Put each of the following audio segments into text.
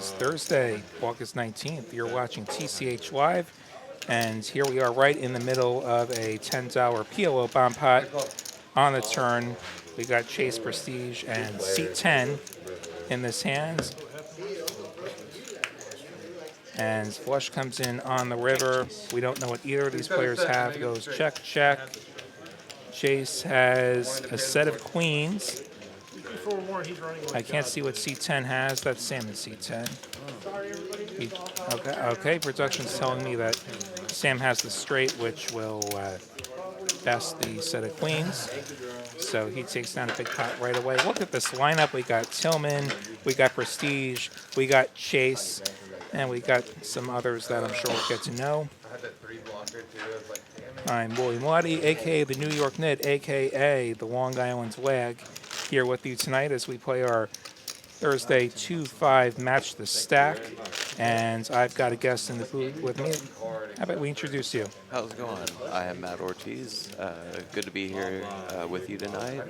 It's Thursday, August 19th. You're watching TCH Live, and here we are right in the middle of a $10 PLO bomb pot on the turn. We got Chase Prestige and Seat 10 in this hand. And flush comes in on the river. We don't know what either of these players have. Goes check, check. Chase has a set of queens. I can't see what C10 has. That's Sam in C10. Okay, production's telling me that Sam has the straight, which will best the set of queens. So he takes down a big pot right away. Look at this lineup. We got Tillman, we got Prestige, we got Chase, and we got some others that I'm sure we'll get to know. I'm William Lottie, a.k.a. the New York Knit, a.k.a. the Long Island Wag, here with you tonight as we play our Thursday 2-5 Match the Stack. And I've got a guest in the booth with me. How about we introduce you? How's it going? I am Matt Ortiz. Good to be here with you tonight.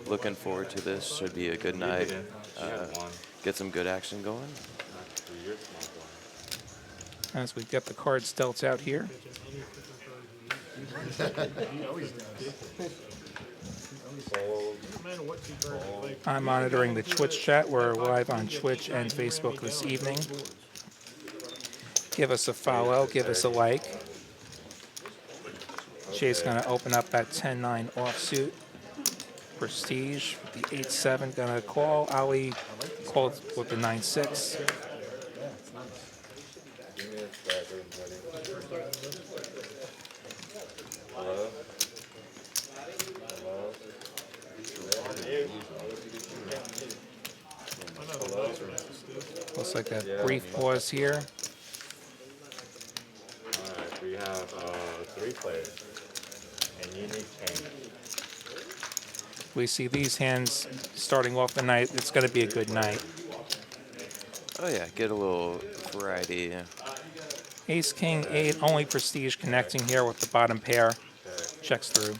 Looking forward to this. Should be a good night. Get some good action going. As we get the cards dealt out here. I'm monitoring the Twitch chat. We're live on Twitch and Facebook this evening. Give us a follow, give us a like. Chase going to open up that 10-9 offsuit. Prestige, the 8-7 going to call. Ali called with the 9-6. Looks like a brief pause here. Alright, we have 3 players and unique change. We see these hands starting off the night. It's going to be a good night. Oh yeah, get a little variety. Ace, King, 8, only Prestige connecting here with the bottom pair. Checks through.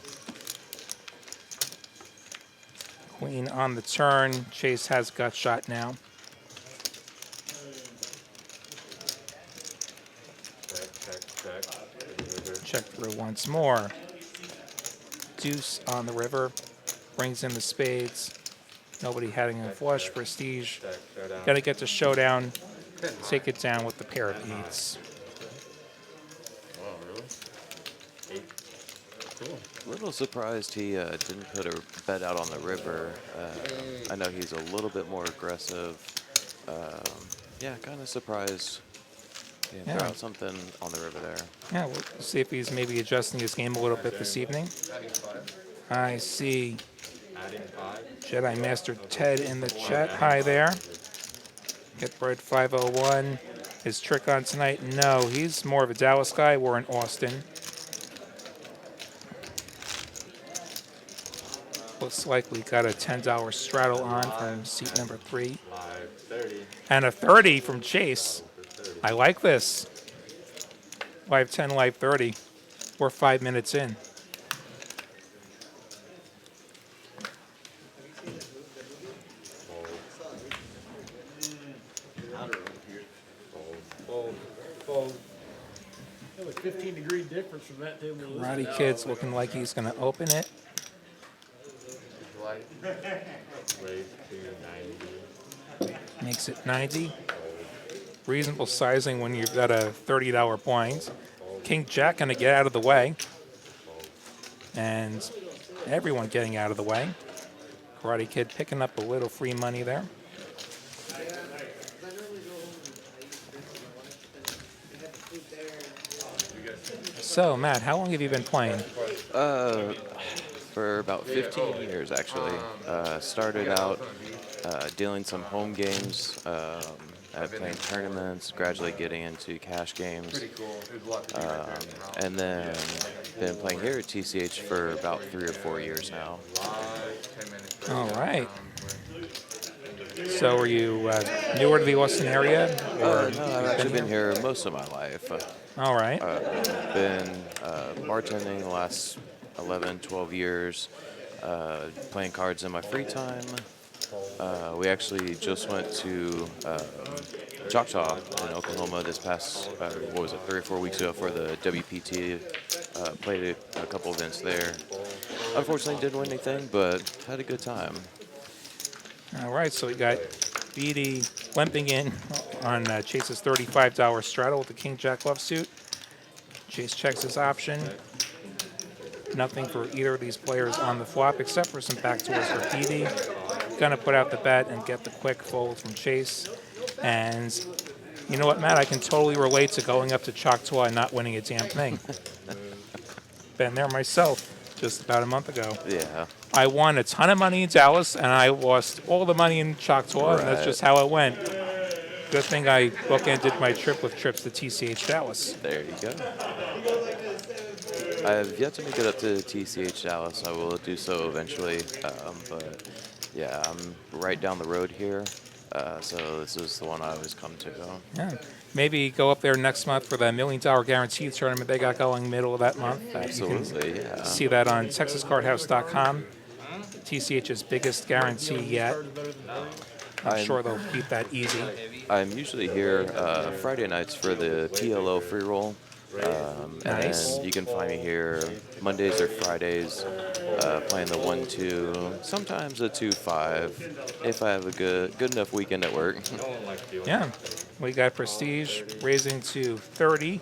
Queen on the turn. Chase has gut shot now. Check through once more. Deuce on the river. Brings in the spades. Nobody heading in flush. Prestige. Got to get to showdown. Take it down with the pair of eights. A little surprised he didn't put a bet out on the river. I know he's a little bit more aggressive. Yeah, kind of surprised. Yeah, throw out something on the river there. Yeah, we'll see if he's maybe adjusting his game a little bit this evening. I see Jedi Master Ted in the chat. Hi there. Get Bread 501. His trick on tonight? No, he's more of a Dallas guy. We're in Austin. Looks like we got a $10 straddle on from seat number 3. And a 30 from Chase. I like this. Live 10, live 30. We're 5 minutes in. That was 15-degree difference from that table. Roddy Kid's looking like he's going to open it. Makes it 90. Reasonable sizing when you've got a $30 blind. King Jack going to get out of the way. And everyone getting out of the way. Karate Kid picking up a little free money there. So, Matt, how long have you been playing? For about 15 years, actually. Started out dealing some home games. Playing tournaments, gradually getting into cash games, and then been playing here at TCH for about 3 or 4 years now. All right. So are you newer to the Austin area? No, I've actually been here most of my life. All right. Been bartending the last 11, 12 years, playing cards in my free time. We actually just went to Choctaw in Oklahoma this past, what was it, 3 or 4 weeks ago for the WPT. Played a couple events there. Unfortunately, didn't win anything, but had a good time. All right, so we got Beatty limping in on Chase's $35 straddle with the King Jack love suit. Chase checks his option. Nothing for either of these players on the flop except for some backdoors for Beatty. Gonna put out the bet and get the quick fold from Chase. And you know what, Matt? I can totally relate to going up to Choctaw and not winning a damn thing. Been there myself just about a month ago. Yeah. I won a ton of money in Dallas, and I lost all the money in Choctaw, and that's just how it went. Good thing I bookended my trip with trips to TCH Dallas. There you go. I have yet to make it up to TCH Dallas. I will do so eventually. But yeah, I'm right down the road here. So this is the one I always come to. Yeah. Maybe go up there next month for the $1 Million Guarantee tournament they got going middle of that month. Absolutely, yeah. See that on TexasCardHouse.com. TCH's biggest guarantee yet. I'm sure they'll keep that easy. I'm usually here Friday nights for the PLO free roll. Nice. And you can find me here Mondays or Fridays playing the 1-2, sometimes a 2-5 if I have a good enough weekend at work. Yeah. We got Prestige raising to 30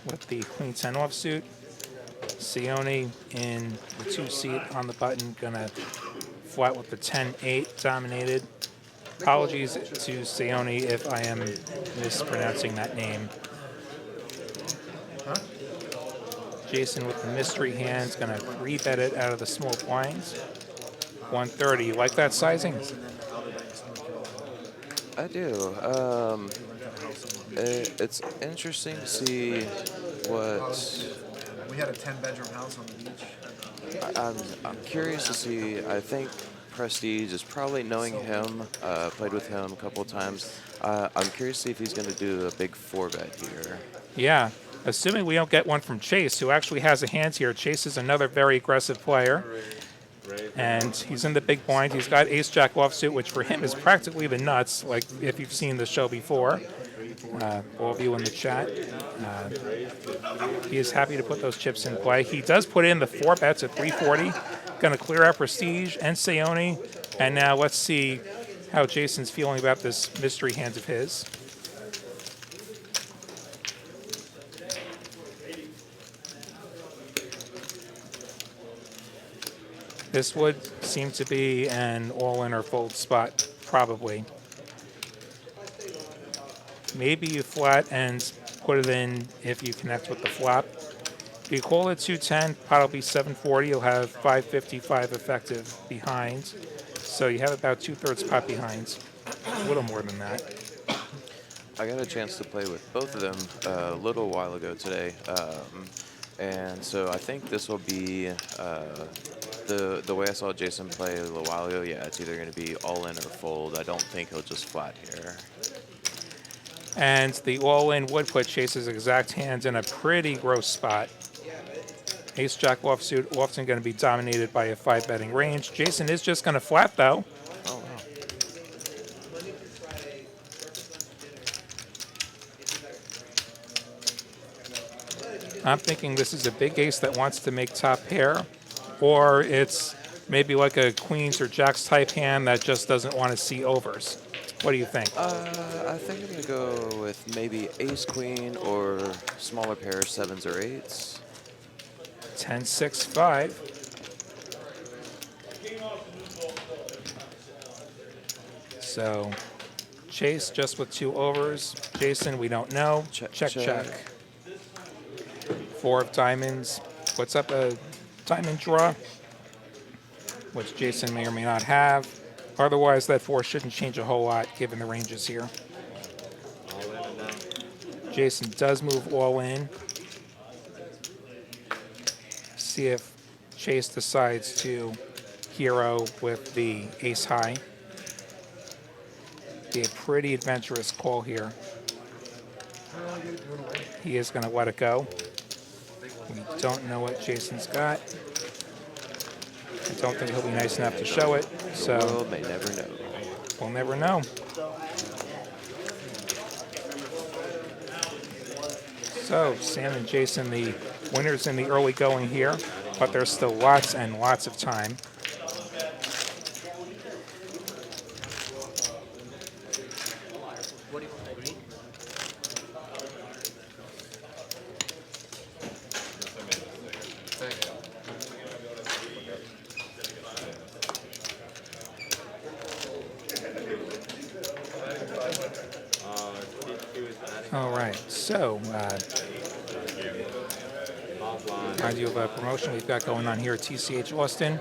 with the Queen 10 offsuit. Sione in the 2-seat on the button, gonna flat with the 10-8 dominated. Apologies to Sione if I am mispronouncing that name. Jason with the mystery hands, gonna rebet it out of the small blinds. 130. You like that sizing? I do. It's interesting to see what. We had a 10-bedroom house on the beach. I'm curious to see. I think Prestige is probably knowing him. Played with him a couple of times. I'm curious to see if he's going to do a big 4-bet here. Yeah. Assuming we don't get one from Chase, who actually has a hand here. Chase is another very aggressive player. And he's in the big blind. He's got ace-jack offsuit, which for him is practically the nuts, like if you've seen the show before. All of you in the chat. He is happy to put those chips in play. He does put in the 4 bets at 340. Going to clear out Prestige and Sione. And now let's see how Jason's feeling about this mystery hand of his. This would seem to be an all-in or fold spot, probably. Maybe you flat and put it in if you connect with the flop. If you call it 210, pot will be 740. You'll have 555 effective behind. So you have about 2/3 pot behind. A little more than that. I got a chance to play with both of them a little while ago today. And so I think this will be the way I saw Jason play a little while ago. Yeah, it's either going to be all in or fold. I don't think he'll just flat here. And the all-in would put Chase's exact hands in a pretty gross spot. Ace-jack offsuit often going to be dominated by a 5-betting range. Jason is just going to flat, though. Oh, wow. I'm thinking this is a big ace that wants to make top pair, or it's maybe like a queens or jacks type hand that just doesn't want to see overs. What do you think? I think I'm going to go with maybe ace queen or smaller pair, 7s or 8s. 10, 6, 5. So Chase just with 2 overs. Jason, we don't know. Check, Check, check. check. 4 of diamonds. What's up? A diamond draw, which Jason may or may not have. Otherwise, that 4 shouldn't change a whole lot given the ranges here. Jason does move all in. See if Chase decides to hero with the ace high. Be a pretty adventurous call here. He is going to let it go. We don't know what Jason's got. I don't think he'll be nice enough to show it. The So world may never know. we'll never know. So Sam and Jason, the winners in the early going here, but there's still lots and lots of time. What do you want, green? Thank you. All right, so idea of a promotion we've got going on here at TCH Austin.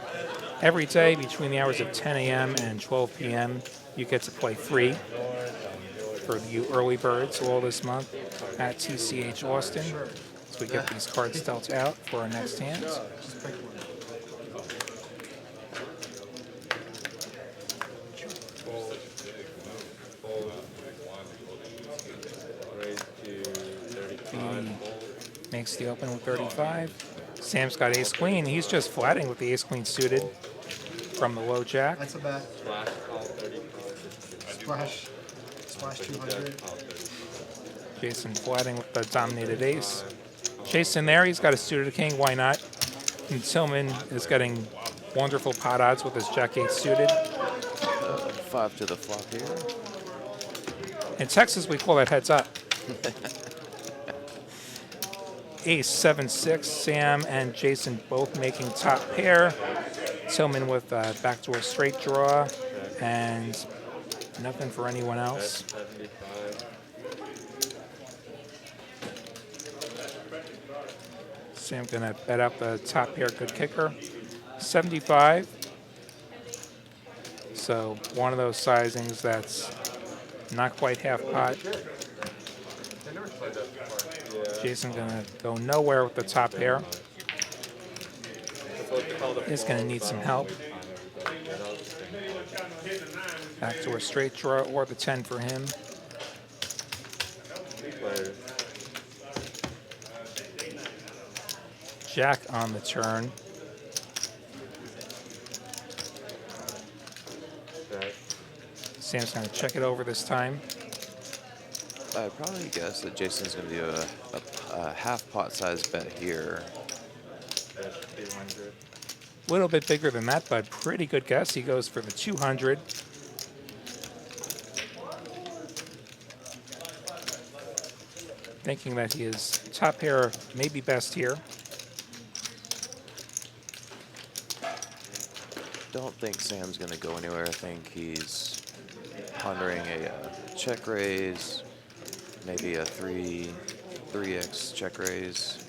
Every day between the hours of 10 a.m. and 12 p.m., you get to play free for you early birds all this month at TCH Austin. So we get these cards dealt out for our next hand. Just pick one. Makes the open with 35. Sam's got ace queen. He's just flatting with the ace queen suited from the low jack. That's a bet. Splash. Splash 200. Jason flatting with the dominated ace. Jason there, he's got a suited king. Why not? And Tillman is getting wonderful pot odds with his jack 8 suited. 5 to the flop here. In Texas, we call that heads up. Ace 7-6. Sam and Jason both making top pair. Tillman with backdoor straight draw, and nothing for anyone else. Sam gonna bet up the top pair, good kicker. 75. So one of those sizings that's not quite half pot. Jason gonna go nowhere with the top pair. He's gonna need some help. Back to a straight draw or the 10 for him. Jack on the turn. Sam's gonna check it over this time. I'd probably guess that Jason's going to do a half pot size bet here. A little bit bigger than that, but pretty good guess. He goes for the 200. Thinking that he is top pair, maybe best here. Don't think Sam's going to go anywhere. I think he's pondering a check raise, maybe a 3x check raise.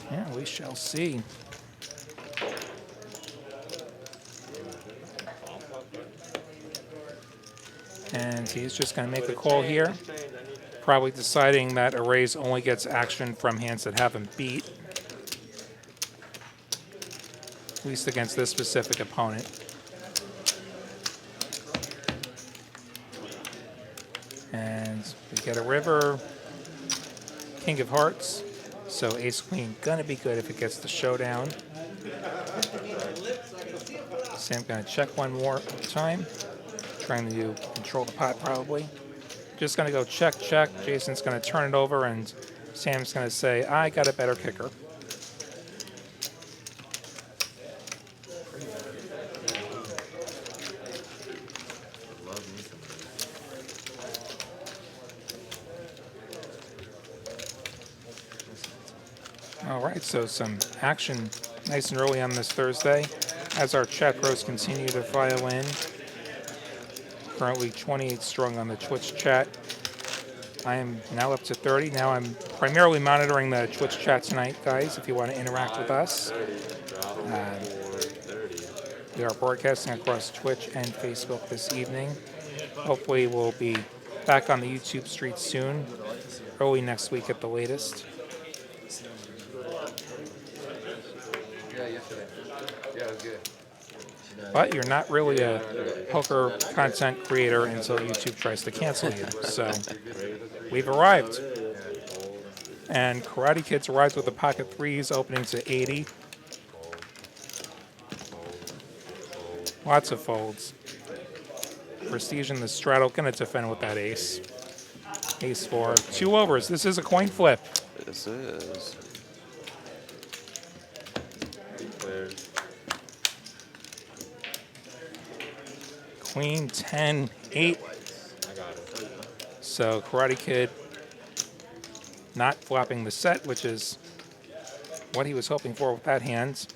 Yeah, we shall see. And he's just going to make a call here. Probably deciding that a raise only gets action from hands that haven't beat. At least against this specific opponent. And we get a river, king of hearts. So ace queen gonna be good if it gets the showdown. Sam gonna check one more time. Trying to control the pot probably. Just gonna go check, check. Jason's gonna turn it over and Sam's gonna say, I got a better kicker. All right, so some action nice and early on this Thursday as our chat pros continue to file in. Currently 28 strong on the Twitch chat. I am now up to 30. Now I'm primarily monitoring the Twitch chat tonight, guys, if you want to interact with us. We are broadcasting across Twitch and Facebook this evening. Hopefully we'll be back on the YouTube streets soon, early next week at the latest. But you're not really a poker content creator until YouTube tries to cancel you. So we've arrived. And Karate Kid's arrived with the pocket threes opening to 80. Lots of folds. Prestige in the straddle, gonna defend with that ace. Ace 4, 2 overs. This is a coin flip. This is. 3 players. Queen, 10, 8. I got it. So Karate Kid not flopping the set, which is what he was hoping for with that hand.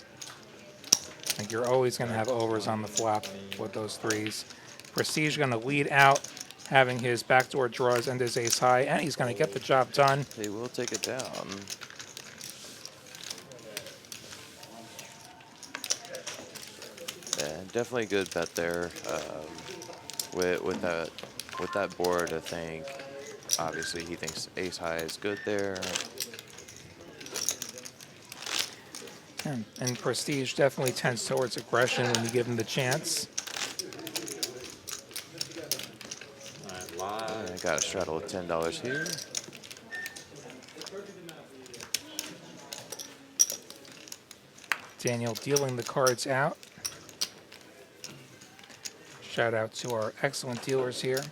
Like you're always going to have overs on the flop with those threes. Prestige going to lead out, having his backdoor draws and his ace high, and he's going to get the job done. He will take it down. And definitely a good bet there. With that board, I think obviously he thinks ace high is good there. And Prestige definitely tends towards aggression when you give him the chance. Alright, live. I got a straddle of $10 here. Daniel dealing the cards out. Shout out to our excellent dealers here.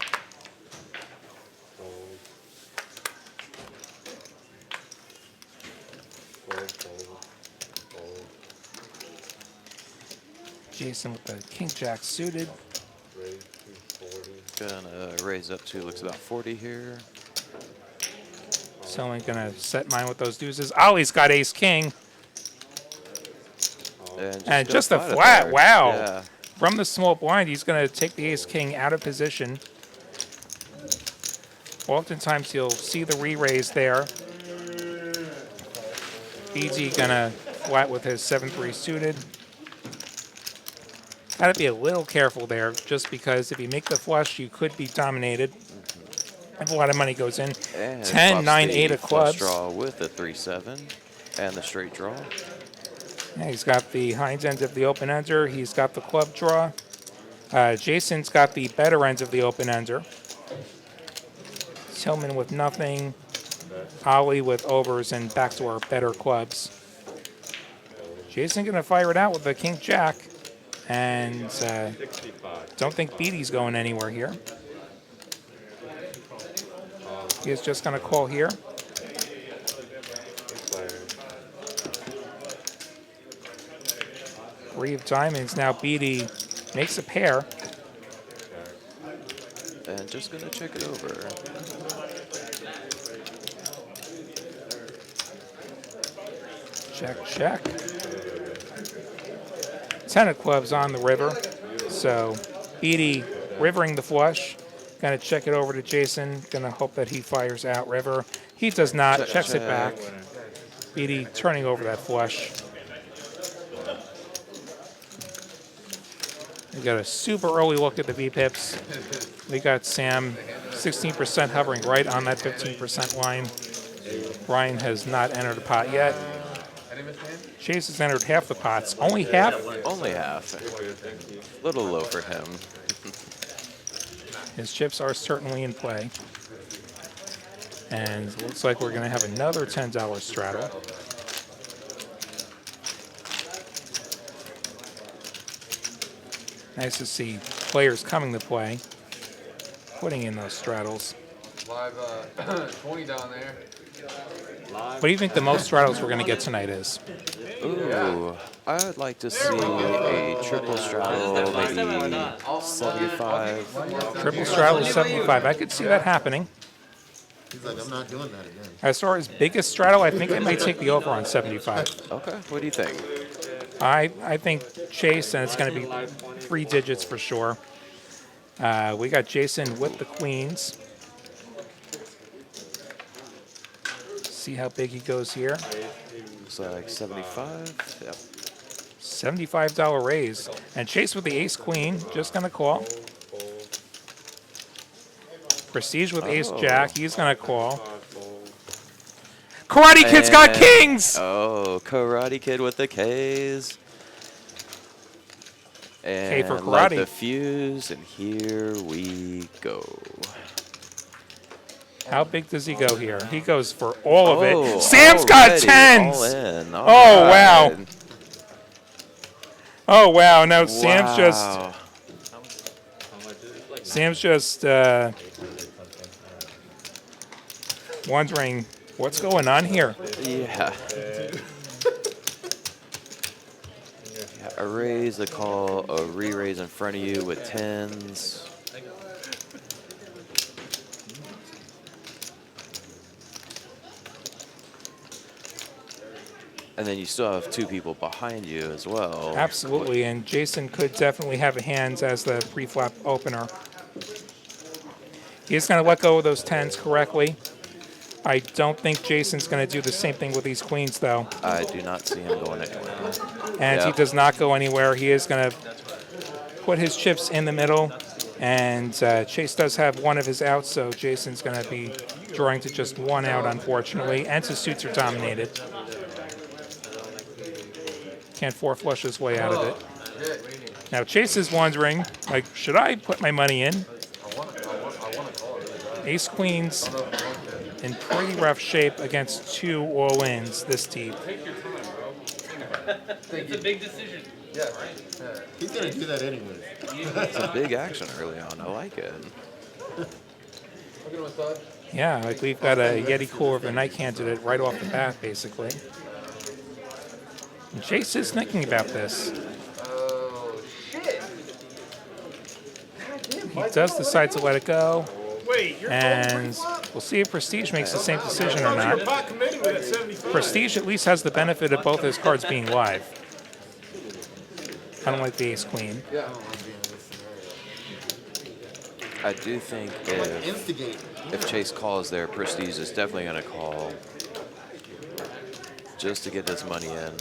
Fold. Fold, fold, fold. Jason with the king jack suited. Raise 240. Gonna raise up to, looks about 40 here. So I'm gonna set mine with those deuces. Ollie's got ace king. And go just a flat flat, there. wow. Yeah. From the small blind, he's gonna take the ace king out of position. Oftentimes you'll see the re-raise there. BG gonna flat with his 7-3 suited. Gotta be a little careful there, just because if you make the flush, you could be dominated. If a lot of money goes in. And 10, flops 9, the 8 of flush clubs. draw with the 3-7 and the straight draw. Yeah, he's got the hind end of the open ender. He's got the club draw. Jason's got the better end of the open ender. Tillman with nothing. Ollie with overs and backdoor better clubs. Jason gonna fire it out with the king jack, and 65. don't think Beatty's going anywhere here. He is just gonna call here. 2 players. 3 of diamonds. Now Beatty makes a pair. And just gonna check it over. Check, check. 10 of clubs on the river. So Beatty rivering the flush. Gonna check it over to Jason. Gonna hope that he fires out river. He does not. Check, Checks it check. back. Beatty turning over that flush. We got a super early look at the V-pips. We got Sam 16% hovering right on that 15% line. Brian has not entered a pot yet. Chase has entered half the pots. Only half? Only half. Little low for him. His chips are certainly in play. And it looks like we're going to have another $10 straddle. Nice to see players coming to play, putting in those straddles. Live 20 down there. What do you think the most straddles we're going to get tonight is? Ooh, I would like to see a triple straddle, maybe 75. Triple straddle 75. I could see that happening. He's like, I'm not doing that again. As far as biggest straddle, I think I might take the over on 75. Okay, what do you think? I think Chase, and it's going to be 3 digits for sure. We got Jason with the queens. See how big he goes here. Looks like 75. Yep. $75 raise. And Chase with the ace queen, just going to call. Prestige with ace jack, he's going to call. Karate Kid's got kings! Oh, Karate Kid with the K's. K for And light karate. the fuse, and here we go. How big does he go here? He goes for all of it. Oh, Sam's got already 10s! all in. All Oh, wow. right. Oh, wow. Now Sam's just... Wow. Sam's just wondering what's going on here. Yeah. A raise, a call, a re-raise in front of you with tens. And then you still have two people behind you as well. Absolutely, and Jason could definitely have a hand as the pre-flop opener. He's going to let go of those tens correctly. I don't think Jason's going to do the same thing with these queens, though. I do not see him going anywhere. And he Yep. does not go anywhere. He is going to put his chips in the middle, and Chase does have one of his outs, so Jason's going to be drawing to just one out, unfortunately, and his suits are dominated. Can't four flush his way out of it. Now Chase is wondering, like, should I put my money in? Ace queens in pretty rough shape against two all-ins this deep. It's a big decision. He's gonna do that anyway. It's a big action early on. I like it. Yeah, like we've got a Yeti cooler of the night candidate right off the bat, basically. And Chase is thinking about this. He does decide to let it go, Wait, you're and we'll see if Prestige makes the same decision or not. pot committee with that 75. Prestige at least has the benefit of both his cards being live. I don't like the ace queen. I do think Instigate. if Chase calls there, Prestige is definitely going to call just to get this money in.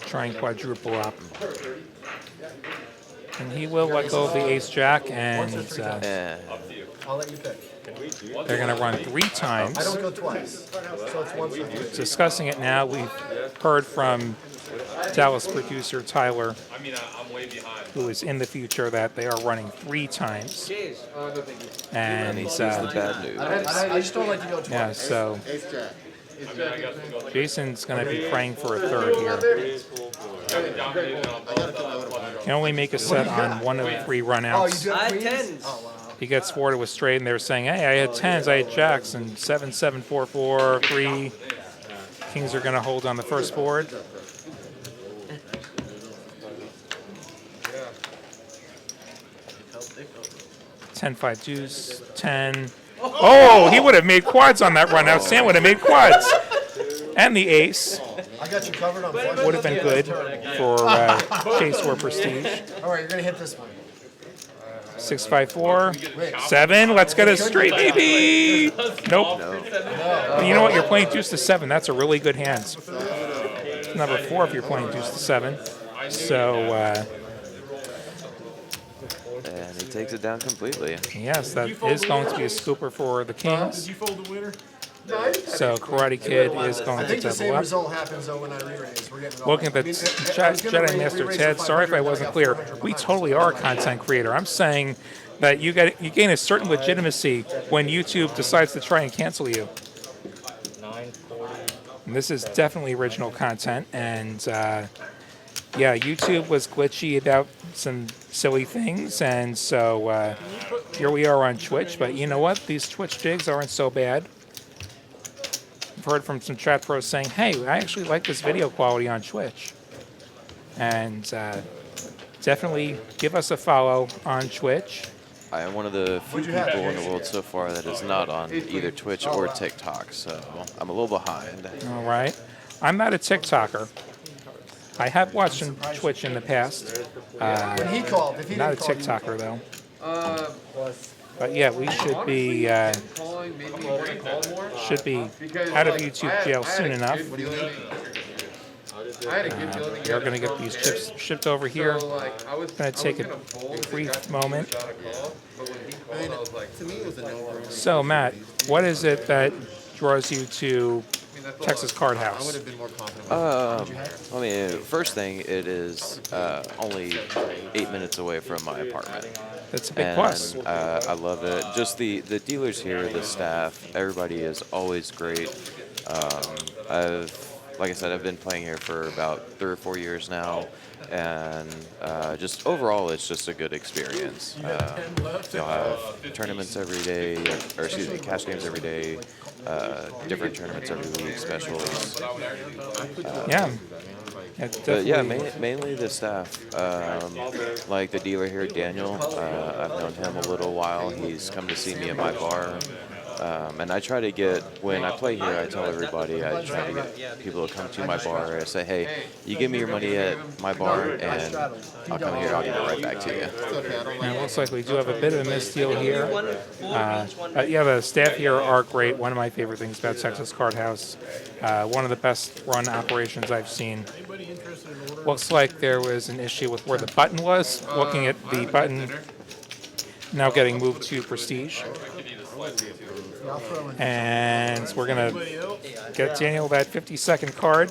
Try and quadruple up. And he will let go of the ace jack, and Eh, I'll let you pick. they're going to run 3 times. I don't go twice, so it's one side. Discussing it now, we've heard from Dallas producer Tyler, who is in the future, that they are running 3 times. And he sees the bad news. I just don't like to go twice. yeah, so Ace jack. Jason's going to be praying for a third here. Can only make a set on 1 of the 3 Oh, you runouts. do I have had queens? tens. Oh, wow. He gets forwarded with straight, and they're saying, hey, I had 10s, I had jacks, and 7, 7, 4, 4, 3. Kings are going to hold on the first board. Ten, 5 deuce, 10. Oh, he would have made quads on that run. Now Sam would have made quads. And the ace I got you covered on flush. would have been good for Chase or Prestige. All right, you're going to hit this one. 6, 5, 4, 7. Let's get a straight, baby. Nope. But you know what? You're playing deuce to 7. That's a really good hand. Number 4 if you're playing deuce to 7. So, And he takes it down completely. yes, that is going to be a scooper for the Kings. Did you fold the winner? So Karate Kid is I going to think the same double up. result happens though when I re-raise. We're getting it all Looking at right. the I mean, I chat, was gonna Jedi Master re-raise Ted, for sorry if I 500, wasn't got clear. 400 We behind. totally are a content creator. I'm saying that you gain a certain legitimacy when YouTube decides to try and cancel you. 940. And this is definitely original content, and yeah, YouTube was glitchy about some silly things, and so here we are on Twitch. But you know what? These Twitch jigs aren't so bad. I've heard from some chat pros saying, hey, I actually like this video quality on Twitch. And definitely give us a follow on Twitch. I am one of the few What'd you have? people in the world so far that is not on either Twitch or TikTok, so I'm a little behind. All right. I'm not a TikToker. I have watched some Twitch in the past. When he called, if he Not a didn't call, TikToker, though. But yeah, we should be out of YouTube jail soon enough. We're going to get these chips shipped over here. Going to take a brief moment. I mean, to me, it was a no-brainer. So, Matt, what is it that draws you to Texas Card I would House? have been more confident. I mean, first thing, it is only 8 minutes away from my apartment. That's a big And plus. I love it. Just the dealers here, the staff, everybody is always great. Like I said, I've been playing here for about 3 or 4 years now. and just overall, it's just a good experience. You'll have tournaments every day, or excuse me, cash games every day, different tournaments every week, specials. Yeah. Yeah, But yeah, definitely. mainly the staff. Like the dealer here, Daniel. I've known him a little while. He's come to see me at my bar. And I try to get, when I play here, I tell everybody, I try to get people to come to my bar. I say, hey, you give me your money at my bar, and I'll come here, I'll give it right back to you. And it looks like we do have a bit of a misdeal here. Yeah, the staff here are great. One of my favorite things about Texas Card House. One of the best run operations I've seen. Looks like there was an issue with where the button was. Looking at the button now getting moved to Prestige. And we're going to get Daniel that 50-second card.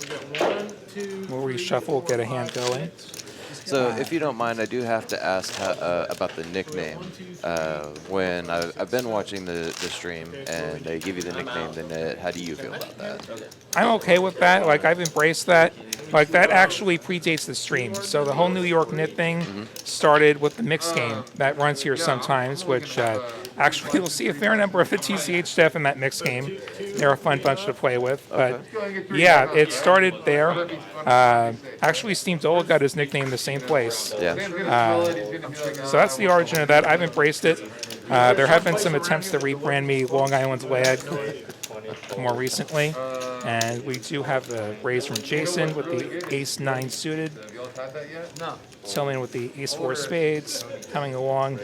We'll reshuffle, get a hand going. So if you don't mind, I do have to ask about the nickname. When I've been watching the stream and they give you the nickname, then how do you feel about that? I'm okay with that. Like, I've embraced that. Like, that actually predates the stream. So the whole New York knit thing started with the mixed game that runs here sometimes, which actually you'll see a fair number of the TCH staff in that mixed game. They're a fun bunch to play with. But yeah, it started there. Actually, Steam Dola got his nickname the same place. Yeah. So that's the origin of that. I've embraced it. There have been some attempts to rebrand me Long Island Lad more recently. And we do have the raise from Jason with the Ace-9 suited. Tillman with the Ace-4 spades coming along.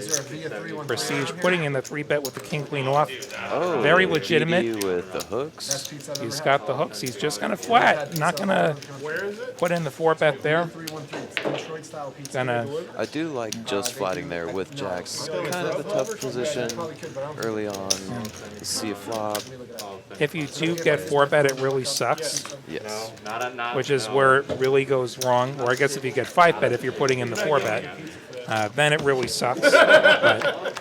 Prestige putting in the 3-bet with the King-Queen off. Oh, Very legitimate. PD with the hooks. He's got the hooks. He's just going to flat. Not going to put in the 4-bet there. Gonna. I do like just flatting there with jacks. Kind of a tough position early on. See a flop. If you do get 4-bet, it really sucks. Yes. Which is where it really goes wrong. Or I guess if you get 5-bet, if you're putting in the 4-bet, then it really sucks. But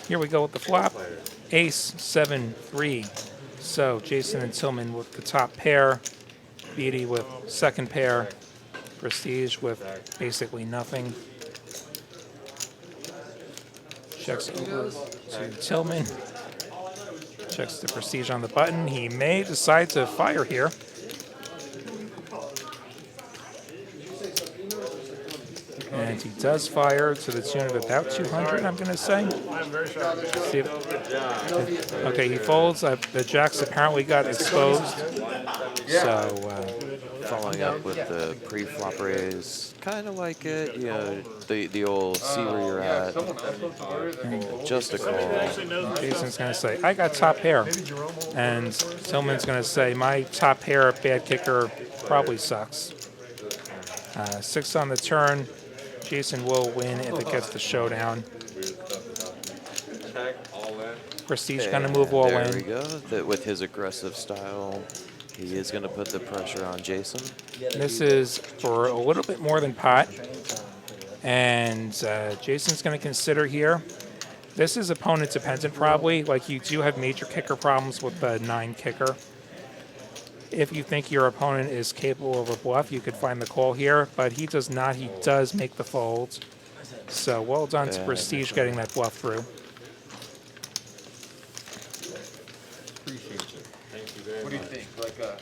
here we go with the flop. Ace, 7-3. So Jason and Tillman with the top pair. Beatty with second pair. Prestige with basically nothing. Checks over to Tillman. Checks the Prestige on the button. He may decide to fire here. And he does fire to the tune of about 200, I'm going to say. See okay, he folds. The jacks apparently got exposed. So, Following up with the pre-flop raise, kind of like it, you know, the old see where you're at, just a call. Jason's going to say, I got top pair. And Tillman's going to say, my top pair bad kicker probably sucks. 6 on the turn. Jason will win if it gets the showdown. Prestige going to move all in. There we go. With his aggressive style, he is going to put the pressure on Jason. This is for a little bit more than pot. And Jason's going to consider here. This is opponent dependent probably. Like, you do have major kicker problems with the 9 kicker. If you think your opponent is capable of a bluff, you could find the call here. But he does not. He does make the folds. So well done to Prestige getting that bluff through. What do you think? Like a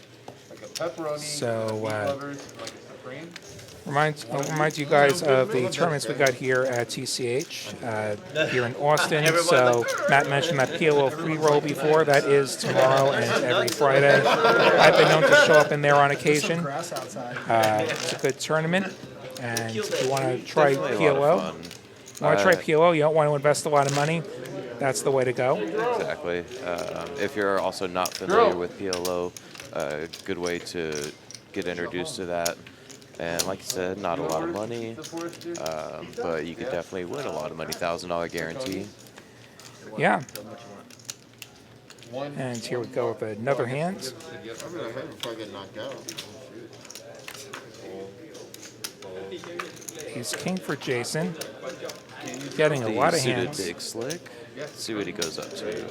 pepperoni? So, meat lovers, like a supreme? I'll remind you guys of the tournaments we got here at TCH here in Austin. So Matt mentioned that PLO free roll before. That is tomorrow and every Friday. I've been known to show up in there on occasion. It's a good tournament. And if you want to try PLO, you don't want to invest a lot of money, that's the way to go. Exactly. If you're also not familiar with PLO, a good way to get introduced to that. And like you said, not a lot of money, but you could definitely win a lot of money, $1,000 guarantee. Yeah. And here we go with another hand. I'm gonna hit before I get knocked out. He's king for Jason. Getting a lot of Suited hands. big slick. Let's see what he goes up to.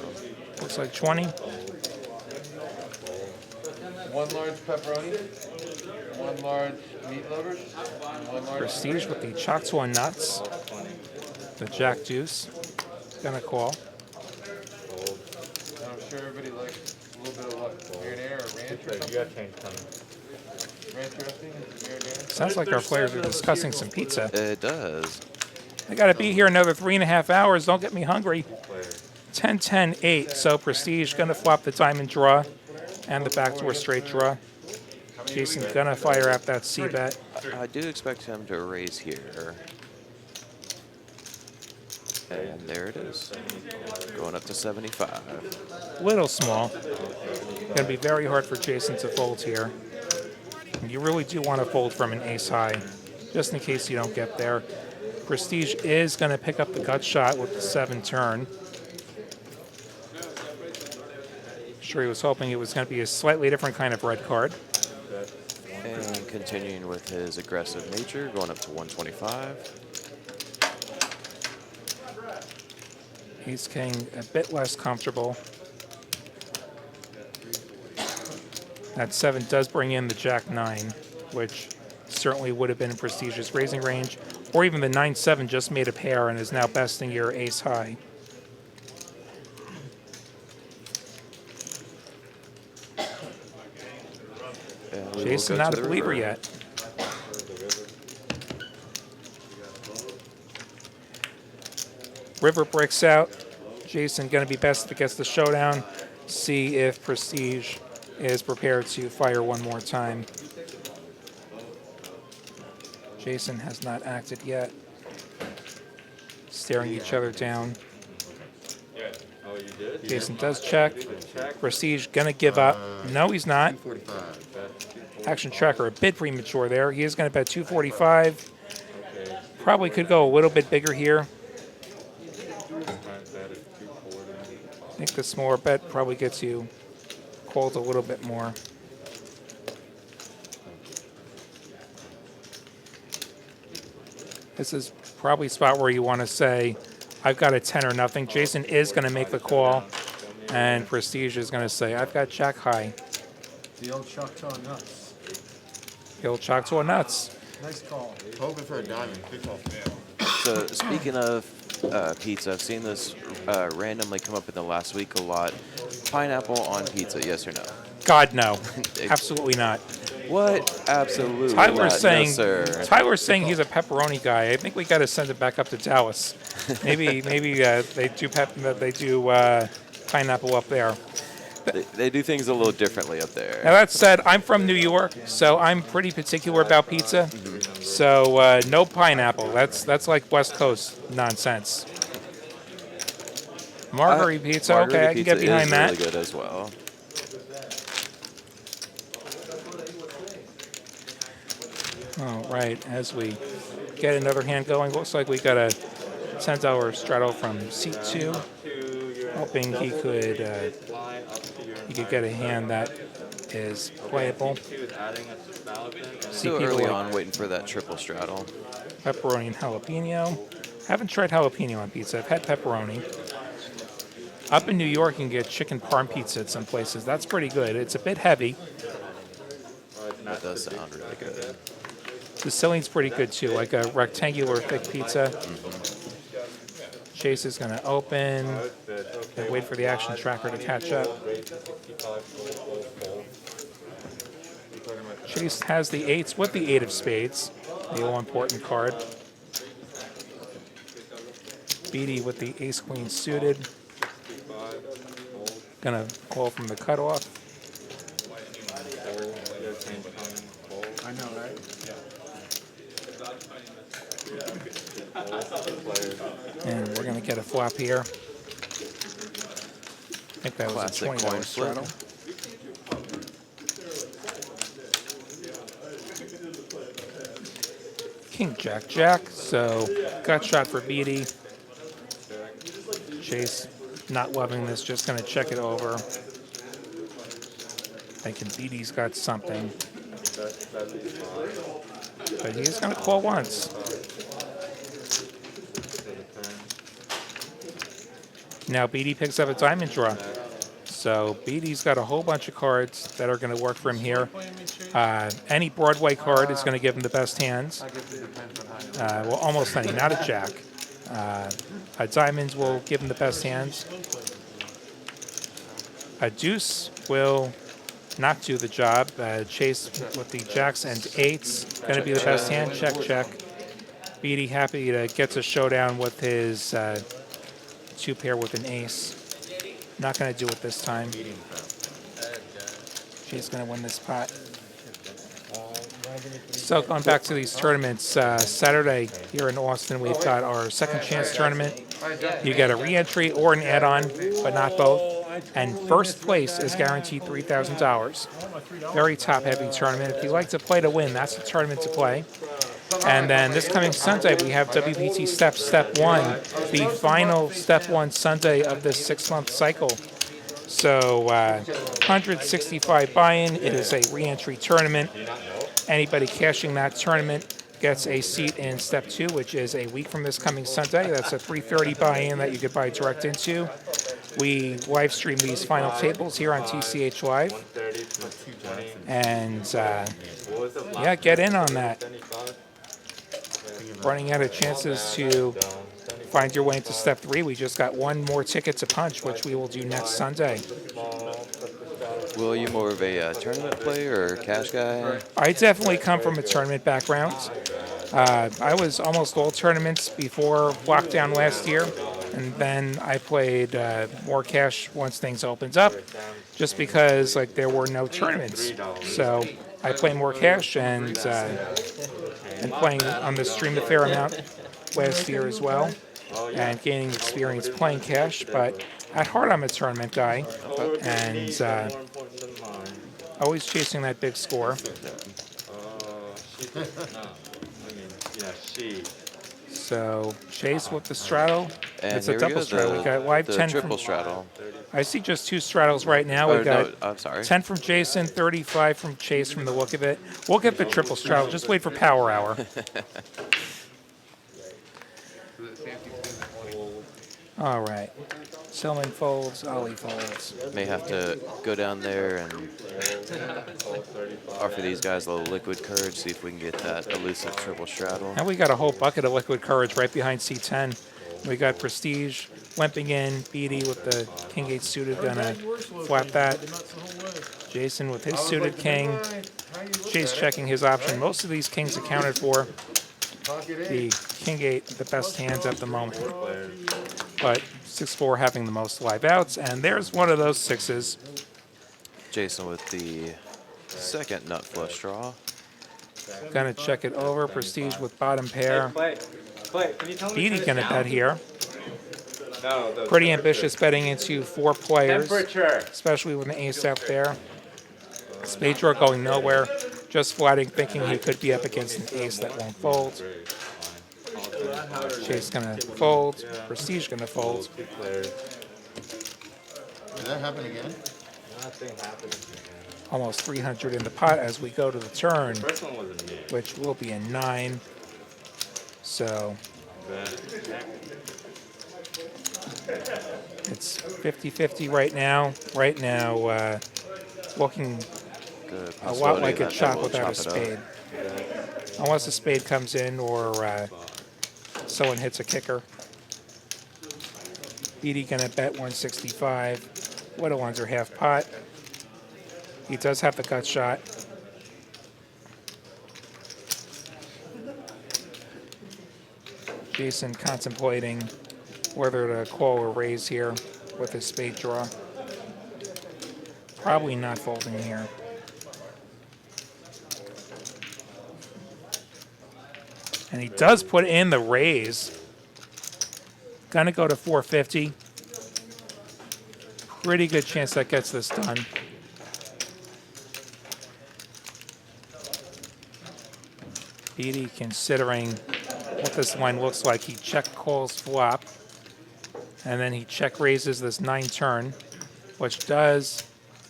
Looks like 20. One large pepperoni, one large meat lovers, and one large. Prestige with the Choctaw Nuts. The Jack Deuce. Gonna call. And I'm sure everybody likes a little bit of what? Marinara or ranch or You something? got change coming. Ranch dressing? Marinara? Sounds like our players are discussing some pizza. It does. I gotta be here another 3.5 hours. Don't get me hungry. Player. 10, 10, 8. So Prestige gonna flop the diamond draw and the backdoor straight draw. Jason gonna fire out that C bet. I do expect him to raise here. And there it is. Going up to 75. Little small. Gonna be very hard for Jason to fold here. And you really do want to fold from an ace high, just in case you don't get there. Prestige is gonna pick up the gut shot with the 7 turn. Sure, he was hoping it was gonna be a slightly different kind of red card. And continuing with his aggressive nature, going up to 125. Ace King a bit less comfortable. That 7 does bring in the Jack 9, which certainly would have been in Prestige's raising range, or even the 9-7 just made a pair and is now besting your ace high. And we will Jason go not to a the believer river. yet. River breaks out. Jason going to be best if it gets the showdown. See if Prestige is prepared to fire one more time. Jason has not acted yet. Staring each other down. Oh, you did? Jason does check. Prestige going to give up. No, he's not. 245. Action tracker a bit premature there. He is going to bet 245. Probably could go a little bit bigger here. I think the smaller bet probably gets you called a little bit more. This is probably a spot where you want to say, I've got a 10 or nothing. Jason is going to make the call, and Prestige is going to say, I've got Jack high. The old Choctaw Nuts. The old Choctaw Nuts. Nice call. Hoping for a diamond. Good call. So speaking of pizza, I've seen this randomly come up in the last week a lot. Pineapple on pizza, yes or no? God, no. Absolutely not. What? Absolutely Tyler's not. saying, No, sir. Tyler's saying he's a pepperoni guy. I think we got to send it back up to Dallas. Maybe they do pineapple up there. They do things a little differently up there. Now that said, I'm from New York, so I'm pretty particular about pizza. So no pineapple. That's like West Coast nonsense. Margherita pizza. Margherita Okay, I can get pizza behind is that. really good as well. All right, as we get another hand going, looks like we got a $10 straddle from C2, hoping he could get a hand that is playable. Still early on, waiting for that triple straddle. Pepperoni and jalapeno. Haven't tried jalapeno on pizza. I've had pepperoni. Up in New York, you can get chicken parm pizza at some places. That's pretty good. It's a bit heavy. That does sound really good. Sicilian's pretty good too, like a rectangular thick pizza. Chase is going to open and wait for the action tracker to catch up. Chase has the 8s with the 8 of spades, the all-important card. Beatty with the ace-queen suited. Gonna call from the cutoff. I know, right? And we're gonna get a flop here. I think that was Classic a $20 coin flip. straddle. King, Jack, Jack. So gut shot for Beatty. Chase not loving this, just gonna check it over. Thinking Beatty's got something. But he's gonna call once. Now Beatty picks up a diamond draw. So Beatty's got a whole bunch of cards that are going to work for him here. Any Broadway card is going to give him the best hands. I guess it depends on how you Well, almost any, not a jack. Diamonds will give him the best hands. A deuce will not do the job. Chase with the jacks and eights, going to be the best hand. Check, check. Beatty happy to get to showdown with his two pair with an ace. Not going to do it this time. She's going to win this pot. So going back to these tournaments, Saturday here in Austin, we've got our second chance tournament. You get a re-entry or an add-on, but not both. And first place is guaranteed $3,000. Very top-heavy tournament. If you like to play to win, that's the tournament to play. And then this coming Sunday, we have WPT Step 1, the final Step 1 Sunday of this 6-month cycle. So 165 buy-in. It is a re-entry tournament. Anybody cashing that tournament gets a seat in Step 2, which is a week from this coming Sunday. That's a 3:30 buy-in that you could buy direct into. We live stream these final tables here on TCH Live. And yeah, get in on that. Running out of chances to find your way into Step 3. We just got one more ticket to punch, which we will do next Sunday. Will you more of a tournament player or cash guy? I definitely come from a tournament background. I was almost all tournaments before lockdown last year, and then I played more cash once things opened up, just because like there were no tournaments. So I play more cash and playing on the stream a fair amount last year as well, and gaining experience playing cash. But at heart, I'm a tournament guy, and always chasing that big score. So Chase with the straddle. And It's a here we double go, straddle. We got live the 10 triple from. straddle. I see just two straddles right now. We Oh, got no, I'm sorry. 10 from Jason, 35 from Chase from the look of it. We'll get the triple straddle. Just wait for power hour. All right. Tillman folds, Ollie folds. May have to go down there and offer these guys a little liquid courage, see if we can get that elusive triple straddle. And we got a whole bucket of liquid courage right behind C10. We got Prestige limping in, Beatty with the King-8 suited, gonna flap that. Jason with his suited king. Chase checking his option. Most of these kings accounted for. The King-8, the best hands at the moment. But 6-4 having the most live outs, and there's one of those sixes. Jason with the second nut flush draw. Gonna check it over. Prestige with bottom pair. Clay, can you tell me Beatty gonna bet here. No, Pretty ambitious betting into 4 players, temperature. especially with an ace out there. Spade draw going nowhere. Just flatting, thinking he could be up against an ace that won't fold. Chase gonna fold. Prestige gonna fold. Did that happen again? Nothing happened. Almost 300 in the pot as we go to the turn, First one was a me. which will be a 9. So it's 50-50 right now. Right now, looking Good a lot possibility like a that chop we'll without a chop it up. spade. Unless a spade comes in or someone hits a kicker. Beatty gonna bet 165. Little ones are half pot. He does have the gut shot. Jason contemplating whether to call or raise here with his spade draw. Probably not folding here. And he does put in the raise. Gonna go to 450. Pretty good chance that gets this done. Beatty considering what this line looks like. He check calls flop. And then he check raises this 9 turn, which does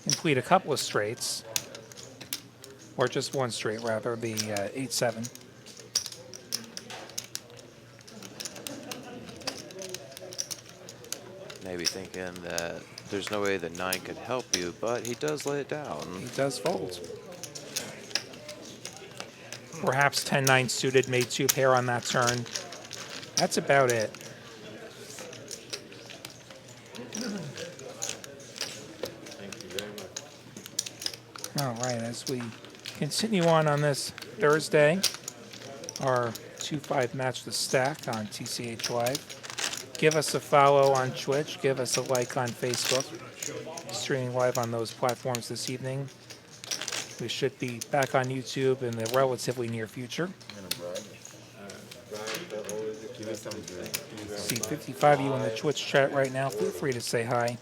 complete a couple of straights. Or just one straight rather, the 8-7. maybe thinking that there's no way the 9 could help you, but he does lay it down. He does fold. Perhaps 10-9 suited, made 2 pair on that turn. That's about it. Thank you very much. All right, as we continue on this Thursday, our 2-5 match the stack on TCH Live. Give us a follow on Twitch. Give us a like on Facebook. Streaming live on those platforms this evening. We should be back on YouTube in the relatively near future. See 55 of you in the Twitch chat right now. Feel free to say hi.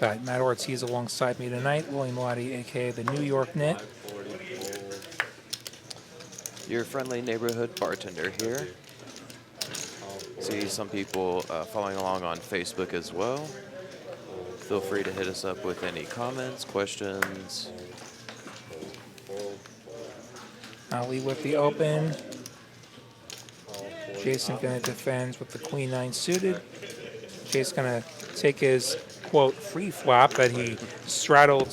Got Matt Ortiz alongside me tonight. William Lottie, a.k.a. the New York Knit. Your friendly neighborhood bartender here. See some people following along on Facebook as well. Feel free to hit us up with any comments, questions. Ali with the open. Jason going to defend with the Queen 9 suited. Jason's going to take his, quote, free flop that he straddled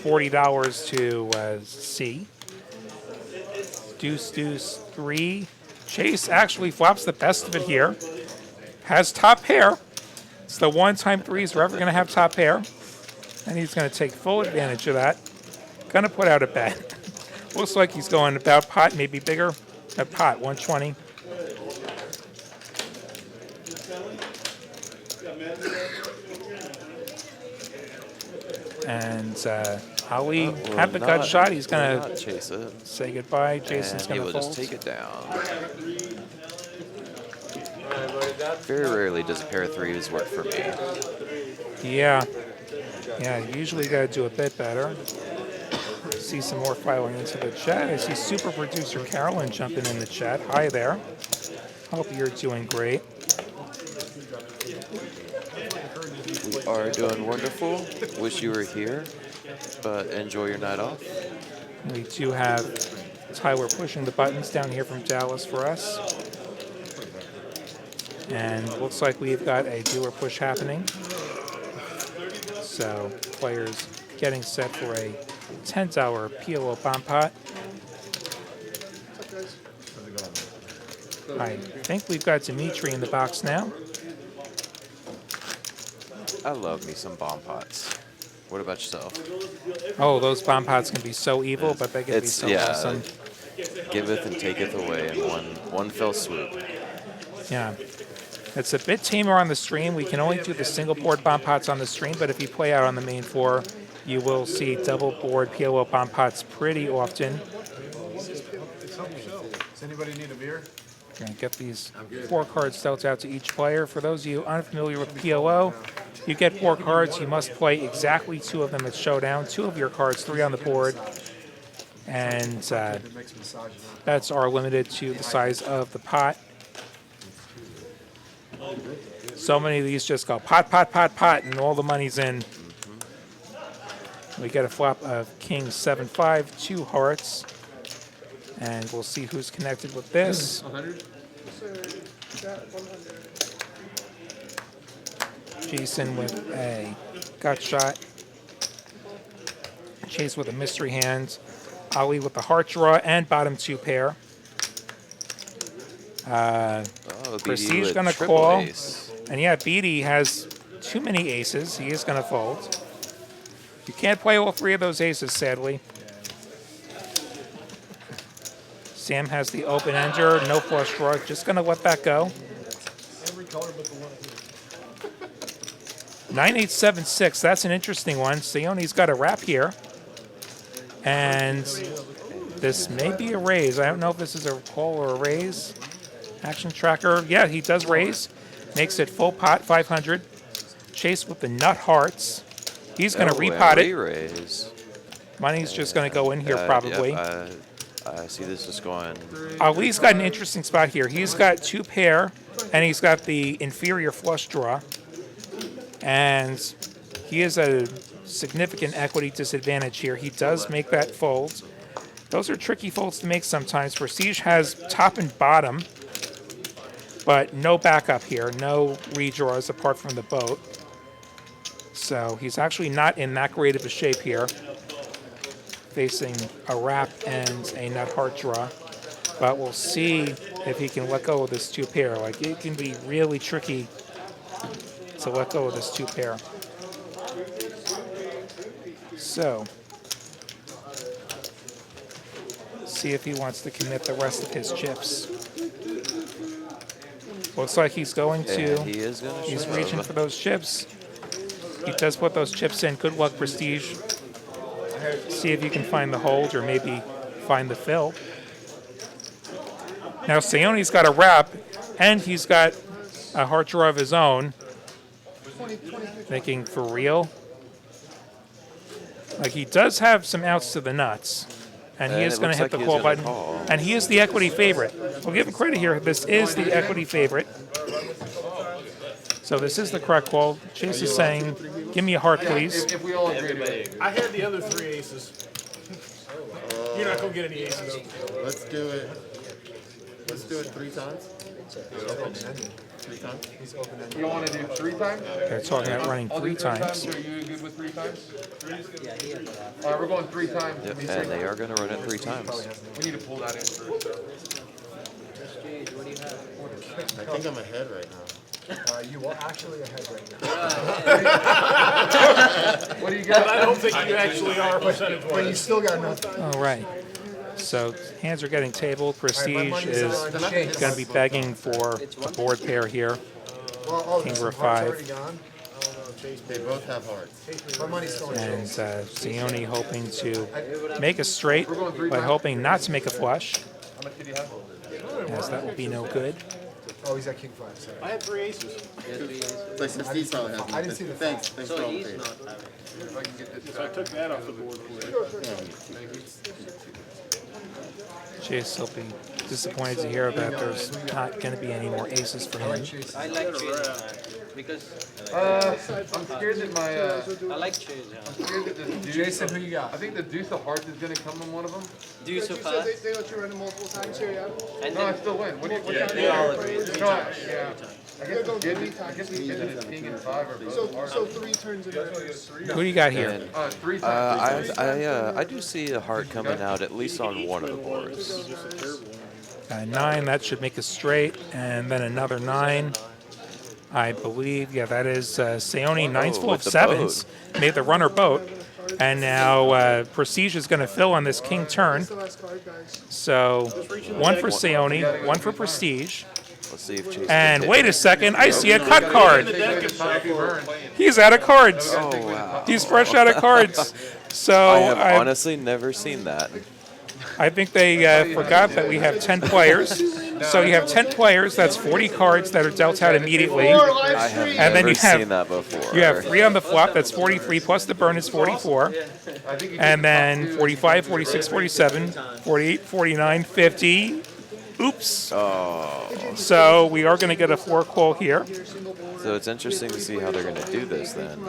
$40 to C. Deuce, deuce, 3. Chase actually flops the best of it here. Has top pair. It's the one time threes we're ever going to have top pair. And he's going to take full advantage of that. Going to put out a bet. Looks like he's going about pot, maybe bigger. A pot, 120. And Ali had the gut shot. He's going Not to chase it. say goodbye. Jason's And he going to will fold. just take it down. Very rarely does a pair of threes work for me. Yeah. Yeah, usually got to do a bit better. See some more filing into the chat. I see super producer Carolyn jumping in the chat. Hi there. Hope you're doing great. We are doing wonderful. Wish you were here, but enjoy your night off. We do have Tyler pushing the buttons down here from Dallas for us. And looks like we've got a dealer push happening. So players getting set for a $10 PLO bomb pot. I think we've got Dimitri in the box now. I love me some bomb pots. What about yourself? Oh, those bomb pots can be so evil, but they can be so awesome. Giveth and taketh away in one fell swoop. Yeah. It's a bit tamer on the stream. We can only do the single board bomb pots on the stream, but if you play out on the main floor, you will see double board PLO bomb pots pretty often. Does anybody need a beer? We're going to get these 4 cards dealt out to each player. For those of you unfamiliar with PLO, you get 4 cards. You must play exactly 2 of them at showdown. 2 of your cards, 3 on the board. And bets are limited to the size of the pot. So many of these just go pot, pot, pot, pot, and all the money's in. We get a flop of King 7-5, 2 hearts. And we'll see who's connected with this. 100? Jason with a gut shot. Chase with a mystery hand. Ali with the heart draw and bottom 2 pair. Prestige going to call. Ace. And yeah, Beatty has too many aces. He is going to fold. You can't play all 3 of those aces, sadly. Sam has the open ender, no flush draw. Just going to let that go. 9876, that's an interesting one. Sioni's got a wrap here. And this may be a raise. I don't know if this is a call or a raise. Action tracker, yeah, he does raise. Makes it full pot, 500. Chase with the nut hearts. He's going to repot it. Raise. Money's just going to go in here probably. Yep, I see this is going. Ali's got an interesting spot here. He's got 2 pair, and he's got the inferior flush draw. And he is at a significant equity disadvantage here. He does make that fold. Those are tricky folds to make sometimes. Prestige has top and bottom, but no backup here, no redraws apart from the boat. So he's actually not in that great of a shape here, facing a wrap and a nut heart draw. But we'll see if he can let go of this 2 pair. Like, it can be really tricky to let go of this 2 pair. So, see if he wants to commit the rest of his chips. Looks like he's going to. And he is going to. He's reaching for those chips. He does put those chips in. Good luck, Prestige. See if you can find the hold or maybe find the fill. Now, Seone's got a wrap, and he's got a heart draw of his own. Thinking for real. Like, he does have some outs to the nuts. And he is going to hit the call button. And he is the equity favorite. We'll give him credit here. This is the equity favorite. So this is the correct call. Chase is saying, give me a heart, please. If we all agree to it. I had the other 3 aces. You're not going to get any aces. Let's do it. Let's do it 3 times. 3 times. You want to do 3 times? They're talking about running I'll 3 do 3 times. Are you good with 3 times? All right, we're going 3 times. Yep, and they are going to run it 3 times. We need to pull that in first. I think I'm ahead right now. You are actually ahead right now. What do you got? I don't think you actually are percentage-wise. But you still got nothing. All right. So hands are getting tabled. Prestige money's is on Chase. going to be begging for a board pair here. Well, King this for heart's 5. already gone. They both have hearts. My money's still in And Chase. Seone hoping to make a straight, but hoping not to make a flush, How much did you have? as that will be no good. Oh, he's at King 5. Sorry. I had 3 aces. Like since Steve probably has I didn't see the Thanks for all the favors. If I can get this So I back. took that off the board for you. Chase will be disappointed to hear that there's not going to be any more aces for him. I like Chase because I'm scared that my. I like Chase. I'm scared that this deuce. Jason, who you got? I think the deuce of hearts is going to come on one of them. Do so fast, They let you run it multiple times here, yeah? and No, I then still win. What do you? they all agree. No, yeah. I guess it's good. I guess it's good that it's king and 5 are both hearts. So 3 turns in reverse. Who do you got here? And 3 times. I do see a heart coming out at least on one of the boards. 9, that should make a straight, and then another 9. I believe, yeah, that is Seone, 9's full of with the 7s, made the runner boat. And now Prestige is going to fill on this king turn. So 1 for Seone, 1 for Prestige. Let's see if Chase. And can wait hit a second, I see a cut card. Burn. He's out of cards. Oh, wow. He's fresh out of cards. So I have I honestly never seen that. think they forgot that we have 10 players. So you have 10 players, that's 40 cards that are dealt out immediately. I have And then never you have- seen that before. You have 3 on the flop, that's 43, plus the burn is 44. I think you And then 45, 46, 47, 48, 49, 50. Oops. Oh, So we are going to get a 4 call here. so it's interesting to see how they're going to do this then.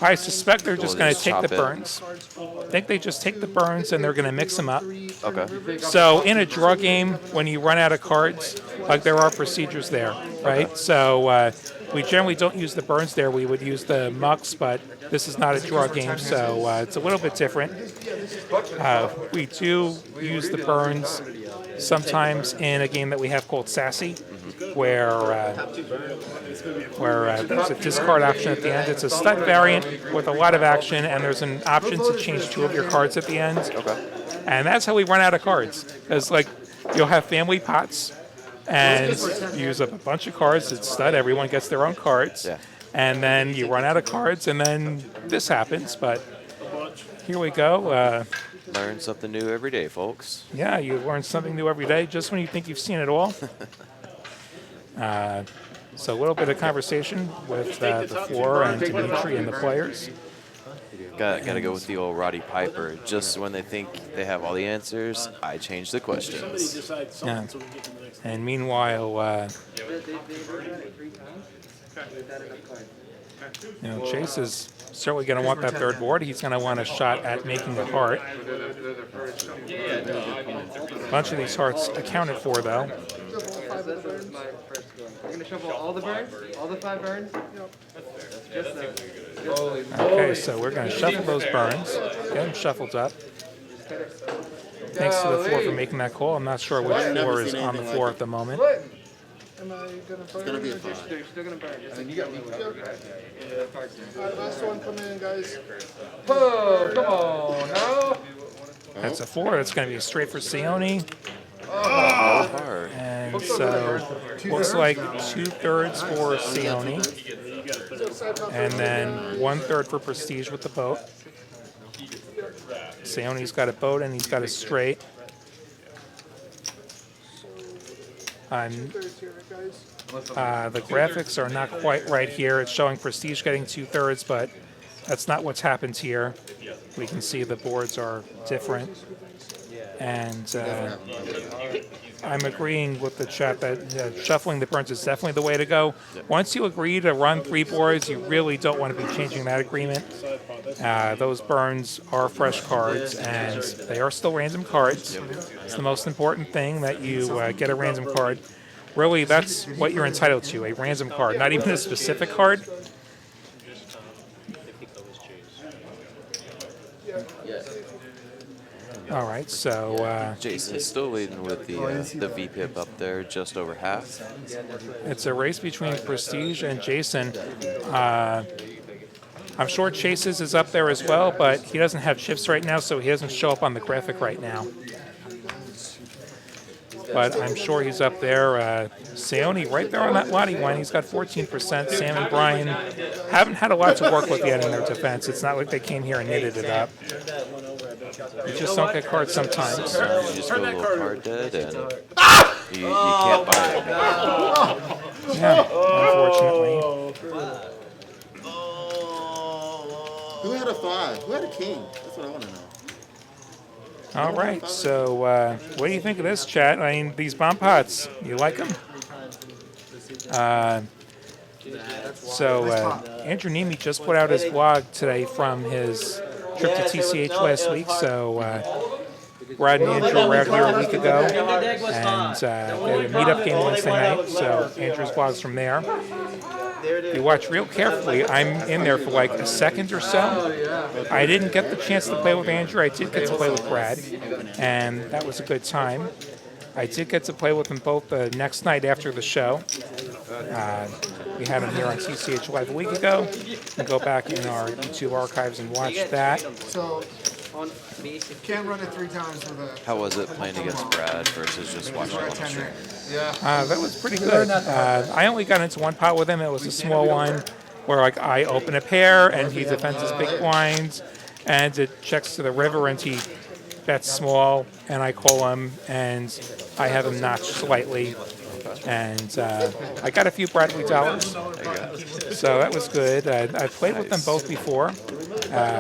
I suspect they're just We'll going to just take the chop it. burns. I think they just take the burns and they're going to mix them up. Okay. So in a draw game, when you run out of cards, like there are procedures there, right? So we generally don't use the burns there. We would use the mucks, but this is not a draw game, so it's a little bit different. We do use the burns sometimes in a game that we have called Sassy, where there's a discard option at the end. It's a stud variant with a lot of action, and there's an option to change 2 of your cards at the end. Okay. And that's how we run out of cards. Because, like, you'll have family pots, and you use up a bunch of cards. It's stud. Everyone gets their own cards. Yeah. And then you run out of cards, and then this happens. But here we go. Learn something new every day, folks. Yeah, you learn something new every day, just when you think you've seen it all. So a little bit of conversation with the 4 and Dimitri and the players. Got to go with the old Roddy Piper. Just when they think they have all the answers, I change the Somebody questions. decide something so we can get to the next. And meanwhile, You know, Chase is certainly going to want that third board. He's going to want a shot at making a heart. A bunch of these hearts accounted for, though. This is my first one. We're gonna shuffle all the burns, all the 5 burns. Just them. Okay, so we're going to shuffle those burns. Get them shuffled up. Thanks to the floor for making that call. I'm not sure which floor is on the floor at the moment. Am I gonna burn? Gonna be a You're 5. still gonna burn. Just You got me. Alright, last one coming in, guys. Oh, come on, no. That's a 4. That's going to be a straight for Sione. No heart. And so looks like 2/3 for Sione. And then 1/3 for Prestige with the boat. Sione's got a boat and he's got a straight. The graphics are not quite right here. It's showing Prestige getting 2/3, but that's not what's happened here. We can see the boards are different. And I'm agreeing with the chat that shuffling the burns is definitely the way to go. Once you agree to run 3 boards, you really don't want to be changing that agreement. Those burns are fresh cards, and they are still random cards. It's the most important thing that you get a random card. Really, that's what you're entitled to, a random card, not even a specific card. All right, so Jason's still leading with the VPIP up there, just over half. it's a race between Prestige and Jason. I'm sure Chase's is up there as well, but he doesn't have chips right now, so he doesn't show up on the graphic right now. But I'm sure he's up there. Sione right there on that Lottie one. He's got 14%. Sam and Brian haven't had a lot to work with yet in their defense. It's not like they came here and knitted it up. You just don't get cards sometimes. You just go a little card dead, and you can't buy it anymore. Yeah, unfortunately. Who had a 5? Who had a king? That's what I want to know. All right, so what do you think of this, chat? I mean, these bomb pots, you like them? Andrew Nemi just put out his vlog today from his trip to TCH last week. So Brad and Andrew were out here a week ago, and they had a meetup game Wednesday night. So Andrew's vlog's from there. If you watch real carefully, I'm in there for like a second or so. I didn't get the chance to play with Andrew. I did get to play with Brad, and that was a good time. I did get to play with them both the next night after the show. We had them here on TCH Live a week ago. You can go back in our YouTube archives and watch that. So, can't run it 3 times with a... How was it playing against Brad versus just watching on the stream? Yeah. That was pretty good. I only got into one pot with him. It was a small one where like I open a pair and he defends his big blinds and it checks to the river and he bets small and I call him and I have him notched slightly. And I got a few Bradley dollars. So that was good. I've played with them both before.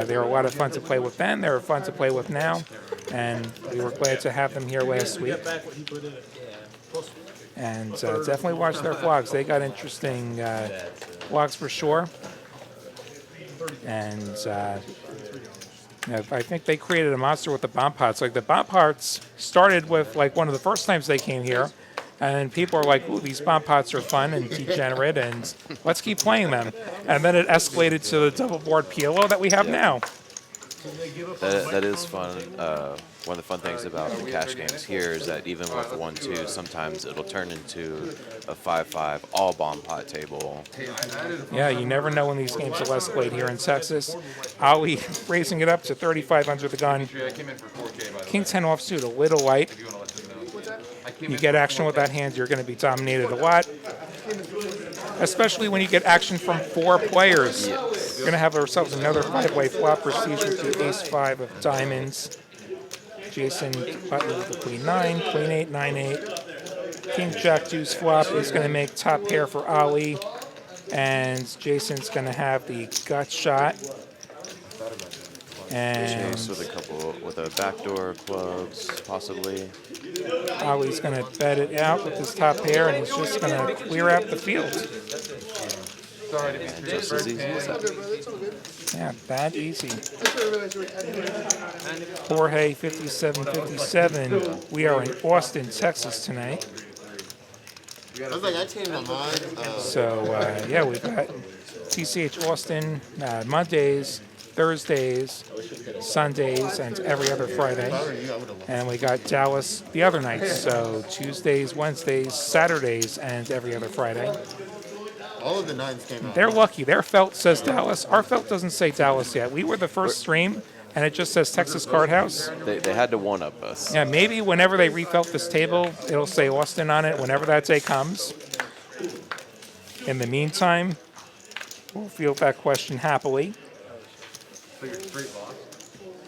They were a lot of fun to play with then. They're fun to play with now. And we were glad to have them here last week. And definitely watch their vlogs. They got interesting vlogs for sure. And I think they created a monster with the bomb pots. Like the bomb pots started with like one of the first times they came here. And people are like, ooh, these bomb pots are fun and degenerate, and let's keep playing them. And then it escalated to the double board PLO that we have now. That is fun. One of the fun things about the cash games here is that even with 1-2, sometimes it'll turn into a 5-5 all bomb pot table. Yeah, you never know when these games will escalate here in Texas. Ali raising it up to 35 under the gun. King 10 offsuit, a little light. You get action with that hand, you're going to be dominated a lot. Especially when you get action from 4 players. Yes. We're going to have ourselves another 5-way flop Prestige with the ace-5 of diamonds. Jason button with the queen 9, queen 8, 9, 8. King Jack deuce flop is going to make top pair for Ali. And Jason's going to have the gut shot. And Chase with a backdoor clubs, possibly. Ali's going to bet it out with his top pair, and he's just going to clear out the field. Sorry to be Just as easy as that. Yeah, that easy. That's what I realized you were adding. Jorge 5757. We are in Austin, Texas tonight. I was like, I changed my mind. So, yeah, we've got TCH Austin Mondays, Thursdays, Sundays, and every other Friday. And we got Dallas the other nights, so Tuesdays, Wednesdays, Saturdays, and every other Friday. All of the 9s came out. They're lucky. Their felt says Dallas. Our felt doesn't say Dallas yet. We were the first stream, and it just says Texas Card House. They had to one-up us. Yeah, maybe whenever they refelt this table, it'll say Austin on it whenever that day comes. In the meantime, we'll field that question happily.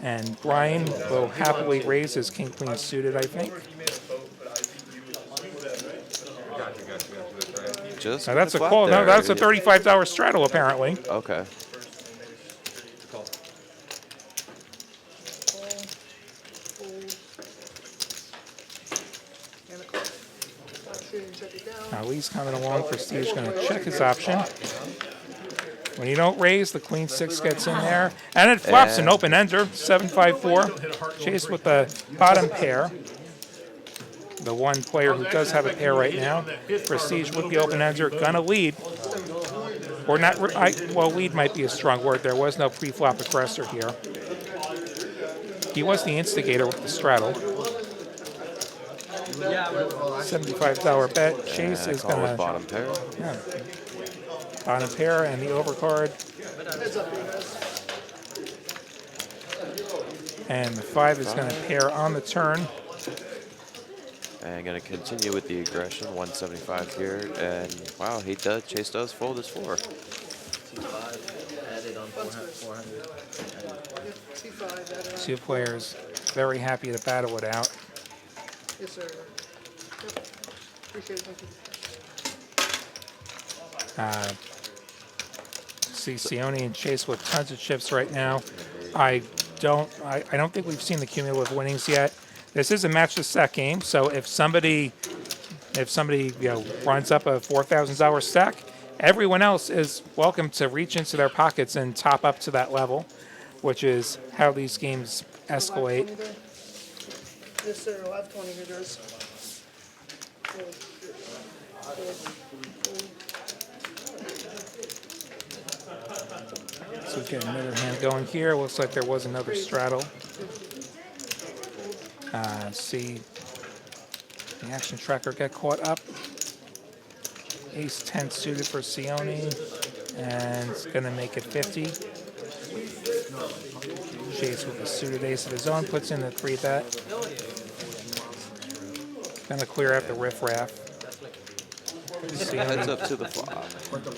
And Brian will happily raise his king-queen suited, I think. Just Now that's a flat call. No, there. that's a $35 straddle, apparently. Okay. Now Lee's coming along. Prestige going to check his option. When you don't raise, the queen 6 gets in there. And it flops an open ender, 7-5-4. Chase with the bottom pair. The one player who does have a pair right now. Prestige with the open ender, gonna lead. Or not, well, lead might be a strong word. There was no pre-flop aggressor here. He was the instigator with the straddle. $75 bet. Chase is Call with gonna, bottom pair. yeah, bottom pair and the overcard. And the 5 is gonna pair on the turn. And going to continue with the aggression, 175 here. And wow, Chase does fold his 4. Added on 400. Two players very happy to battle it out. Yes, sir. Yep. Appreciate it. Thank you. See Sione and Chase with tons of chips right now. I don't think we've seen the cumulative winnings yet. This is a match to stack game, so if somebody runs up a $4,000 stack, everyone else is welcome to reach into their pockets and top up to that level, which is how these games escalate. Yes, sir. I'll have 20 here, Doris. So we get another hand going here. Looks like there was another straddle. See the action tracker get caught up. Ace 10 suited for Sione, and it's going to make it 50. Chase with a suited ace of his own puts in the 3 bet. Going to clear out the riffraff. Heads up to the flop.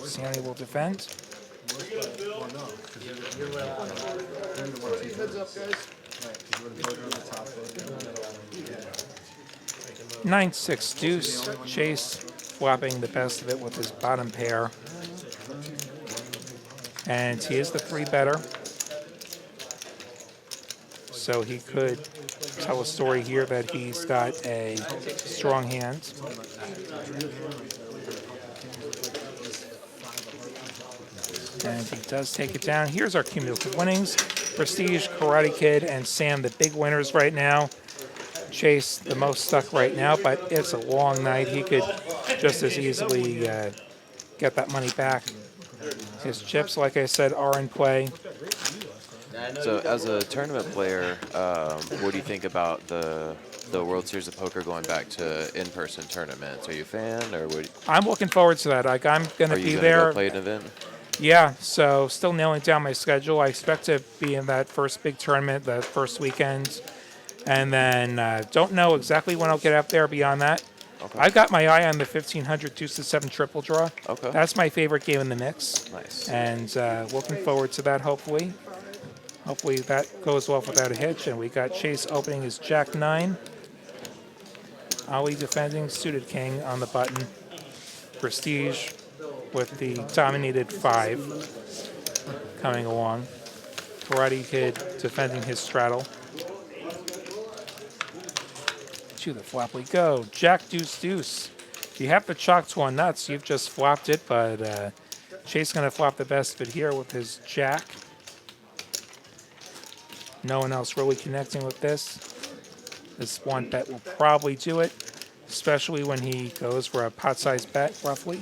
Sione will defend. Heads up, guys. 9-6 deuce. Chase flopping the best of it with his bottom pair. And he is the 3 better. So he could tell a story here that he's got a strong hand. And he does take it down. Here's our cumulative winnings. Prestige, Karate Kid, and Sam, the big winners right now. Chase, the most stuck right now, but it's a long night. He could just as easily get that money back. His chips, like I said, are in play. So as a tournament player, what do you think about the World Series of Poker going back to in-person tournaments? Are you a fan, or I'm looking forward to that. Like, I'm going to be there. Go play an event? Yeah, so still nailing down my schedule. I expect to be in that first big tournament, the first weekend. And then don't know exactly when I'll get up there beyond that. Okay. I've got my eye on the 1500 deuce to 7 triple draw. Okay. That's my favorite game in the mix. Nice. And looking forward to that, hopefully. Hopefully that goes well without a hitch. And we got Chase opening his Jack 9. Ali defending suited king on the button. Prestige with the dominated 5 coming along. Karate Kid defending his straddle. To the flop we go. Jack, deuce, deuce. If you have the chalk to one nuts, you've just flopped it, but Chase going to flop the best of it here with his jack. No one else really connecting with this. This one bet will probably do it, especially when he goes for a pot-sized bet, roughly.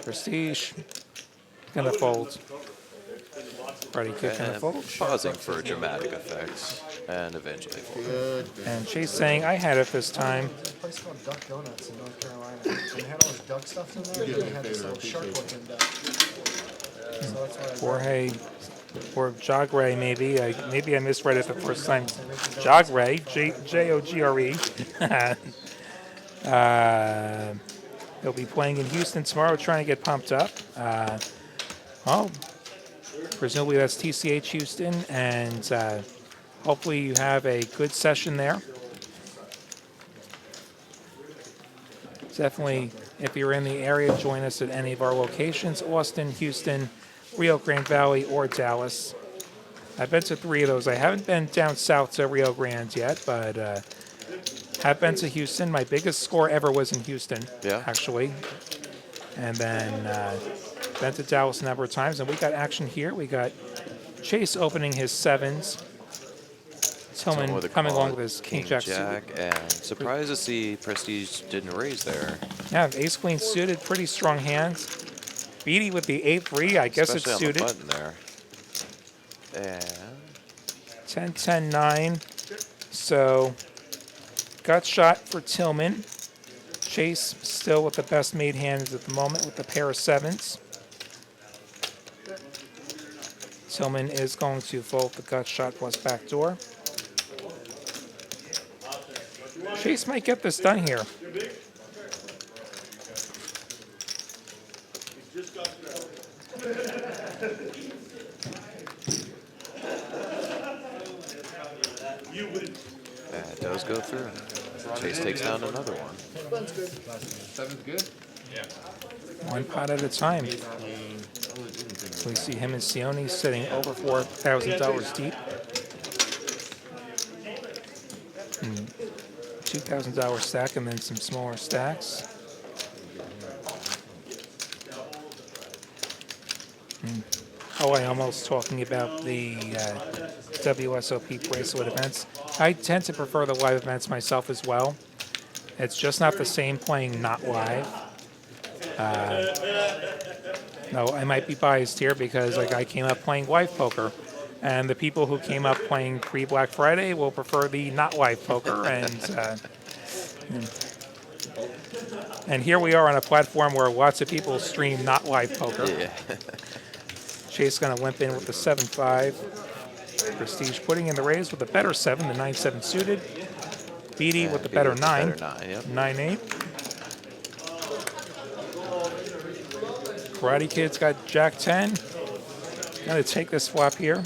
Prestige, gonna fold. Ready, kick, gonna And fold. pausing for dramatic effects, and eventually fold. Good. And Chase saying, I had it this time. There's a place called Duck Donuts in North Carolina. And they had all this duck stuff in there. And they had this little shark looking duck. So that's why I Jorge, or Jogre maybe. Maybe I misread it the first time. Jogre, Jogre. He'll be playing in Houston tomorrow, trying to get pumped up. Well, presumably that's TCH Houston, and hopefully you have a good session there. Definitely, if you're in the area, join us at any of our locations: Austin, Houston, Rio Grande Valley, or Dallas. I've been to 3 of those. I haven't been down south to Rio Grande yet, but have been to Houston. My biggest score ever was in Houston, actually. And then been to Dallas a number of times, and we got action here. We got Chase opening his 7s. Tillman coming along with his king jack suited. And surprised to see Prestige didn't raise there. Yeah, ace queen suited, pretty strong hands. Beatty with the 8-3, I guess it's Especially suited. on the button there. And 10-10-9. So gut shot for Tillman. Chase still with the best made hands at the moment with the pair of 7s. Tillman is going to fold the gut shot plus backdoor. Chase might get this done here. that does go through. Chase takes down another one. Seven's good. One pot at a time. We see him and Sione sitting over $4,000 deep. $2,000 stack and then some smaller stacks. Oh, I almost talking about the WSOP bracelet events. I tend to prefer the live events myself as well. It's just not the same playing not live. No, I might be biased here because like I came up playing live poker, and the people who came up playing pre-Black Friday will prefer the not live poker. And here we are on a platform where lots of people stream not live poker. Yeah. Chase going to limp in with the 7-5. Prestige putting in the raise with the better 7, the 9-7 suited. Beatty with the better 9. 9-8. Karate Kid's got Jack 10. Going to take this flop here.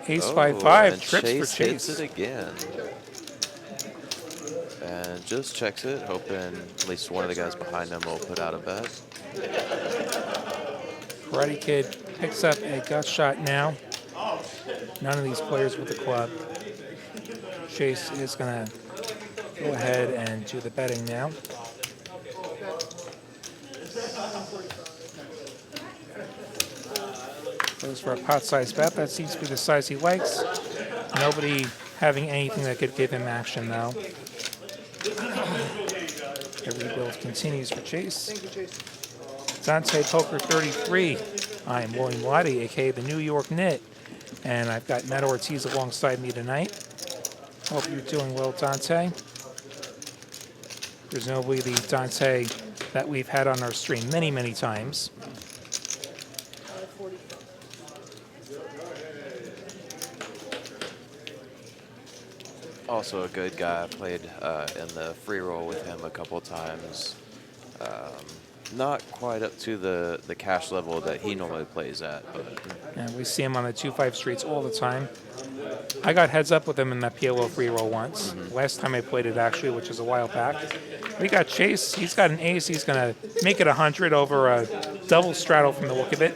Ace 5-5 and trips Chase for Chase. hits it again. And just checks it, hoping at least one of the guys behind him will put out a bet. Karate Kid picks up a gut shot now. None of these players with the club. Chase is going to go ahead and do the betting now. Goes for a pot-sized bet. That seems to be the size he likes. Nobody having anything that could give him action, though. The rebuild continues for Chase. Dante Poker 33. I am William Waddy, a.k.a. the New York Knit. And I've got Matt Ortiz alongside me tonight. Hope you're doing well, Dante. Presumably the Dante that we've had on our stream many, many times. Also a good guy. I played in the free roll with him a couple times. Not quite up to the cash level that he normally plays at, but And we see him on the 2-5 streets all the time. I got heads up with him in that PLO free roll once. Last time I played it, actually, which is a while back. We got Chase. He's got an ace. He's going to make it 100 over a double straddle from the look of it.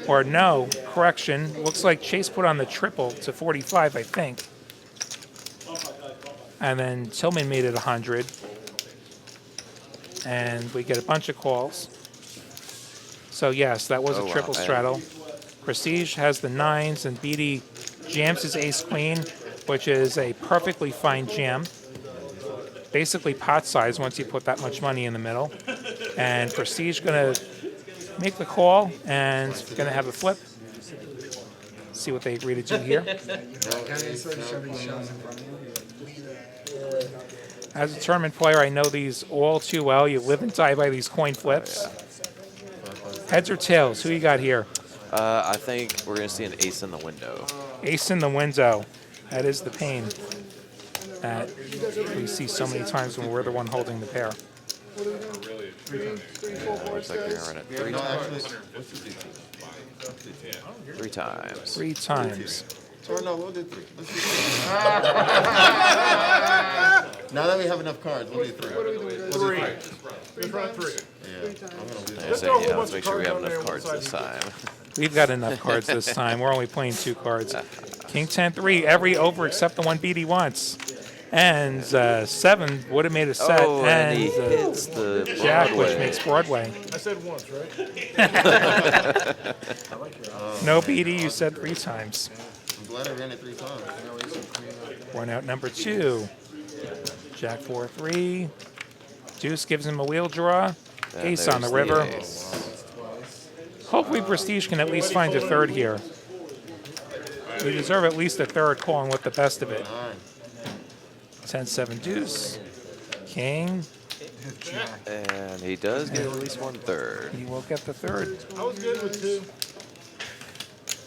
Or no, correction. Looks like Chase put on the triple to 45, I think. And then Tillman made it 100. And we get a bunch of calls. So yes, that was a triple straddle. Prestige has the 9s, and BD jams his ace-queen, which is a perfectly fine jam. Basically pot size once you put that much money in the middle. And Prestige going to make the call, and going to have a flip. See what they agree to do here. As a tournament player, I know these all too well. You live and die by these coin flips. Heads or tails? Who you got here? I think we're going to see an ace in the window. Ace in the window. That is the pain that we see so many times when we're the one holding the pair. Looks like you're going to run it 3 times. 3 times. 3 times. Or no, we'll do 3. Let's do 3. Now that we have enough cards, we'll do 3. We'll do 3. Let's run 3. Yeah, I'm gonna do I say, yeah, let's make sure we have enough cards this time. We've got enough cards this time. We're only playing 2 cards. King 10-3, every over except the one BD wants. And 7 would have made a set. Oh, and he and hits the Jack, which Broadway. makes Broadway. I said once, right? No BD, you said 3 times. I'm glad I ran it 3 times. One out number 2. Jack 4-3. Deuce gives him a wheel draw. And Ace on the there's river. ace. Hopefully Prestige can at least find a 3rd here. We deserve at least a 3rd calling with the best of it. 10-7 deuce. King. And he does get at least 1/3. He will get the 3rd. I was good with 2.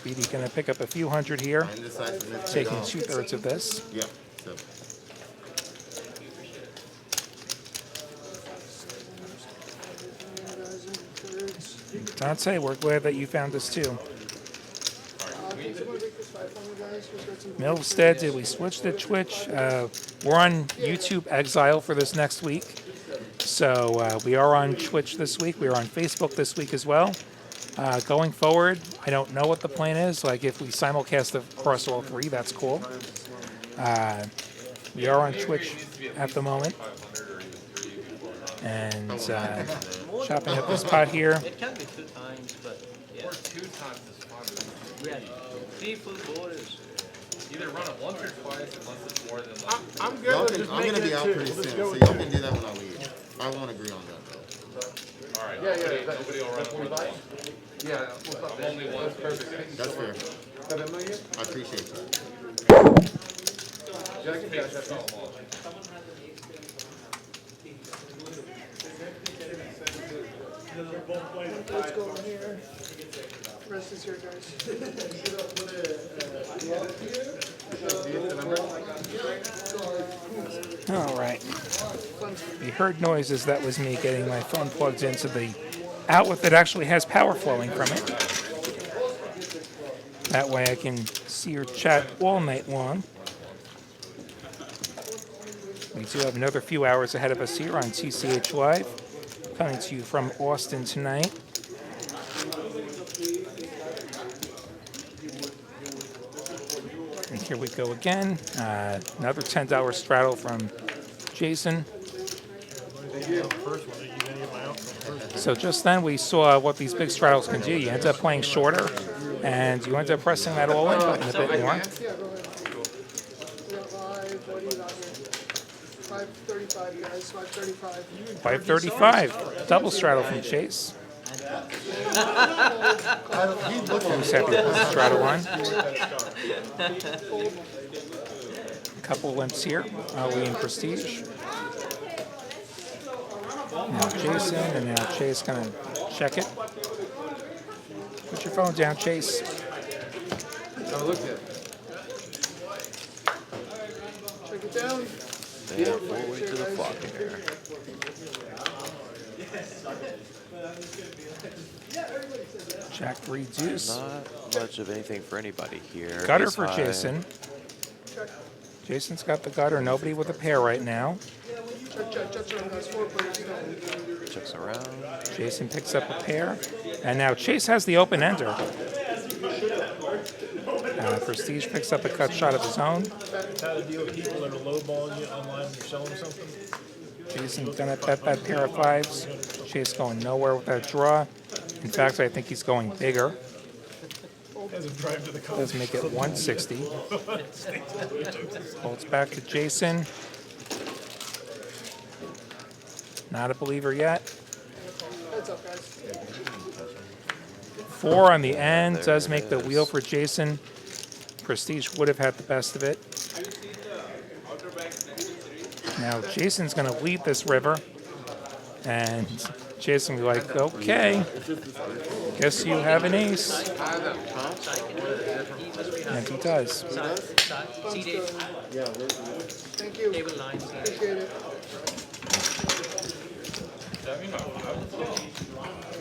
BD gonna pick up a few hundred here, Indecisive. taking 2/3 of this. Yeah. So. Dante, we're glad that you found us too. Milstead, did we switch to Twitch? We're on YouTube Exile for this next week. So we are on Twitch this week. We are on Facebook this week as well. Going forward, I don't know what the plan is. Like if we simulcast across all 3, that's cool. We are on Twitch at the moment. And chopping up this pot here. It can be 2 times, but yeah. 2 times is fine. Yeah. 3 full borders. Either run it once or twice unless it's more than I'm good Y'all with can, just I'm making gonna be it out 2. pretty Let's soon, go so with y'all 2. can do that when I leave. I won't agree on that though. Alright, Yeah. nobody will run it more than once. Yeah. I'm only once perfect. That's fair. I appreciate that. Let's go in here. Rest is here, guys. All right. You heard noises. That was me getting my phone plugged into the outlet that actually has power flowing from it. That way I can see your chat all night long. We do have another few hours ahead of us here on TCH Live, coming to you from Austin tonight. And here we go again. Another $10 straddle from Jason. So just then we saw what these big straddles can do. You end up playing shorter, and you end up pressing that all-in button a bit more. Yeah, go ahead. We got 5, what do you got here? 535, guys, 535. 535, double straddle from Chase. Who's happy with the straddle line? A couple limps here. Ali and Prestige. Now Jason, and now Chase gonna check it. Put your phone down, Chase. Check it down. They have full way to the flock here. Jack 3 deuce. Not much of anything for anybody here. Gutter Ace for high. Jason. Jason's got the gutter. Nobody with a pair right now. Checks around. Jason picks up a pair. And now Chase has the open ender. Prestige picks up a cut shot of his own. How to deal with people that are lowballing you online when you're selling something. Jason's gonna bet that pair of fives. Chase going nowhere with that draw. In fact, I think he's going bigger. Has him drive to the car. Does make it 160. Folds back to Jason. Not a believer yet. 4 on the end does make the wheel for Jason. Prestige would have had the best of it. Now Jason's going to lead this river. And Jason will be like, okay, guess you have an ace. And he does. Thank you. Table 9. Appreciate it.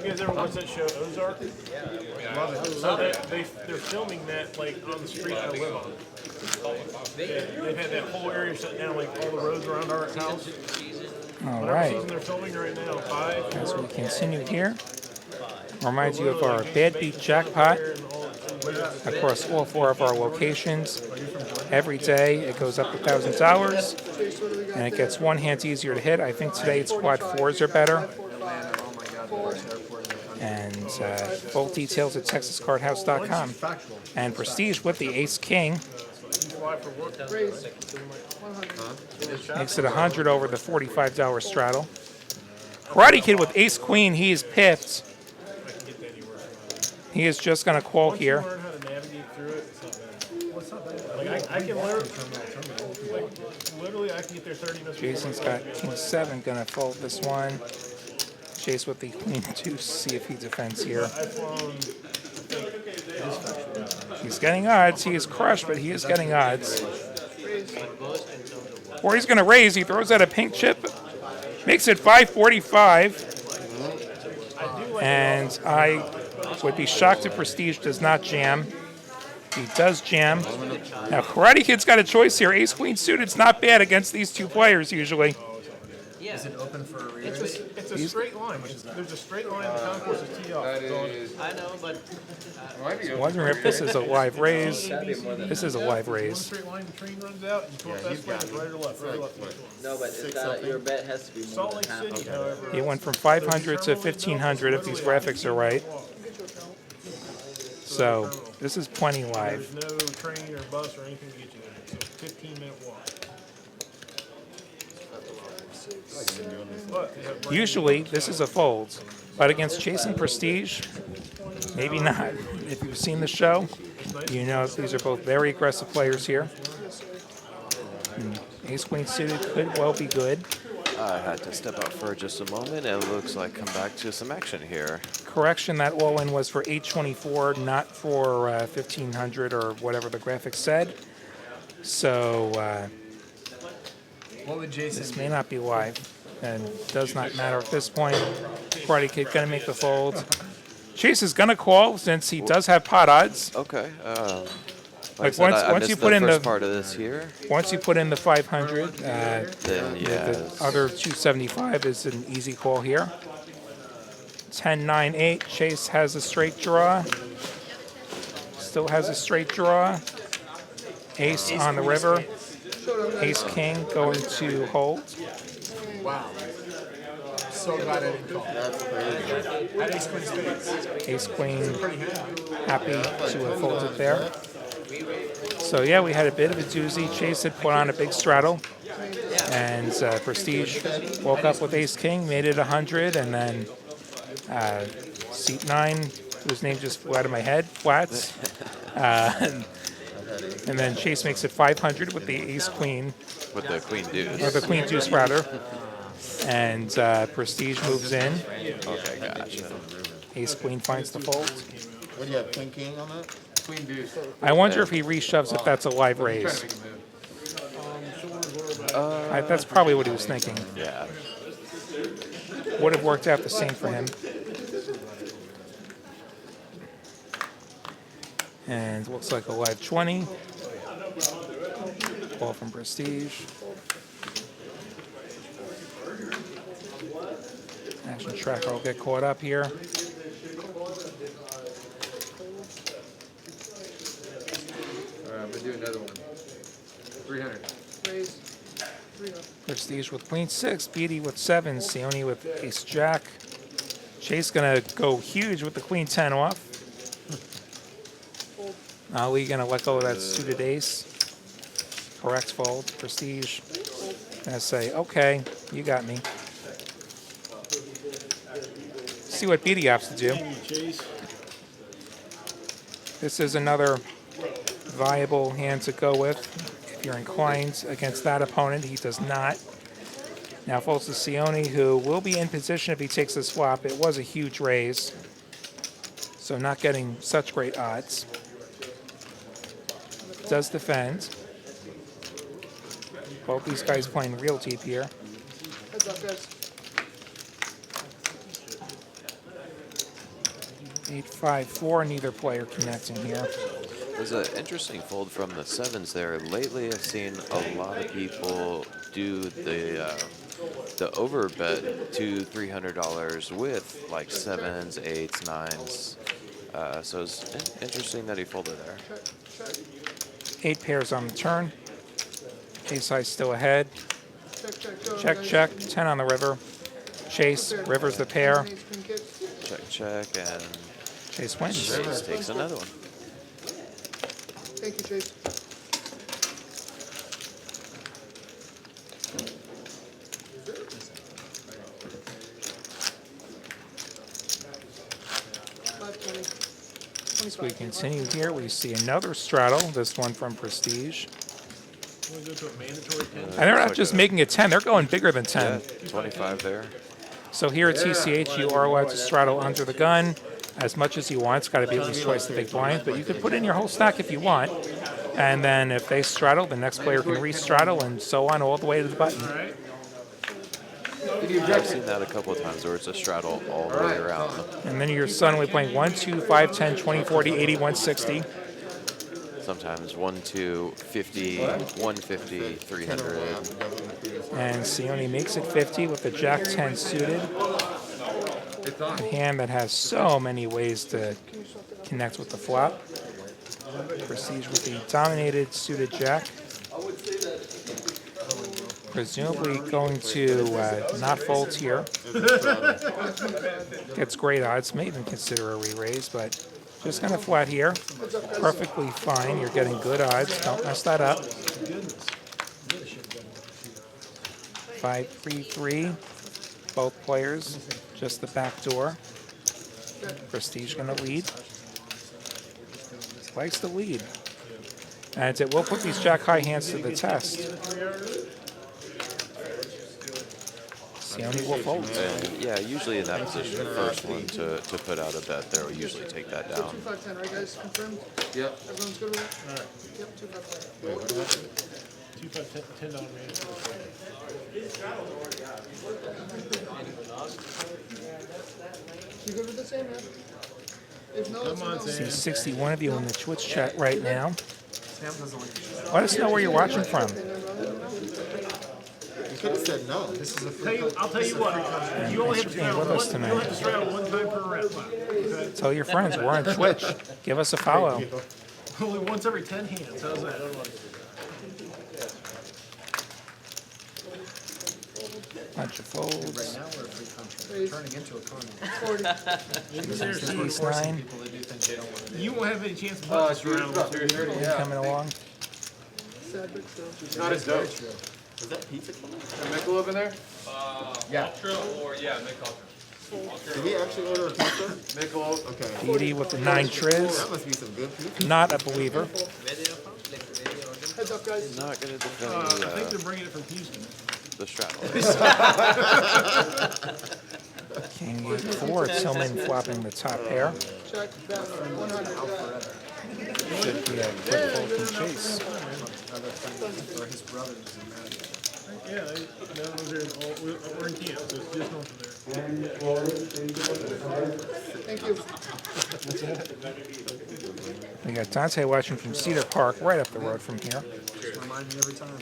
You guys ever watch that show Ozark? Yeah. So they're filming that like on the street I live on. Yeah, they've had that whole area shut down, like all the roads around our house. All Whatever right. season they're filming right now, 5. As we continue here, reminds you of our Bad Beat Jackpot across all 4 of our locations. Every day it goes up $1,000 and it gets 1 hand easier to hit. I think today it's quad 4s are better. And full details at texascardhouse.com. And Prestige with the ace king makes it 100 over the $45 straddle. Karate Kid with ace queen, he is pipped. He is just going to call here. Learn how to navigate through it. It's not bad. Like I can literally I can get there 30 minutes. Jason's got king 7, going to fold this one. Chase with the queen 2, see if he defends here. He's getting odds. He is crushed, but he is getting odds. Or he's going to raise. He throws out a pink chip. Makes it 545. And I would be shocked if Prestige does not jam. He does jam. Now, Karate Kid's got a choice here. Ace Queen suited's not bad against these 2 players usually. Yeah. Is it open for a read? It's a straight line. There's a straight line in the concourse of tee off. I know, but Wondering if this is a live raise. This is a live raise. Straight line, the train runs out, and you pull up that split, it's right or left, right or left. No, but it's got, your bet has to be more Salt than Lake half. City, however. He went from 500 to 1500 if these graphics are right. So this is plenty live. There's no train or bus or anything to get you there. It's a 15-minute walk. But they have brand Usually this is a fold, but against Chase and Prestige, maybe not. If you've seen the show, you know these are both very aggressive players here. Ace Queen suited could well be good. I had to step out for just a moment. It looks like come back to some action here. Correction, that all-in was for 824, not for 1500 or whatever the graphic said. So What would Jason this may not be live, and does not matter at this point. Karate Kid gonna make the fold. Chase is gonna call since he does have pot odds. Okay. Like I once missed you put in first the part of this here, once you put in the 500, then yeah. the other 275 is an easy call here. 10, 9, 8. Chase has a straight draw. Still has a straight draw. Ace on the river. Ace King going to hold. Wow. So glad I didn't call. That's crazy. At Ace Queen spades. Ace Queen Pretty happy. happy to have folded there. So yeah, we had a bit of a doozy. Chase had put on a big straddle. And Prestige woke up with Ace King, made it 100, and then Seat 9, whose name just flew out of my head, Flats. And then Chase makes it 500 with the Ace Queen, With the Queen Deuce. or the Queen Deuce rather. And Prestige moves in. Okay, gotcha. Ace Queen finds the fold. What do you have, King on that? Queen deuce. I wonder if he reshoves if that's a live raise. That's probably what he was thinking. Yeah. would have worked out the same for him. And looks like a live 20. Ball from Prestige. Action Tracker will get caught up here. I'm gonna do another one. 300. Raise. 300. Prestige with queen 6, Beatty with 7, Sione with ace jack. Chase gonna go huge with the queen 10 off. Ali gonna let go of that suited ace. Correct fold. Prestige gonna say, okay, you got me. See what Beatty opts to do. This is another viable hand to go with if you're inclined against that opponent. He does not. Now folds to Sione, who will be in position if he takes this flop. It was a huge raise, so not getting such great odds. Does defend. Both these guys playing real deep here. Heads up, guys. 8-5-4, neither player connecting here. There's an interesting fold from the 7s there. Lately, I've seen a lot of people do the overbet to $300 with like 7s, 8s, 9s. So it's interesting that he folded there. 8 pairs on the turn. Ace high still ahead. Check. Check. 10 on the river. Chase, river's the pair. Check, and Chase wins. Chase takes another one. Thank you, Chase. As we continue here, we see another straddle, this one from Prestige. Want to go to a mandatory 10? And they're not just making it 10, they're going bigger than 10. Yeah, 25 there. So here at TCH, you are allowed to straddle under the gun as much as you want. It's got to be at least twice the big blind, but you can put in your whole stack if you want. And then if they straddle, the next player can re-straddle, and so on all the way to the button. I've seen that a couple of times where it's a straddle all the way around. And then you're suddenly playing 1, 2, 5, 10, 20, 40, 80, 160. Sometimes 1, 2, 50, 150, 300. And Sione makes it 50 with the Jack 10 suited. A hand that has so many ways to connect with the flop. Prestige with the dominated suited Jack. Presumably going to not fold here. Gets great odds, may even consider a re-raise, but just kind of flat here. Perfectly fine, you're getting good odds, don't mess that up. 5-3-3, both players, just the back door. Prestige gonna lead. Likes the lead. And it will put these jack high hands to the test. Sione will fold. And yeah, usually in that position, the first one to put out a bet there will usually take that down. 2, 5, 10, right, guys? Confirmed? Yep. Everyone's good with it? Yep, 2, 5, 10. 2, 5, 10 $10 mandatory. You good with the same, man? If no, it's a no. See 61 of you in the Twitch chat right now. Sam doesn't like it. Let us know where you're watching from. You could have said no. This is a free I'll tell you what. You only have to Thanks for being with us straddle tonight. one. You only have to straddle one time per round. Okay? Tell your friends, we're on Twitch. Give us a follow. Only once every 10 hands. How's that? Bunch of folds. now we're a free country. Turning into a continent. Ace 9. People that do things they don't want to do. You won't have any chance but to straddle. Coming along. Sad, but still. Not as dope. Is that pizza coming? Is Michelob in there? Yeah. Ultra or Mick Ultra. Did he actually order a pizza? Michelob. Okay. Beatty with the 9 triz. That must be some good pizza. Not a believer. Heads up, guys. Not going to defend I think they're bringing it from Houston. the straddle. King 8-4. Tillman flopping the top pair. Check that. 100. Should be a quick fold from Chase. Or his brother is in that. Yeah, we're in camp, so it's just north of there. Thank you. We got Dante watching from Cedar Park, right up the road from here. Remind me every time.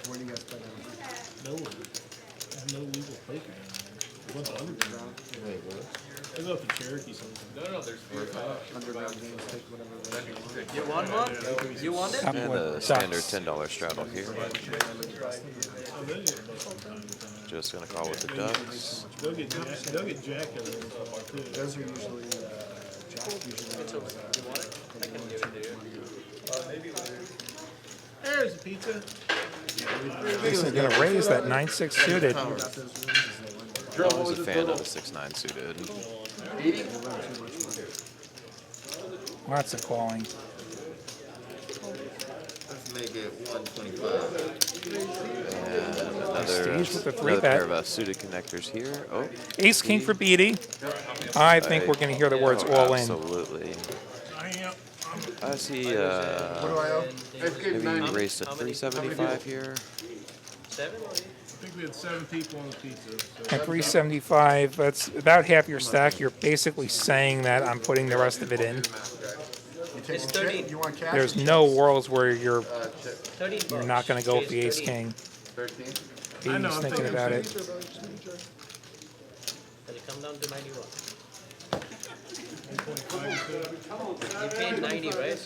Where do you guys play now? Nowhere. There's no legal poker down there. What's the underground? There's up to Cherokee something. No, there's Underground games, take whatever they want. You want one? You want it? And a standard $10 straddle here. Oh, they get both from time to time. Just gonna call with the ducks. They'll get jack every once in a while, too. Those are usually, Jack usually. There's a pizza. He's going to raise that 9-6 suited. I was a fan of the 6-9 suited. Lots of calling. Let's make it 125. And Prestige with the three another pair bet. of suited connectors here. Oh, Ace King for Beatty. I think we're going to hear the words all in. Absolutely. I am. I see. What do I owe? Maybe race to 375 here. 7? I think we had 7 people on the pizza. So At 375, that's about half your stack. You're basically saying that I'm putting the rest of it in. You take It's a chip? 13. You want cash? There's no worlds where you're 13 you're bucks. not going to go with the Chase Ace 13. King. 13? I know, He's I'm thinking thinking about it. Does it come down to 91? You paid 90, right?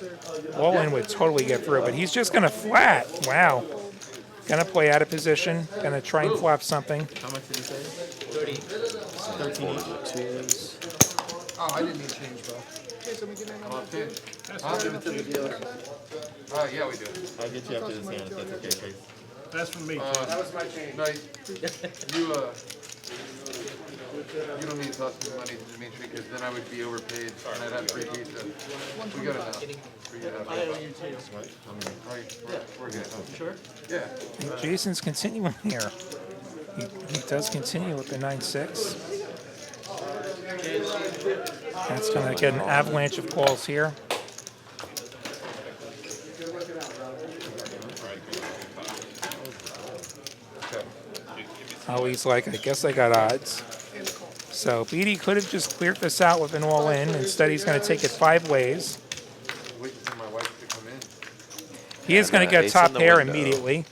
All in would totally get through, but he's just going to flat. Wow. Going to play out of position. Going to try and flop something. How much did you say? 30. Folded with twos. Oh, I didn't need change, bro. I'll give it to the dealer. Oh, yeah, we do. I'll get you after this hand if that's okay, Chase. that's from me. That was my change. No, you don't need to toss me money, Dimitri, because then I would be overpaid and I'd have free pizza. We got enough. For you to have. We're good. Sure? Yeah. Jason's continuing here. He does continue with the 9-6. That's going to get an avalanche of calls here. Oh, he's like, I guess I got odds. So Beatty could have just cleared this out with an all-in. Instead, he's going to take it 5 ways. Waiting for my wife to come in. He is going to get ace top in the pair window. immediately.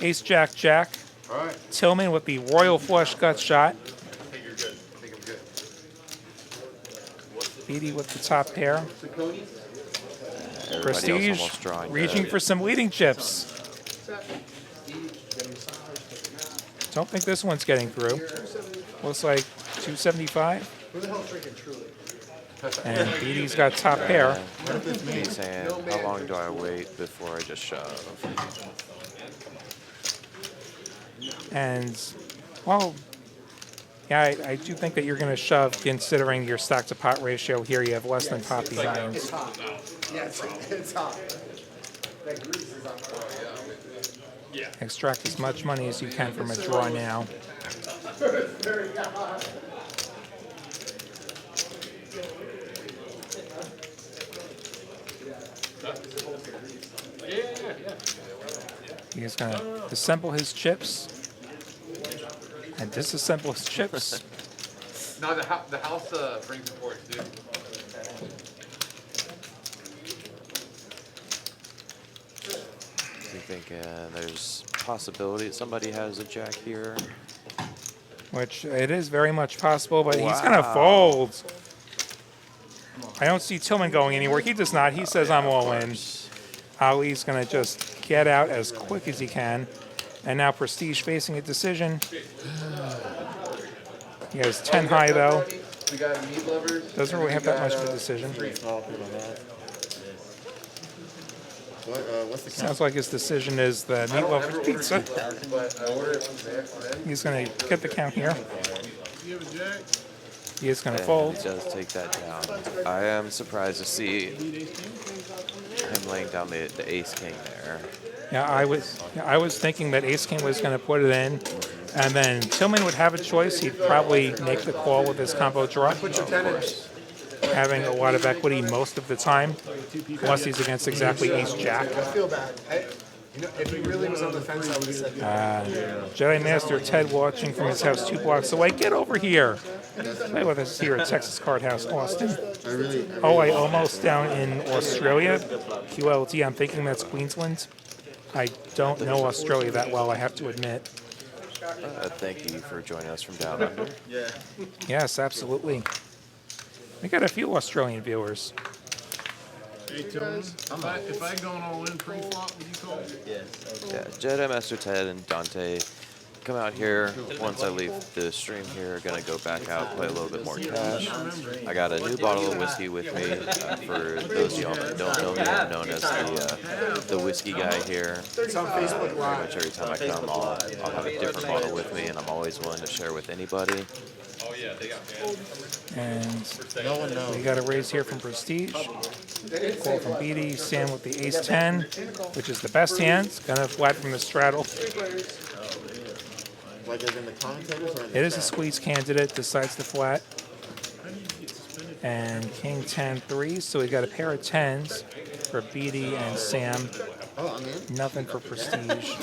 Ace, Jack, Jack. All right. Tillman with the royal flush gut shot. I think you're good. I think I'm good. Beatty with the top pair. Everybody else Prestige almost drawing reaching the- for some leading chips. Don't think this one's getting through. Looks like 275. And Beatty's got top pair. Ace hand. How long do I wait before I just shove? And, well, yeah, I do think that you're going to shove considering your stack to pot ratio here. You have less than pot behind. It's hot. Yeah, it's hot. That grease is on fire. Extract as much money as you can from a draw now. He's going to assemble his chips and disassemble his chips. No, the house brings reports, dude. You think there's possibility that somebody has a jack here? Which it is very much possible, but he's going to Wow. fold. I don't see Tillman going anywhere. He does not. He says, I'm all in. Ali's going to just get out as quick as he can. And now Prestige facing a decision. He has 10 high, though. We got meat lovers. Doesn't really have that much of a decision. What's the Sounds like his decision is the meat lover's pizza. But I ordered it from there. He's going to get the count here. You have a jack? He is going to And fold. he does take that down. I am surprised to see him laying down the ace king there. Yeah, I was thinking that Ace King was going to put it in, and then Tillman would have a choice. He'd probably make the call with his combo draw, having a lot of equity most of the time, unless he's against exactly Ace Jack. I feel bad. You know, if he really was on the fence, I would have said Jedi Master Ted watching from his house 2 blocks away. Get over here. Play with us here at Texas Card House, Austin. Oh, I almost down in Australia. QLT, I'm thinking that's Queensland. I don't know Australia that well, I have to admit. Thank you for joining us from down under. Yes, absolutely. We got a few Australian viewers. Hey, Tone, if I gone all in pre-flop, would you call it? Yeah, Jedi Master Ted and Dante come out here. Once I leave the stream here, gonna go back out, play a little bit more cash. I got a new bottle of whiskey with me. For those of y'all that don't know me, I'm known as the whiskey guy here. it's on Facebook Pretty Live. much every time I come, I'll have a different bottle with me, and I'm always willing to share with anybody. And we got a raise here from Prestige. Call from Beatty. Sam with the ace-10, which is the best hand. Gonna flat from the straddle. Like as in the commentators or in the It is a chat? squeeze candidate. Decides to flat. And King 10-3. So we got a pair of 10s for Beatty and Sam. Oh, I'm in. Nothing for Prestige.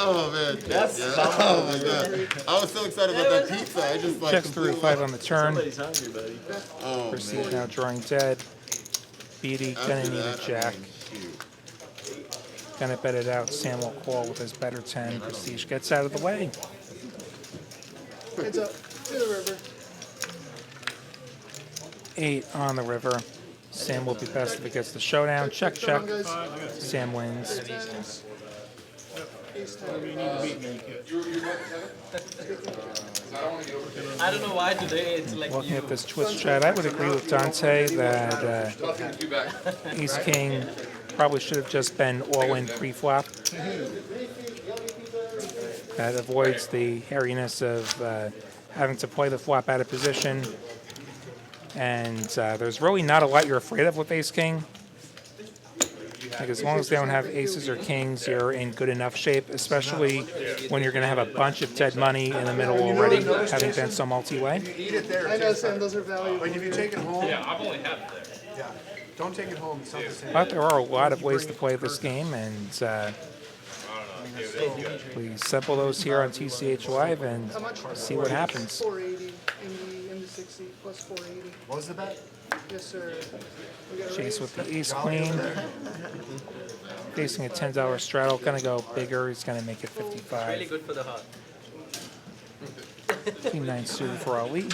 Oh man. That's oh my god. I was so excited about that pizza. I just like Checks through 5 on the turn. Oh Prestige man. now drawing dead. Beatty gonna need a jack. Gonna bet it out. Sam will call with his better 10. Prestige gets out of the way. Heads up to the river. 8 on the river. Sam will be best if it gets the showdown. Check, check. Sam wins. Tens. Ace You need ten. to beat me. I don't know why today it's like Looking you. at this Twitch chat, I would agree with Dante that Ace King probably should have just been all-in pre-flop. That avoids the hairiness of having to play the flop out of position. And there's really not a lot you're afraid of with Ace King. Like as long as they don't have aces or kings, you're in good enough shape, especially when you're going to have a bunch of dead money in the middle already, having been so multi-way. Eat it there. I know, Sam. Those are valuable. Like if you take it home. Yeah, I've only had it there. Yeah. Don't take it home. It's not the same. But there are a lot of ways to play this game, and we sample those here on TCH Live and see what happens. 480 in the 60 plus 480. What was the bet? Yes, sir. We got a Chase raise. with the ace queen. Facing a $10 straddle, gonna go bigger. He's gonna make it Really 55. good for the heart. King 9 suited for Ali.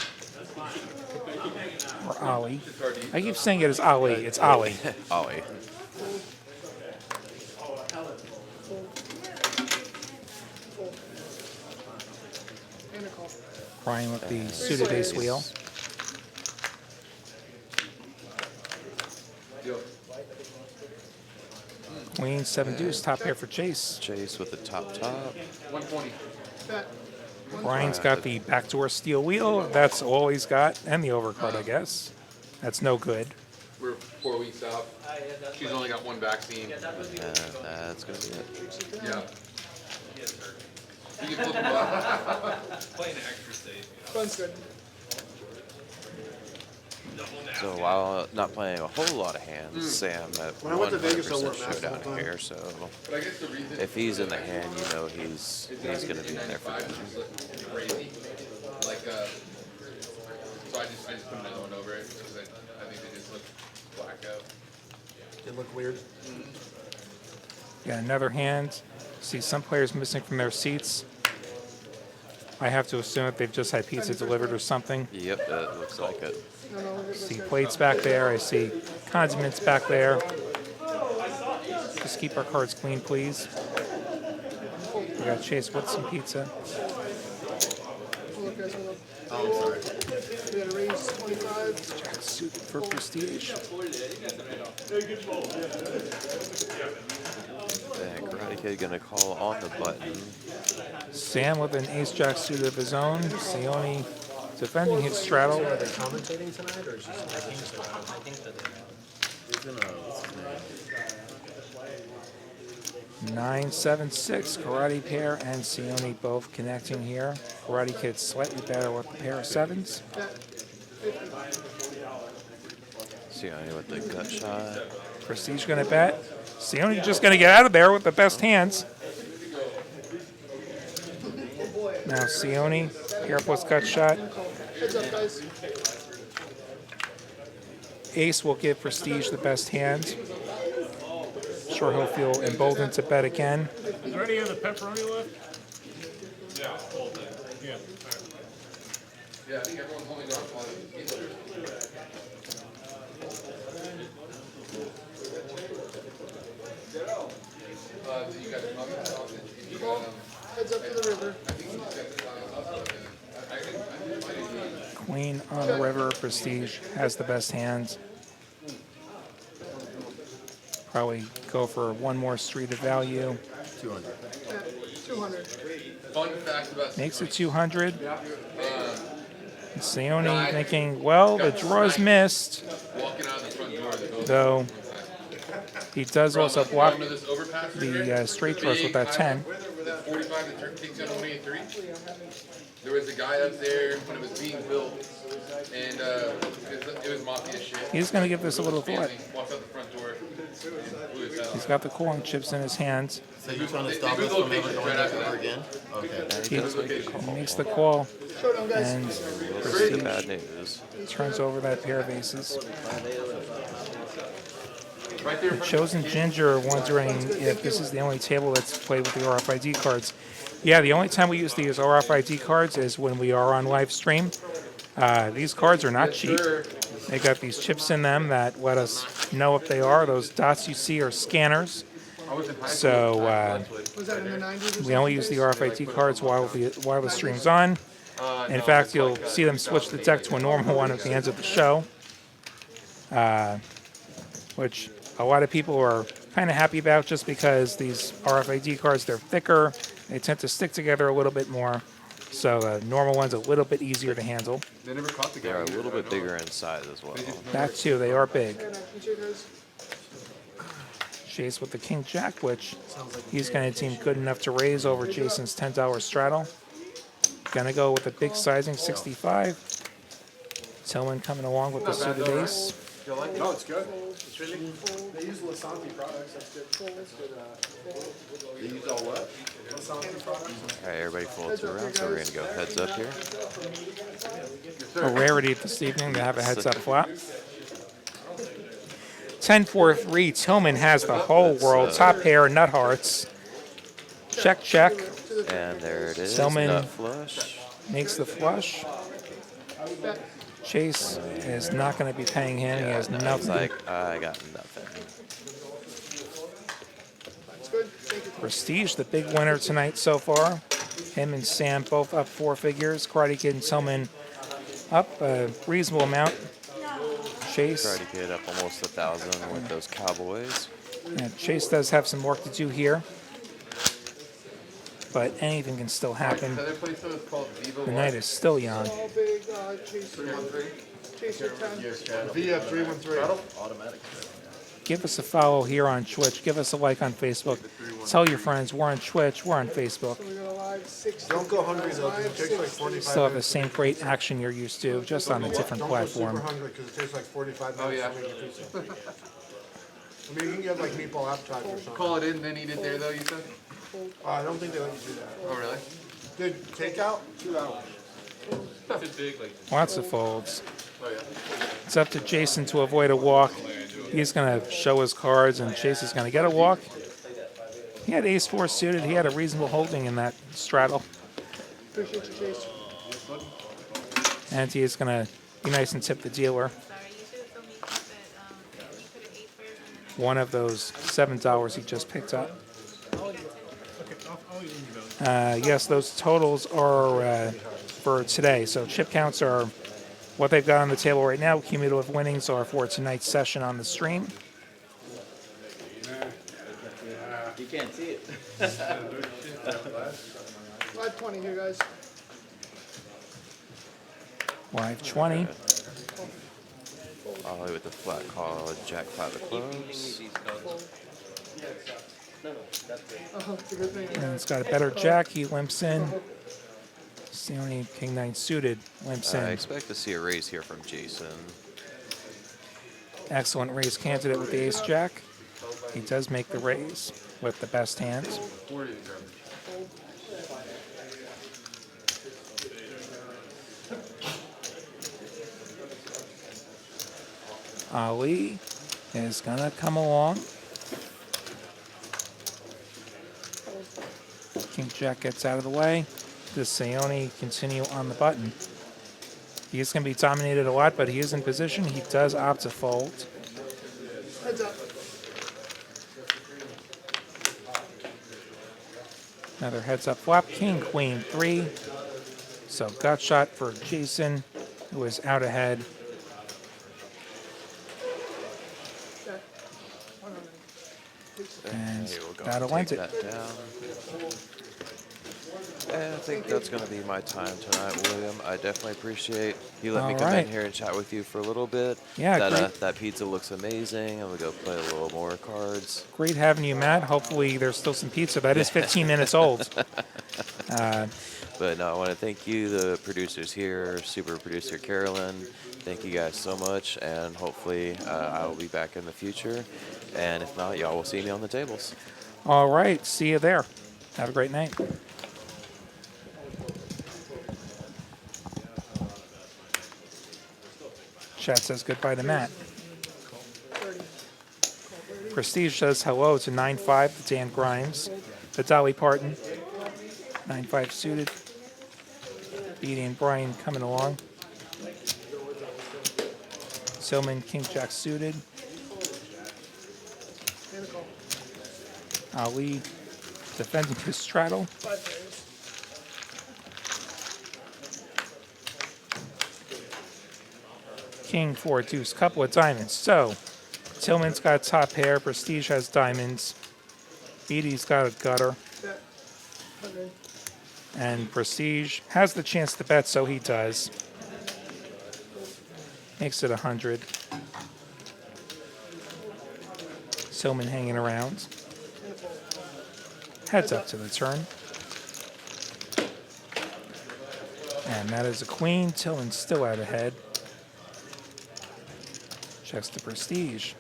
Or Ali. I keep saying it as Ali. It's Ali. Ollie. And a call. Ryan with the suited ace wheel. Queen 7 deuce, top pair for Chase. Chase with the top. 120. Bet. Ryan's got the backdoor steel wheel. That's all he's got, and the overcard, I guess. That's no good. We're 4 weeks out. She's only got one vaccine. That's gonna be it. Yeah. You can flip them up. Playing extra safe. Fun's good. So while not playing a whole lot of hands, Sam at When I went to Vegas, I wore 100% masks all showdown the time. here. So But I guess the reason if he's in the hand, you know he's gonna be in there for good. is crazy. Like, so I just put another one over it because I think they just look black out. They look weird. Got another hand. See some players missing from their seats. I have to assume that they've just had pizza delivered or something. Yep, that looks like it. No, no, we're See good. plates back there. I see condiments back there. Just keep our cards clean, please. We got Chase with some pizza. Hold up, guys. Hold up. Oh, I'm sorry. We got a raise 25. Jack suited for Prestige. And Karate Kid gonna call on the button. Sam with an ace-jack suited of his own. Sione defending his straddle. Are they commentating tonight, or is it just I think so. He's in what's his name? 9-7-6. Karate pair and Sione both connecting here. Karate Kid slightly better with the pair of sevens. Sione with the gut shot. Prestige going to bet. Sione just going to get out of there with the best hands. Now Sione, pair plus gut shot. Heads up, guys. Ace will give Prestige the best hand. Sure, he'll feel emboldened to bet again. Is there any other pepperoni left? Yeah, whole thing. Yeah. Yeah, I think everyone's only gone for you got Heads up to the river. Queen on the river. Prestige has the best hands. Probably go for one more street of value. 200. 200. Fun fact about Makes it 200. Sione thinking, well, the draw's missed. walking out of the front door. They go Though he does also block under this overpass right the here. straight draws with that 10. That 45 that turn takes out 183. There was a guy up there when it was being built, and it was mafia shit. He's going to give this a little thought. Walks out the front door. and blew his head He's off. got the cooling chips in his hands. So you're trying to stop us from ever going back over again? Okay. He makes the call and The Prestige bad news. turns over that pair of aces. Right there. The Chosen Ginger wondering if this is the only table that's played with the RFID cards. Yeah, the only time we use these RFID cards is when we are on live stream. These cards are not cheap. They got these chips in them that let us know if they are. Those dots you see are scanners. So Was that in the 90s? we only use the RFID cards while the stream's on. In fact, you'll see them switch the deck to a normal one at the end of the show, which a lot of people are kind of happy about just because these RFID cards, they're thicker. They tend to stick together a little bit more. So the normal one's a little bit easier to handle. They never caught the guy. They're a little bit bigger in size as well. That too, they are big. Chase with the King Jack, which he's going to deem good enough to raise over Jason's $10 straddle. Gonna go with a big sizing 65. Tillman coming along with the suited ace. No, it's good. It's really. They use Lasanti products. That's good. That's good. They use all what? Lasanti products. All right, everybody folds around, so we're going to go heads up here. A rarity this evening to have a heads up flop. 10-4-3. Tillman has the whole world. Top pair, nut hearts. Check, check. And there it is. Tillman Nut flush. makes the flush. Chase is not going to be paying him. He has He's nothing. like, I got nothing. Prestige, the big winner tonight so far. Him and Sam both up 4 figures. Karate Kid and Tillman up a reasonable amount. Chase. Karate Kid up almost 1,000 with those Cowboys. Yeah, Chase does have some work to do here. But anything can still happen. The other place though is called Viva. The night is still young. All big Chaser 10. Via 313. Give us a follow here on Twitch. Give us a like on Facebook. Tell your friends we're on Twitch. We're on Facebook. We got a live 60. Don't go hungry though, because it takes like 45 Still have the same great action you're used to, just on a different platform. Don't go super hungry because it takes like 45 minutes Oh, yeah. to make a pizza. I mean, you can get like meatball appetizer or something. Call it in, then eat it there though, you said? I don't think they let you do that. Oh, really? Dude, takeout, 2 hours. Too big, like. Lots of folds. Oh, yeah. It's up to Jason to avoid a walk. He's going to show his cards, and Chase is going to get a walk. He had ace-4 suited. He had a reasonable holding in that straddle. Appreciate you, Chase. And he is going to be nice and tip the dealer. One of those $7 he just picked up. Yes, those totals are for today. So chip counts are what they've got on the table right now. Cumulative winnings are for tonight's session on the stream. You can't see it. 520 here, guys. Live 20. Ollie with the flat call, Jack 5 of clubs. Oh, it's a good thing. And it's got a better jack. He limps in. It's the only King 9 suited limps I in. expect to see a raise here from Jason. Excellent raise candidate with the ace jack. He does make the raise with the best hands. Ali is gonna come along. King Jack gets out of the way. Does Sayoni continue on the button? He is going to be dominated a lot, but he is in position. He does opt to fold. Heads up. Another heads up flop. King, queen, 3. So gut shot for Jason, who is out ahead. And Here, we'll go that'll and end take it. that down. And I think that's going to be my time tonight, William. I definitely appreciate you letting me All come right. in here and chat with you for a little bit. Yeah, that great. that pizza looks amazing, and we'll go play a little more cards. Great having you, Matt. Hopefully there's still some pizza. That is 15 minutes old. But no, I want to thank you, the producers here, super producer Carolyn. Thank you guys so much, and hopefully I will be back in the future. And if not, y'all will see me on the tables. All right. See you there. Have a great night. Chat says goodbye to Matt. Prestige says hello to 9-5, to Dan Grimes, to Dolly Parton. 9-5 suited. Beatty and Brian coming along. Silman, King Jack suited. Ali defending his straddle. King, 4, deuce, couple of diamonds. So, Tillman's got top pair, Prestige has diamonds, Beatty's got a gutter, and Prestige has the chance to bet, so he does. Makes it 100. Tillman hanging around. Heads up to the turn. And that is a queen. Tillman's still out ahead. Checks the Prestige.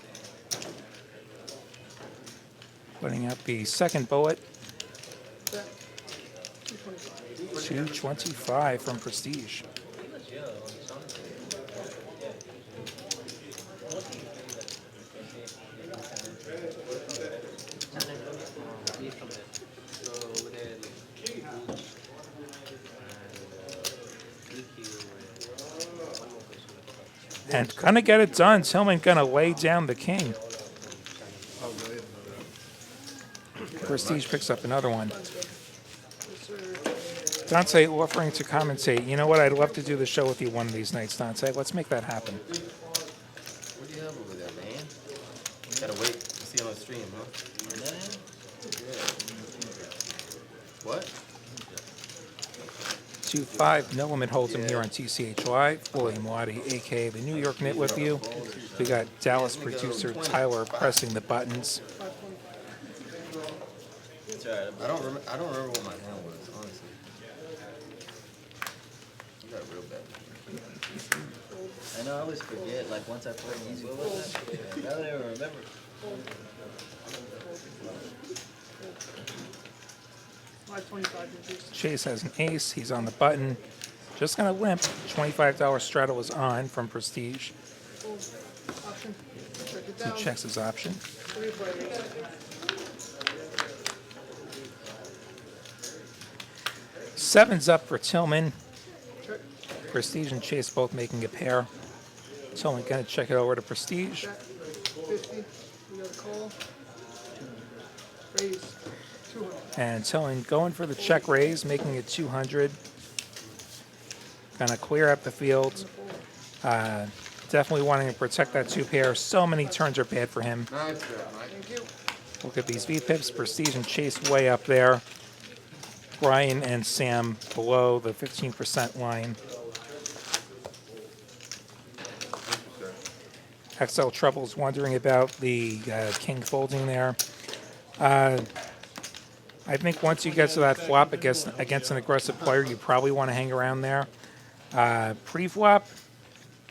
Putting up the second bullet. 225 from Prestige. And gonna get it done. Tillman gonna lay down the king. Prestige picks up another one. Dante offering to commentate. You know what? I'd love to do the show with you one of these nights, Dante. Let's make that happen. What do you have over there, man? Gotta wait to see on the stream, huh? What? 2-5, no limit holds him here on TCH Live. William Lottie, aka the New York Knit with you. We got Dallas producer Tyler pressing the buttons. That's all right. I don't remember what my hand was, honestly. You got real bad. I know, I always forget, like once I play music. What was that? I don't even remember. Chase has an ace. He's on the button. Just gonna limp. $25 straddle is on from Prestige. He checks his option. Seven's up for Tillman. Prestige and Chase both making a pair. Tillman gonna check it over to Prestige. 50. We got a call. Raise. 200. And Tillman going for the check raise, making it 200. Gonna clear up the field. Definitely wanting to protect that two pair. So many turns are bad for him. Nice job, Mike. Thank you. Look at these V-pips. Prestige and Chase way up there. Brian and Sam below the 15% line. XL Trouble's wondering about the king folding there. I think once you get to that flop against an aggressive player, you probably want to hang around there. Pre-flop,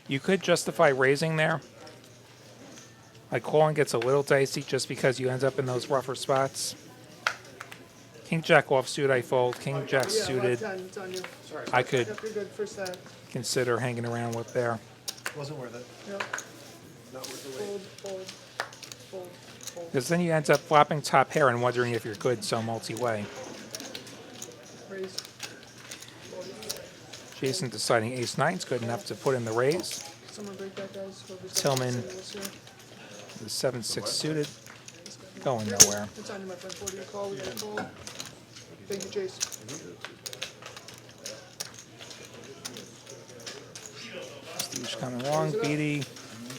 you could justify raising there. My calling gets a little dicey just because you end up in those rougher spots. King Jack offsuit, I fold. King Jack suited, It's on you. I could Yep, you're good. First set. consider hanging around with there. Wasn't worth it. Yep. Not worth the wait. Fold, fold, fold. Because then you end up flopping top pair and wondering if you're good so multi-way. Raise. Jason deciding ace nine's good enough to put in the raise. Someone break that, guys. Whoever's Tillman. this year. The 7-6 suited, going nowhere. It's on you, my friend. 40 call. We got a call. Thank you, Chase. Steve's coming along. Beatty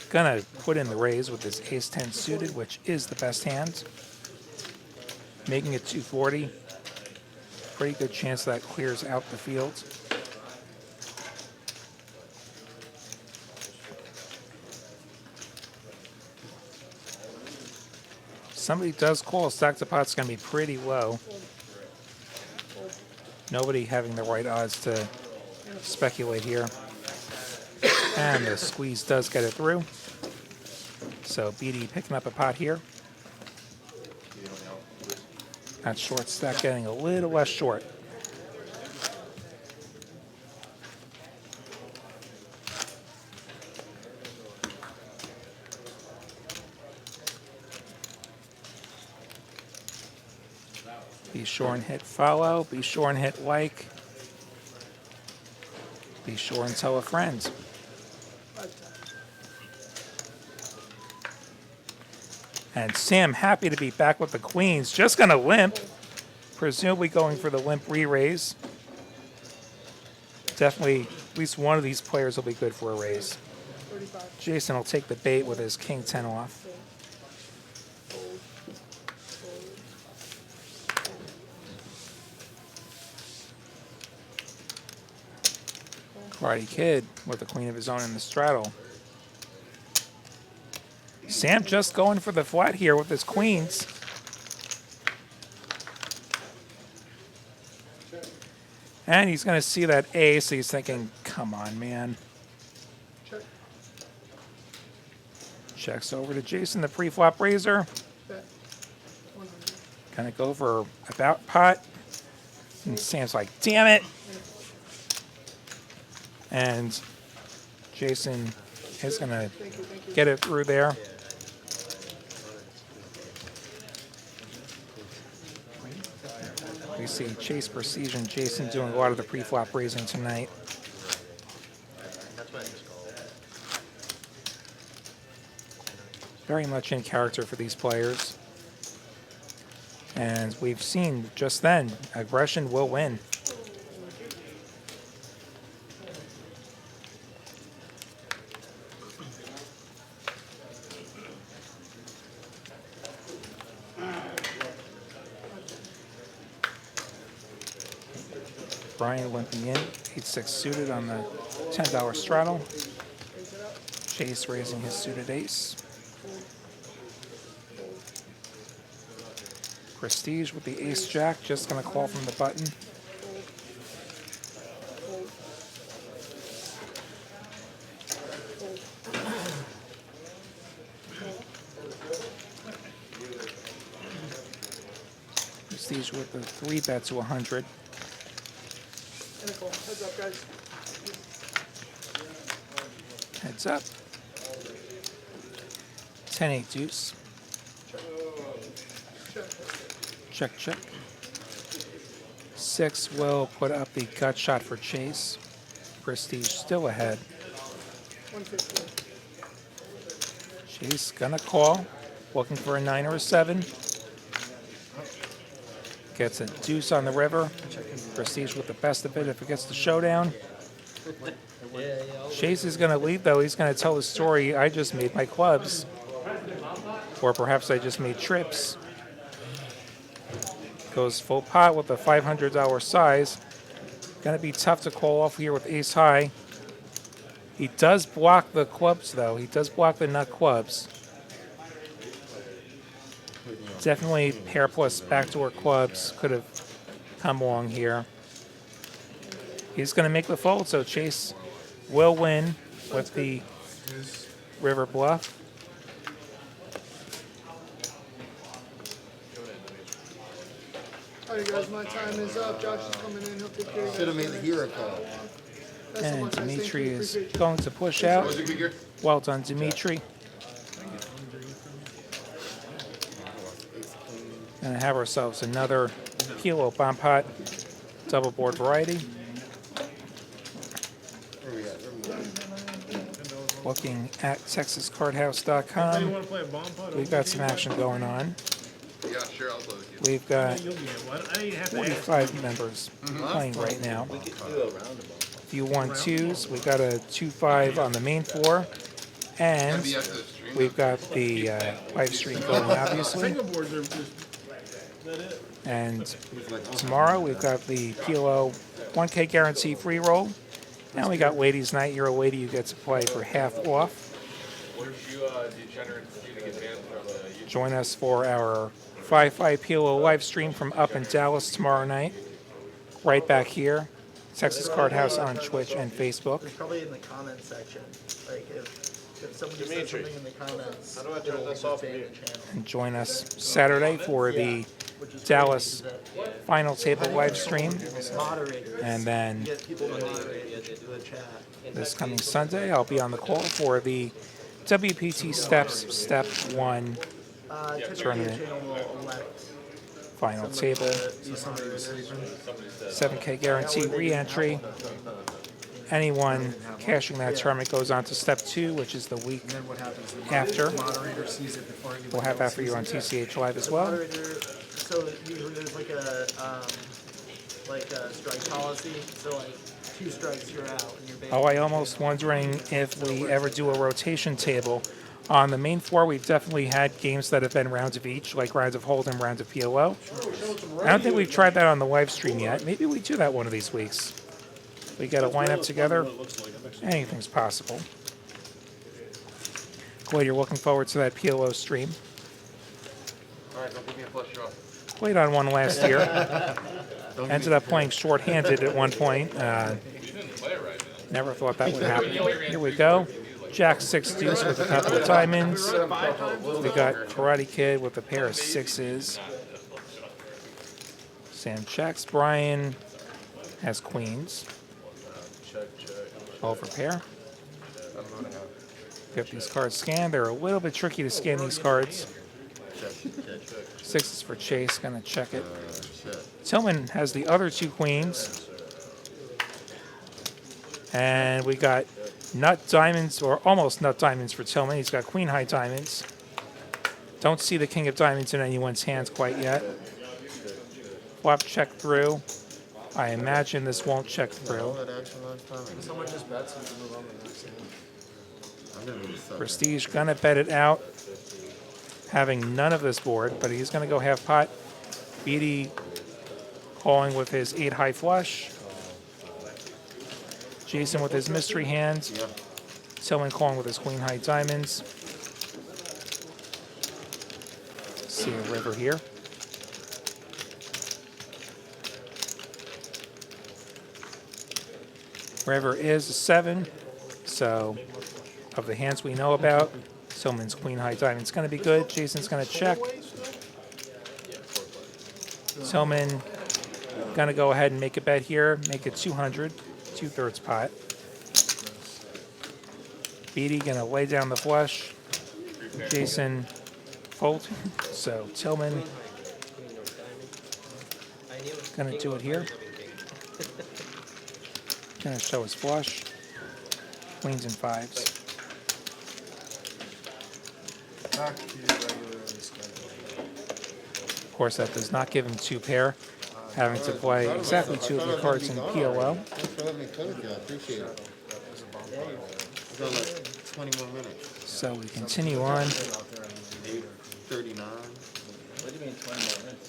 gonna put in the raise with his ace 10 suited, which is the best hand. Making it 240. Pretty good chance that clears out the field. Somebody does call. Stack to pot's going to be pretty low. Nobody having the right odds to speculate here. And the squeeze does get it through. So BD picking up a pot here. That short stack getting a little less short. Be sure and hit follow. Be sure and hit like. Be sure and tell a friend. And Sam happy to be back with the queens. Just going to limp. Presumably going for the limp re-raise. Definitely, at least one of these players will be good for a raise. 35. Jason will take the bait with his king 10 off. Karate Kid with the queen of his own in the straddle. Sam just going for the flat here with his queens. And he's going to see that ace, so he's thinking, come on, man. Check. Checks over to Jason, the pre-flop raiser. Bet. 100. Going to go for about pot. And Sam's like, damn it. And Jason is going to get it through there. We see Chase Prestige and Jason doing a lot of the pre-flop raising tonight. Very much in character for these players. And we've seen just then, aggression will win. Brian limping in, 8-6 suited on the $10 straddle. Chase raising his suited ace. Prestige with the ace jack, just going to call from the button. Prestige with the 3-bet to 100. Heads up, guys. Heads up. 10-8 deuce. Check, check. 6 will put up the gut shot for Chase. Prestige still ahead. 150. Chase gonna call. Looking for a 9 or a 7. Gets a deuce on the river. Prestige with the best of it if it gets the showdown. Chase is going to lead, though. He's going to tell the story, I just made my clubs. Or perhaps I just made trips. Goes full pot with a $500 size. Going to be tough to call off here with ace high. He does block the clubs, though. He does block the nut clubs. Definitely pair plus backdoor clubs could have come along here. He's going to make the fold, so Chase will win with the river bluff. Sorry guys, my time is up. Josh is coming in. He'll take care of you. Should have made the hero call. And Dimitri is going to push out. Well done, Dimitri. Gonna have ourselves another kilo bomb pot, double board variety. Looking at TexasCardHouse.com. Want to play a bomb putt? We've got some action going on. Yeah, sure, I'll play with you. We've got You'll be able. I didn't have to ask. 45 members playing right now. We could do a round of A few 1-2s. We've got a 2-5 on the main floor. And Be after the stream. we've got the live stream going, obviously. Single boards are just. That it? And tomorrow we've got the PLO 1K guarantee free roll. And we got Ladies Night. You're a lady, you get to play for half off. Where'd you degenerates do to get banned from YouTube? Join us for our 5-5 PLO live stream from up in Dallas tomorrow night. Right back here. Texas Card House on Twitch and Facebook. Probably in the comments section. Like if somebody says something in the comments, How do I turn this off? ban the channel. And join us Saturday for the Dallas final table live stream. Moderators. And then Get people to moderate the chat. this coming Sunday, I'll be on the call for the WPT Steps Step 1 Typically Tournament. the channel will elect final table. Somebody was sleeping. 7K guarantee re-entry. Anyone cashing that tournament goes on to Step 2, which is the week And then what happens? The after. moderator sees it before anybody We'll have that else for you on sees it. TCH Live as well. moderator. So usually there's like a strike policy. So like 2 strikes you're out and you're banned. Oh, I almost wondering if we ever do a rotation table. On the main floor, we've definitely had games that have been rounds of each, like rounds of Hold'em, rounds of PLO. I don't think we've tried that on the live stream yet. Maybe we do that one of these weeks. We got to line up together. Anything's possible. Glad you're looking forward to that PLO stream. Alright, don't give me a flush draw. Played on one last year. Ended up playing short-handed at one point. Never thought that would happen. Here we go. Jack 6 deuce with a couple of diamonds. We got Karate Kid with a pair of 6s. Sam checks. Brian has queens. Over pair. Get these cards scanned. They're a little bit tricky to scan these cards. 6 is for Chase. Gonna check it. Tillman has the other 2 queens. And we got nut diamonds, or almost nut diamonds for Tillman. He's got queen high diamonds. Don't see the king of diamonds in anyone's hands quite yet. Flop check through. I imagine this won't check through. Someone just bets and move on to the next game. Prestige gonna bet it out, having none of this board, but he's gonna go half pot. Beatty calling with his 8 high flush. Jason with his mystery hand. Tillman calling with his queen high diamonds. See a river here. River is a 7, so of the hands we know about, Tillman's queen high diamond's going to be good. Jason's going to check. Tillman going to go ahead and make a bet here, make it 200, 2/3 pot. Beatty going to lay down the flush. Jason fold. So Tillman going to do it here. Going to show his flush. Queens and 5s. Back to regularly scheduled. Of course, that does not give him 2 pair. Having to play exactly 2 of your cards in PLO. Thanks for letting me play with you. I appreciate it. We got like 20 more minutes. So we continue on. 39. What do you mean 20 more minutes?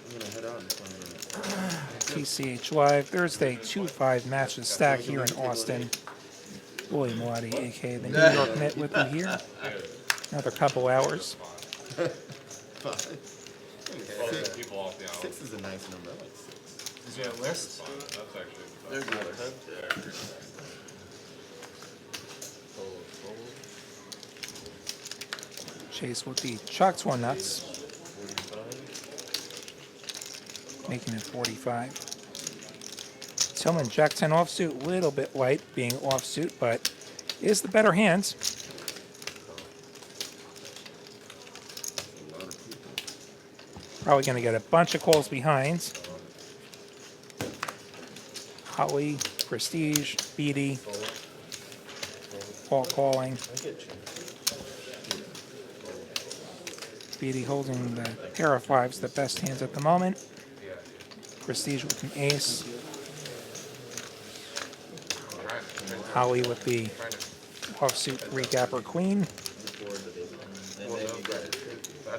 I'm gonna head out in 20 minutes. TCH Live, Thursday, 2-5 matches stack here in Austin. Willie Moati, aka the New York Net, with me here. Another couple hours. 5. People off the island. 6 is a nice number. I like 6. Is there a list? That's actually. There's a list. Chase with the Chalk 1 nuts. making it 45. Tillman, Jack 10 offsuit, little bit light being offsuit, but is the better hands. Probably going to get a bunch of calls behind. Holly, Prestige, Beatty, all calling. Beatty holding the pair of fives, the best hands at the moment. Prestige with an ace. Holly with the offsuit 3-gapper queen.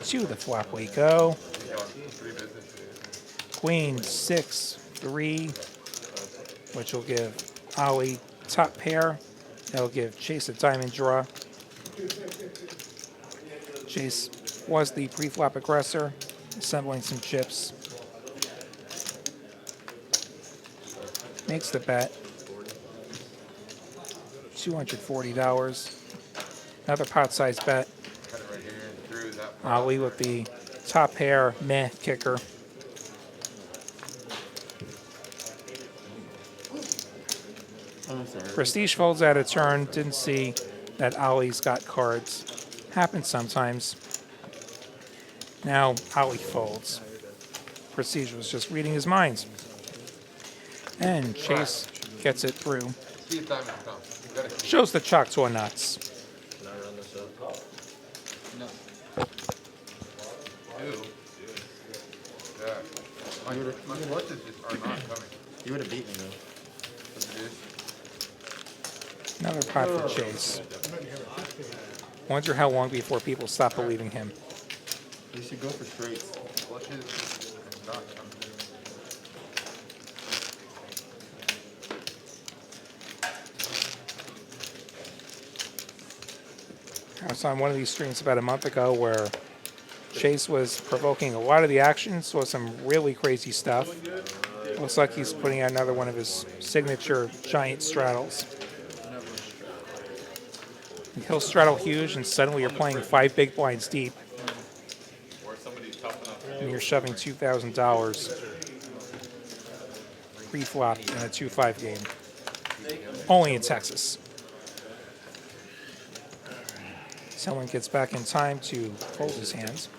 To the flop we go. Queen 6-3, which will give Holly top pair. That'll give Chase a diamond draw. Chase was the pre-flop aggressor, assembling some chips. Makes the bet. $240. Another pot-sized bet. Ali with the top pair, meh kicker. Prestige folds out a turn. Didn't see that Ali's got cards. Happens sometimes. Now Ali folds. Prestige was just reading his minds. And Chase gets it through. Shows the Choctaw nuts. My clutches just are not coming. You would have beat me though. Another pot for Chase. Wonder how long before people stop believing him. You should go for straights. Clutches are not coming. I was on one of these streams about a month ago where Chase was provoking a lot of the action, saw some really crazy stuff. Looks like he's putting out another one of his signature giant straddles. He'll straddle huge, and suddenly you're playing 5 big blinds deep. And you're shoving $2,000 pre-flop in a 2-5 game. Only in Texas. Someone gets back in time to fold his hands.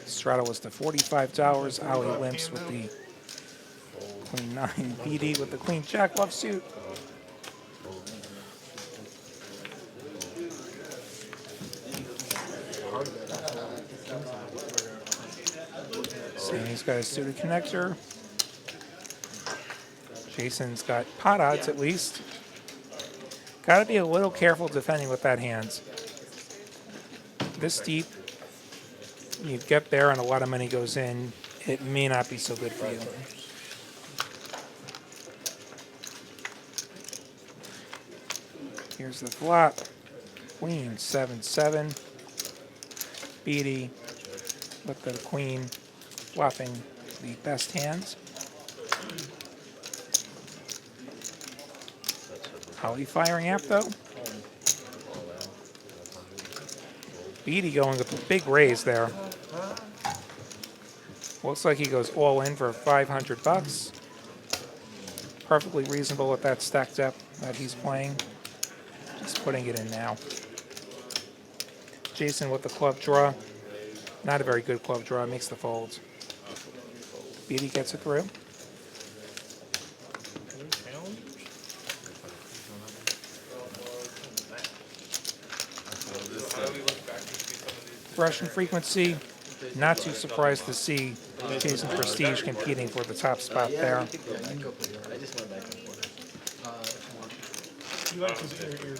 Straddle was the $45. Ali limps with the Queen 9. BD with the Queen Jack love suit. Sammy's got a suited connector. Jason's got pot odds at least. Got to be a little careful defending with that hand. This deep, you get there and a lot of money goes in. It may not be so good for you. Here's the flop. Queen 7-7. Beatty with the queen flopping the best hands. Holly firing up though. Beatty going with a big raise there. Looks like he goes all in for $500. Perfectly reasonable with that stacked up that he's playing. Just putting it in now. Jason with the club draw. Not a very good club draw, makes the folds. Beatty gets it through. Russian frequency, not too surprised to see Jason Prestige competing for the top spot there. You like his inner ear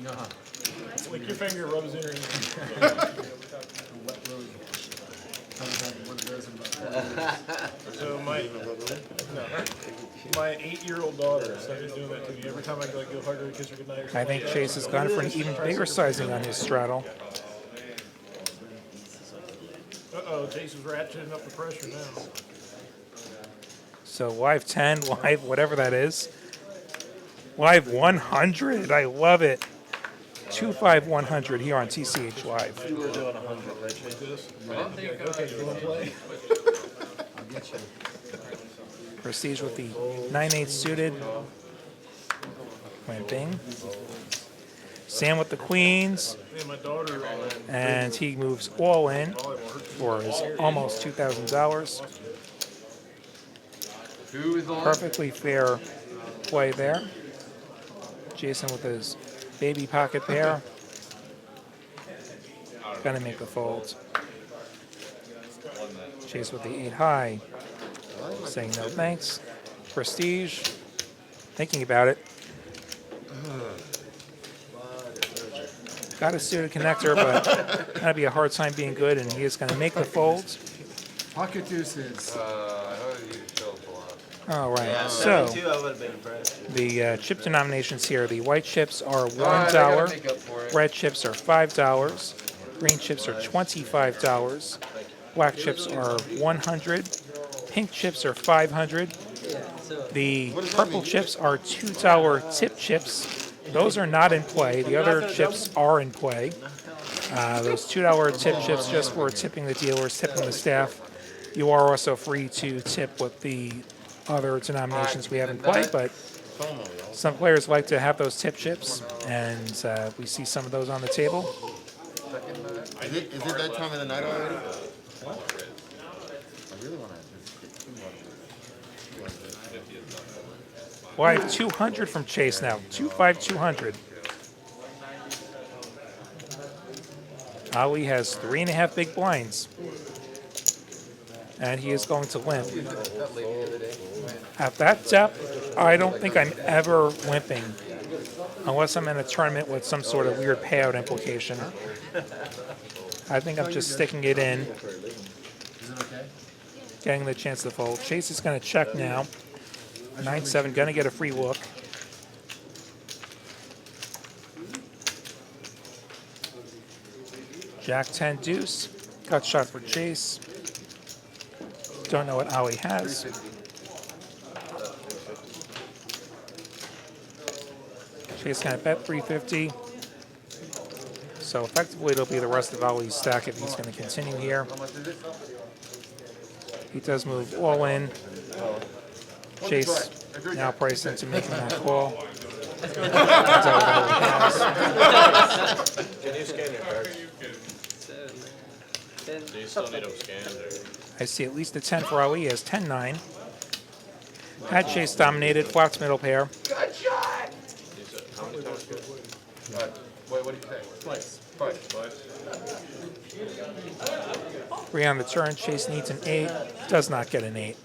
rub. Like your finger rubs inner ear. So my 8-year-old daughter started doing that to me every time I go hug her, kiss her goodnight. I think Chase has gone for an even bigger sizing on his straddle. Uh-oh, Chase is ratcheting up the pressure now. So live 10, live whatever that is. Live 100, I love it. 25100 here on TCH Live. You were doing 100, right? Chase? Okay, you wanna play? I'll get you. Prestige with the 9/8 suited. Limping. Sam with the queens. Me and my daughter And he moves all in for his almost $2,000. Who is on? Perfectly fair play there. Jason with his baby pocket pair. Gonna make the folds. Chase with the 8 high. Saying no thanks. Prestige. Thinking about it. Got a suited connector, but gonna be a hard time being good, and he is gonna make the folds. Pocket deuces. I know you filled a lot. All right, Yeah, so 72, I would have been impressed. the chip denominations here, the white chips are Alright, I gotta $1, make up for it. red chips are $5, green chips are $25, black chips are $100, pink chips are $500, the purple chips are $2 tip chips. Those are not in play. The other chips are in play. Those $2 tip chips just for tipping the dealers, tipping the staff. You are also free to tip with the other denominations we have in play, but some players like to have those tip chips, and we see some of those on the table. Is it that time of the night already? I really want to get 200. Well, I have 200 from Chase now. 25200. Ali has 3.5 big blinds. And he is going to limp. At that depth, I don't think I'm ever limping. Unless I'm in a tournament with some sort of weird payout implication. I think I'm just sticking it in. Is it okay? Getting the chance to fold. Chase is going to check now. 9-7, going to get a free look. Jack 10 deuce. Cut shot for Chase. Don't know what Ali has. Chase going to bet 350. So effectively it'll be the rest of Ali's stack if he's going to continue here. He does move all in. Chase now priced into making that call. Can you scan your cards? Do you still need them scanned? Or? I see at least a 10 for Ali. He has 10-9. Had Chase dominated. Flats middle pair. Good shot! How many times? What do you say? Twice. Twice. 3 on the turn. Chase needs an 8. Does not get an 8.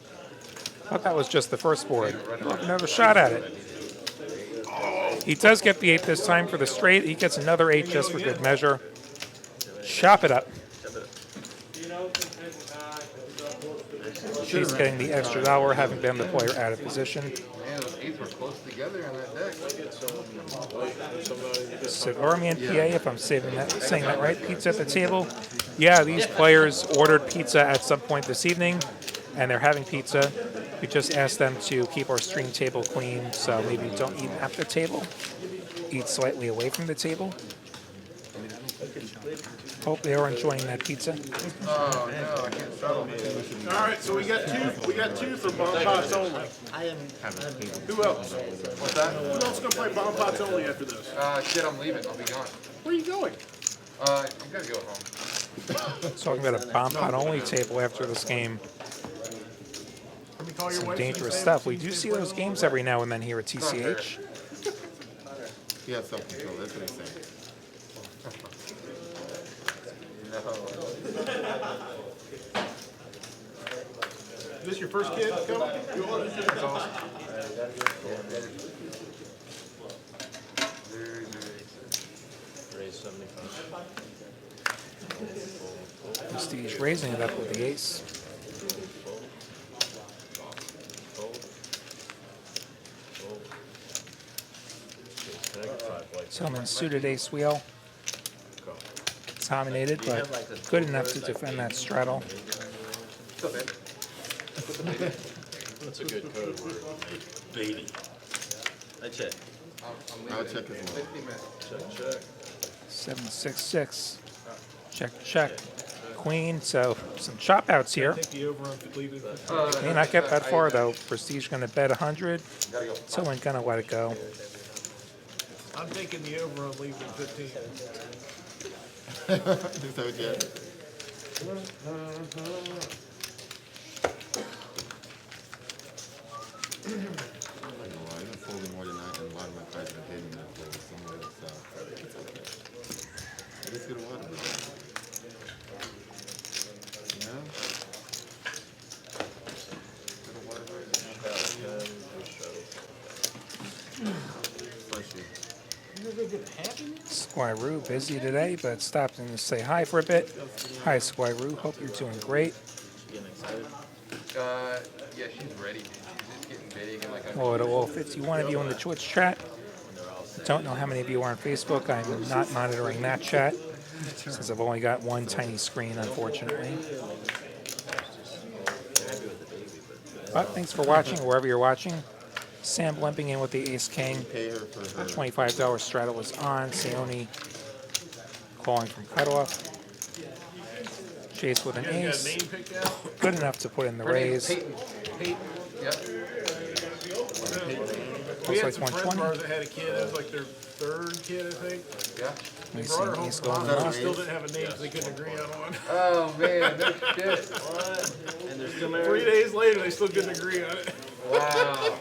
Thought that was just the first board. Another shot at it. He does get the 8 this time for the straight. He gets another 8 just for good measure. Chop it up. She's getting the extra $1, having been the player out of position. Man, those 8s were close together on that deck. Sigourney PA, if I'm saying that right. Pizza at the table. Yeah, these players ordered pizza at some point this evening, and they're having pizza. We just asked them to keep our stream table clean, so maybe don't eat at the table. Eat slightly away from the table. Hope they are enjoying that pizza. Oh no, I can't settle. All right, so we got two for bomb pots only. Who else? What's that? Who else is gonna play bomb pots only after this? Shit, I'm leaving. I'll be gone. Where are you going? I'm gonna go home. Talking about a bomb pot only table after this game. Let me call your Some wife. dangerous stuff. We do see those games every now and then here at TCH. He has self-control. That's what he's saying. Is this your first kid coming? That's awesome. Raise 75. Prestige raising it up with the ace. Tillman suited ace wheel. Dominated, but good enough to defend that straddle. That's a good code word. Baby. I check. I'll check as well. Check, check. 766. Check, check. Queen, so some chop outs here. Take the over on completed. May not get that far though. Prestige gonna bet 100. Tillman gonna let it go. I'm taking the over on leaving 15. So, yeah. I don't know why. I've been folding more than I, and a lot of my cards have been hitting that fold somewhere, so it's okay. I just get a water with it. You know? Get a water with it. Bless you. Squiroo busy today, but stopped in to say hi for a bit. Hi, Squiroo. Hope you're doing great. Yeah, she's ready, dude. She's just getting big and like. Hello to all 51 of you in the Twitch chat. Don't know how many of you are on Facebook. I'm not monitoring that chat since I've only got one tiny screen, unfortunately. But thanks for watching, wherever you're watching. Sam limping in with the Ace King. Pay her for her. $25 straddle was on. Sione calling from cutoff. Chase with an You guys got a ace. name picked out? Good enough to put in the Her name's raise. Peyton. Yep. We had like some friends of 120. ours that had a kid. It was like their third kid, I think. Yeah. We They see brought her an home ace from going hospital. on. Still didn't have a name because they couldn't agree on one. Oh man, no shit. And they're still 3 married. days later, they still couldn't agree on it. Wow.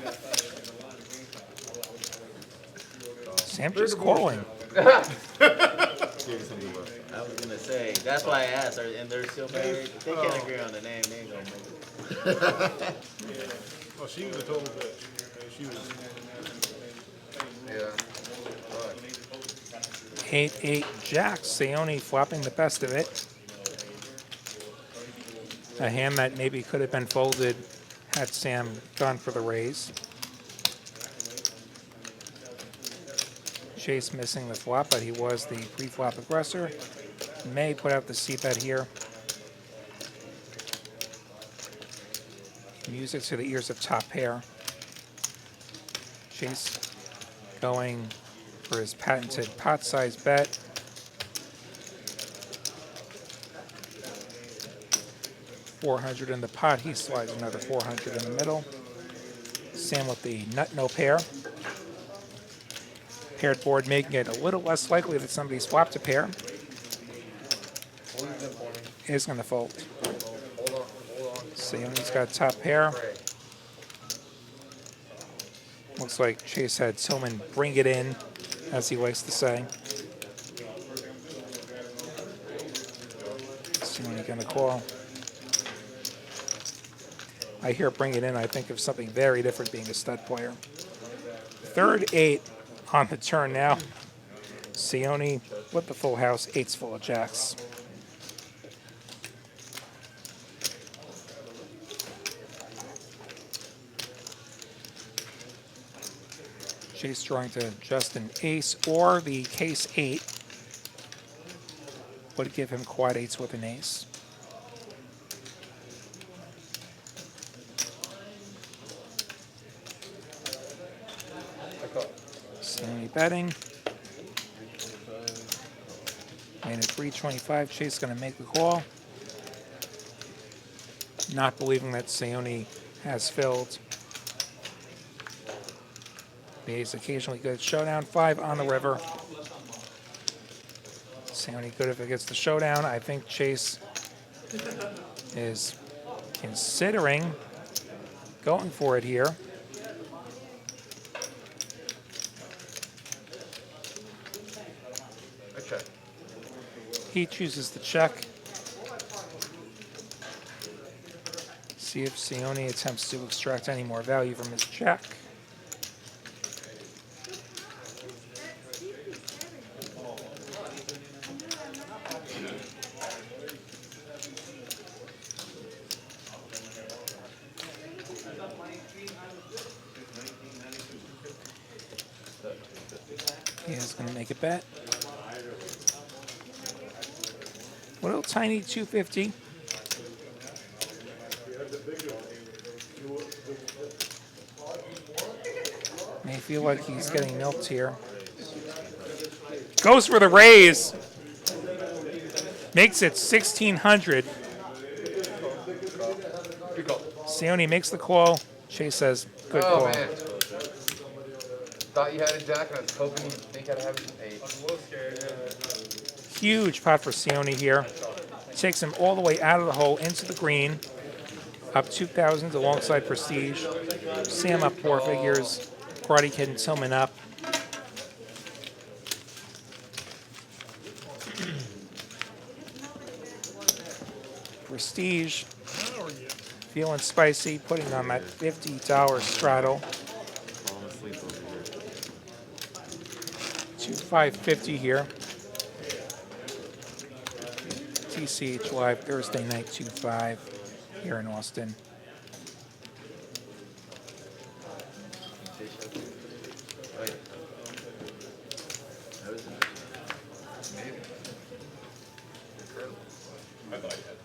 Sam just calling. Give you something to work. I was gonna say, that's why I asked, and they're still married. If they can't agree on the name, they ain't gonna make it. Well, she was a total bitch. She was. Yeah. 8-8 jacks. Sione flopping the best of it. A hand that maybe could have been folded had Sam gone for the raise. Chase missing the flop, but he was the pre-flop aggressor. May put out the c-bet here. Music to the ears of top pair. Chase going for his patented pot-sized bet. $400 in the pot. He slides another $400 in the middle. Sam with the nut no pair. Paired board making it a little less likely that somebody's swapped a pair. Is going to fold. Sione's got top pair. Looks like Chase had Tillman bring it in, as he likes to say. Sione going to call. I hear bring it in, I think of something very different being a stud player. Third 8 on the turn now. Sione with the full house, 8's full of jacks. Chase trying to just an ace or the case 8 would give him quad 8s with an ace. Sione betting. Made it 325. Chase going to make the call. Not believing that Sione has filled. The ace occasionally good. Showdown 5 on the river. Sione good if it gets the showdown. I think Chase is considering going for it here. Okay. He chooses to check. See if Sione attempts to extract any more value from his check. He is going to make a bet. Little tiny 250. May feel like he's getting milked here. Goes for the raise. Makes it 1,600. Sione makes the call. Chase says, good Oh, call. man. Thought you had a jack, and I was hoping you'd think I'd have an 8. Huge pot for Sione here. Takes him all the way out of the hole into the green. Up 2,000 alongside Prestige. Sam up 4 figures. Karate Kid and Tillman up. Prestige feeling spicy, putting on that $50 straddle. 2,550 here. TCH Live Thursday night 2-5 here in Austin. I thought you had.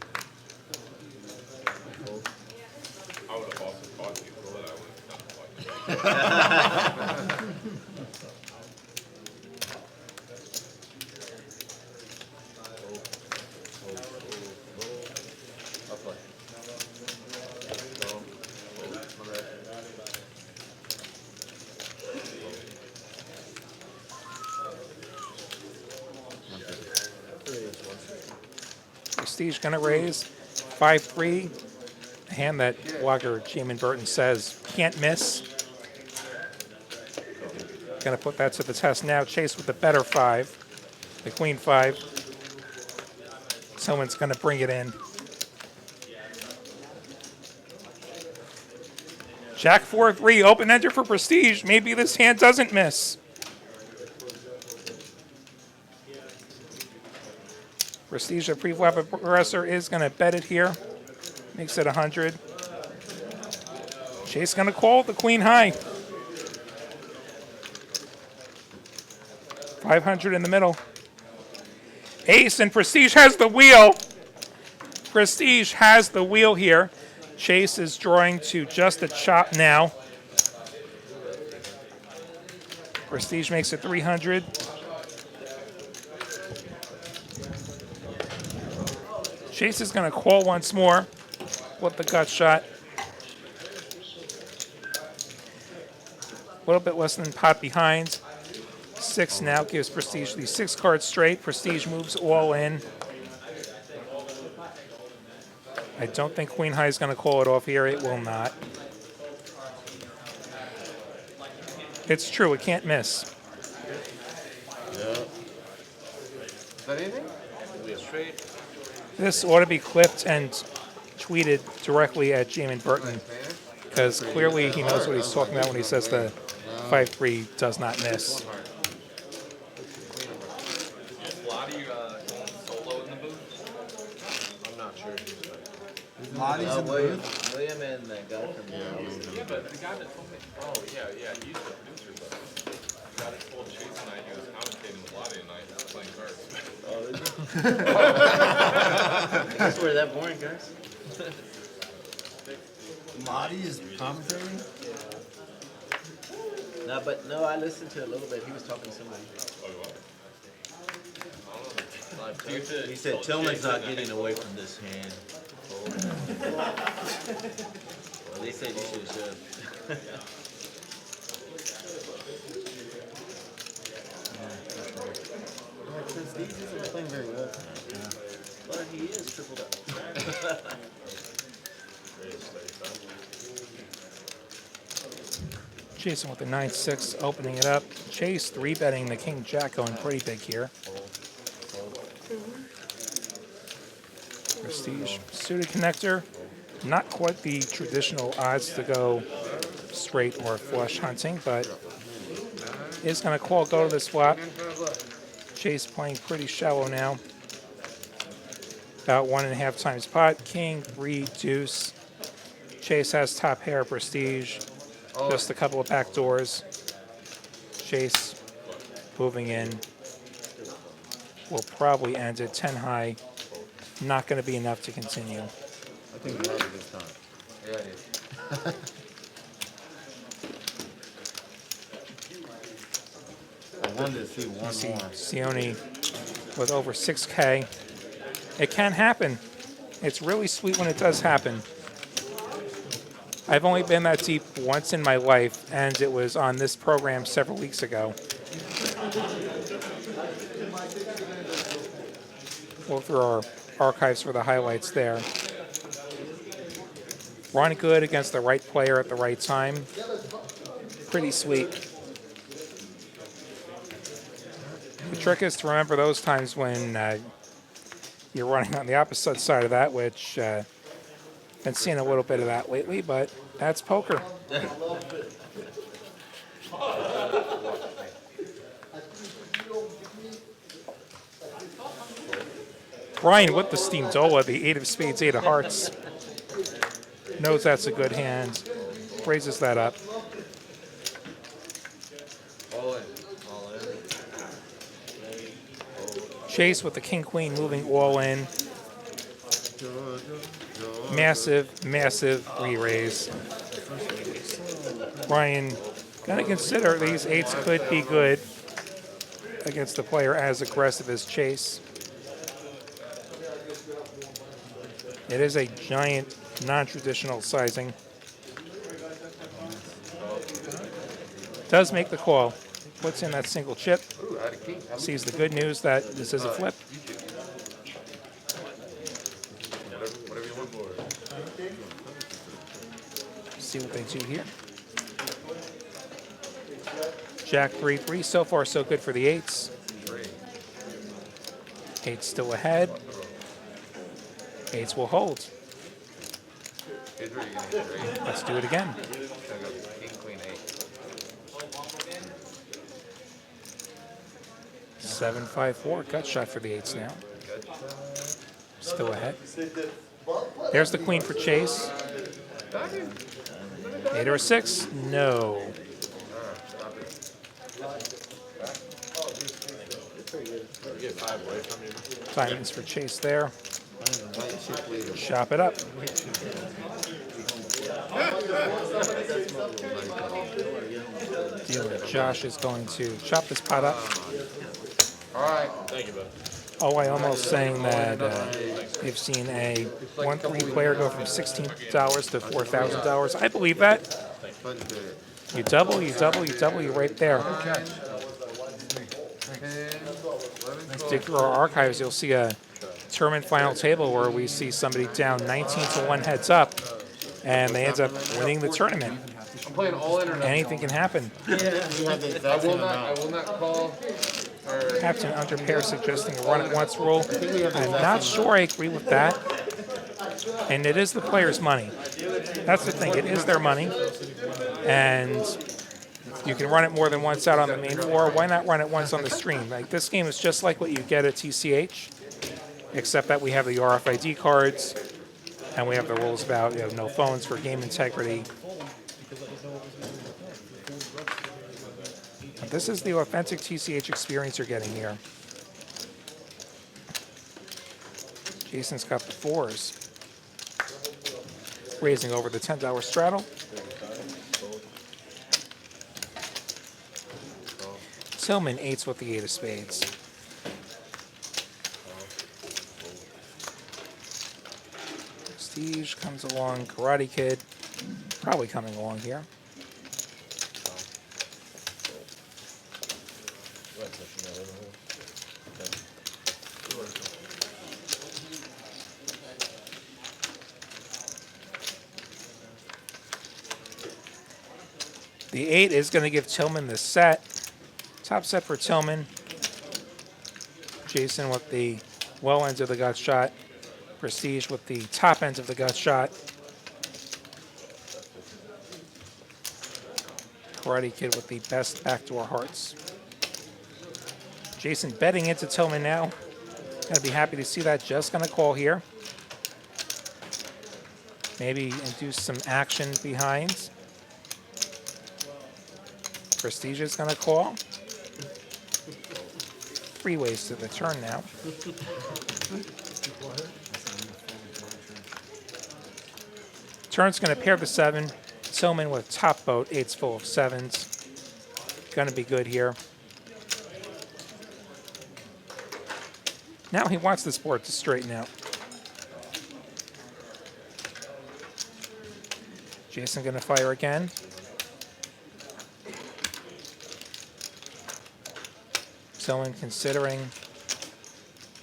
I would have also caught you, but I would have not caught you. Prestige gonna raise 5-3. A hand that blogger Jamin Burton says can't miss. Gonna put that to the test now. Chase with the better 5. The queen 5. Someone's gonna bring it in. Jack 4-3, open ender for Prestige. Maybe this hand doesn't miss. Prestige, the pre-flop progressor, is going to bet it here. Makes it 100. Chase going to call the queen high. 500 in the middle. Ace, and Prestige has the wheel. Prestige has the wheel here. Chase is drawing to just a chop now. Prestige makes it 300. Chase is going to call once more with the gut shot. A little bit less than pot behind. 6 now gives Prestige the 6 cards straight. Prestige moves all in. I don't think Queen High is going to call it off here. It will not. It's true. It can't miss. Is that anything? This ought to be clipped and tweeted directly at Jamin Burton, because clearly he knows what he's talking about when he says the 5-3 does not miss. Lottie solo in the booth? I'm not sure. Lottie's in the booth. William and the guy from Yeah, but the guy that told me, oh yeah, he's the producer, but the guy that told Chase and I he was commentating with Lottie and I was playing cards. That's where that boring, guys. Lottie is commentating? No, I listened to a little bit. He was talking to somebody. He said Tillman's not getting away from this hand. Well, they said you should have shoved. These isn't playing very well. But he is tripled up. Jason with the 9-6, opening it up. Chase 3-betting the King Jack, going pretty big here. Prestige suited connector. Not quite the traditional odds to go straight or flush hunting, but is going to call go to this flop. Chase playing pretty shallow now. About 1.5 times pot. King, 3, deuce. Chase has top pair, Prestige. Just a couple of back doors. Chase moving in. Will probably end at 10 high. Not going to be enough to continue. I think we have a good time. Yeah, it is. wanted to see one See more. Sione with over 6K. It can happen. It's really sweet when it does happen. I've only been that deep once in my life, and it was on this program several weeks ago. We'll through our archives for the highlights there. Run good against the right player at the right time. Pretty sweet. The trick is to remember those times when you're running on the opposite side of that, which been seeing a little bit of that lately, but that's poker. Brian with the Steamdola, the 8 of spades, 8 of hearts. Knows that's a good hand. Raises that up. All in. All in. Chase with the king queen moving all in. Massive, massive re-raise. Brian gonna consider these 8s could be good against a player as aggressive as Chase. It is a giant, non-traditional sizing. Does make the call. Puts in that single chip. Sees the good news that this is a flip. Whatever you want for it. See what they do here. Jack 3-3. So far, so good for the 8s. 8s still ahead. 8s will hold. Let's do it again. King, queen, 8. 7-5-4. Gut shot for the 8s now. Still ahead. There's the queen for Chase. 8 or 6? No. Diamonds for Chase there. Chop it up. Dealer Josh is going to chop this pot up. All right. Thank you, bud. Oh, I almost saying that you've seen a 1-3 player go from $16 to $4,000. I believe that. You double, you double, you double, you're right there. Dig through our archives, you'll see a tournament final table where we see somebody down 19-1 heads up, and they end up winning the tournament. I'm playing all in or nothing. Anything can happen. I will not call. Captain under pair suggesting a run at once rule. I'm not sure I agree with that. And it is the player's money. That's the thing. It is their money. And you can run it more than once out on the main floor. Why not run it once on the stream? Like, this game is just like what you get at TCH, except that we have the RFID cards and we have the rules about no phones for game integrity. But this is the authentic TCH experience you're getting here. Jason's got the 4s. Raising over the $10 straddle. Tillman 8s with the 8 of spades. Prestige comes along. Karate Kid probably coming along here. The 8 is going to give Tillman the set. Top set for Tillman. Jason with the well ends of the gut shot. Prestige with the top ends of the gut shot. Karate Kid with the best backdoor hearts. Jason betting into Tillman now. Gonna be happy to see that. Just gonna call here. Maybe induce some action behind. Prestige is gonna call. 3 ways to the turn now. Turn's gonna pair the 7. Tillman with top boat, 8's full of 7s. Gonna be good here. Now he wants this board to straighten out. Jason going to fire again. Someone considering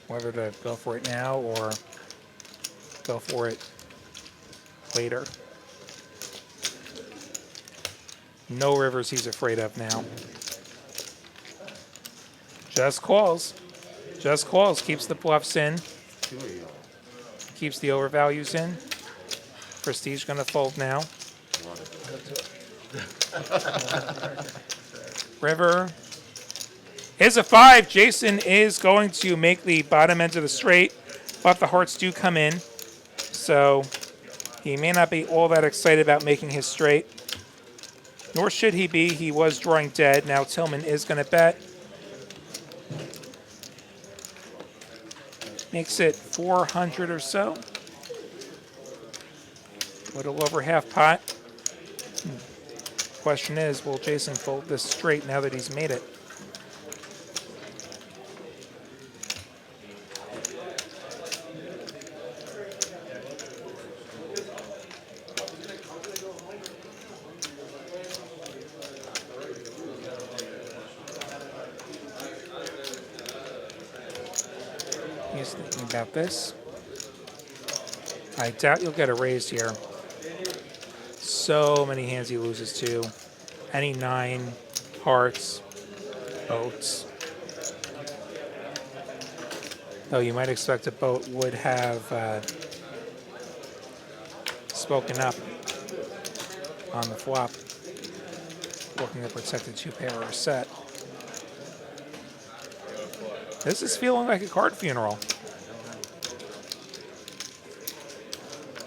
whether to go for it now or go for it later. No rivers he's afraid of now. Just calls. Just calls. Keeps the bluffs in. Keeps the overvalues in. Prestige going to fold now. River is a 5. Jason is going to make the bottom end of the straight, but the hearts do come in. So he may not be all that excited about making his straight. Nor should he be. He was drawing dead. Now Tillman is going to bet. Makes it 400 or so. A little over half pot. Question is, will Jason fold this straight now that he's made it? He's thinking about this. I doubt you'll get a raise here. So many hands he loses to. Any 9, hearts, boats. Though you might expect a boat would have spoken up on the flop, looking to protect the 2-pair or set. This is feeling like a card funeral.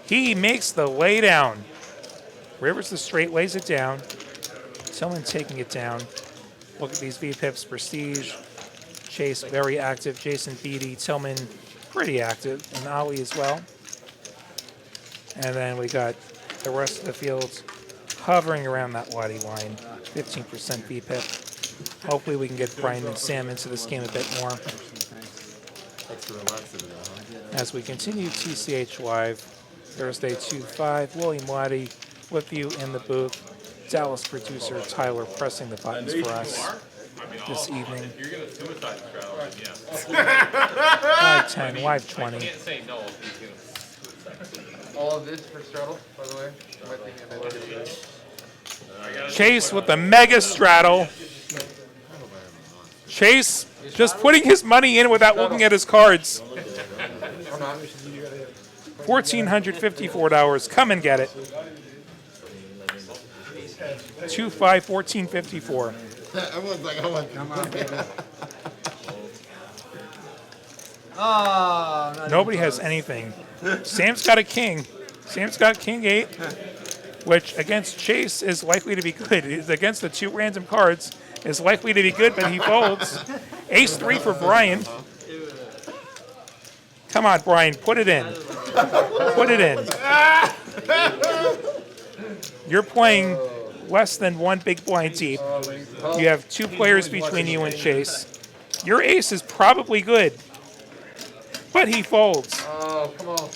He makes the lay down. Rivers the straight, lays it down. Tillman taking it down. Look at these V-pips. Prestige, Chase very active. Jason Beatty, Tillman pretty active, and Ali as well. And then we got the rest of the fields hovering around that Waddy line. 15% V-pip. Hopefully we can get Brian and Sam into this game a bit more. As we continue TCH Live, Thursday 2-5, William Waddy with you in the booth. Dallas producer Tyler pressing the buttons for us this evening. You're going to suicide straddle him, yeah. 5-10, live 20. I can't say no if he's going to suicide. All of this for straddle, by the way. Am I thinking about it? Chase with the mega straddle. Chase just putting his money in without looking at his cards. $1,454. Come and get it. 2-5, $1,454. Everyone's like, oh, come on, baby. Oh, nobody has anything. Sam's got a king. Sam's got king 8, which against Chase is likely to be good. It's against the 2 random cards is likely to be good, but he folds. Ace 3 for Brian. Come on, Brian, put it in. Put it in. You're playing less than 1 big blind deep. You have 2 players between you and Chase. Your ace is probably good, but he folds. Oh, come on.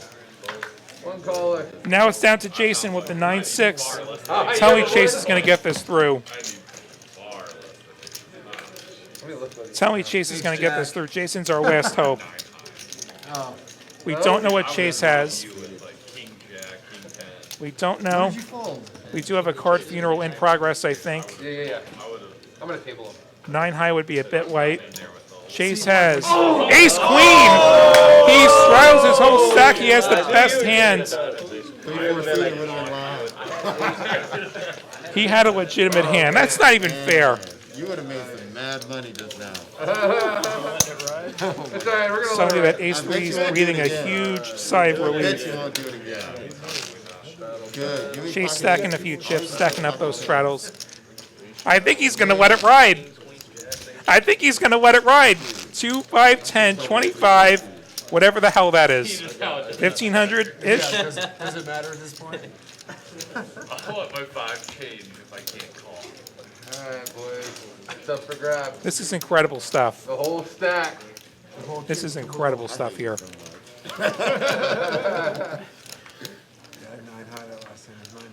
One caller. Now it's down to Jason with the 9-6. Tell me Chase is going to get this through. Tell me Chase is going to get this through. Jason's our last hope. We don't know what Chase has. We don't know. We do have a card funeral in progress, I think. Yeah. I'm going to table him. 9 high would be a bit light. Chase has ace queen. He straddles his whole stack. He has the best hand. He had a legitimate hand. That's not even fair. You would have made some mad money just now. It's all right, we're gonna Somebody that ace 3 is breathing a huge sigh of I bet relief. you won't do it again. Good. Give me Chase pocket stacking a few chips, stacking up those straddles. I think he's going to let it ride. I think he's going to let it ride. 2, 5, 10, 25, whatever the hell that is. 1,500-ish? Does it matter at this point? I'll let my 5 change if I can't call. All right, boys. It's up for grabs. This is incredible stuff. The whole stack. This is incredible stuff here. Yeah, 9 high that last time. 9.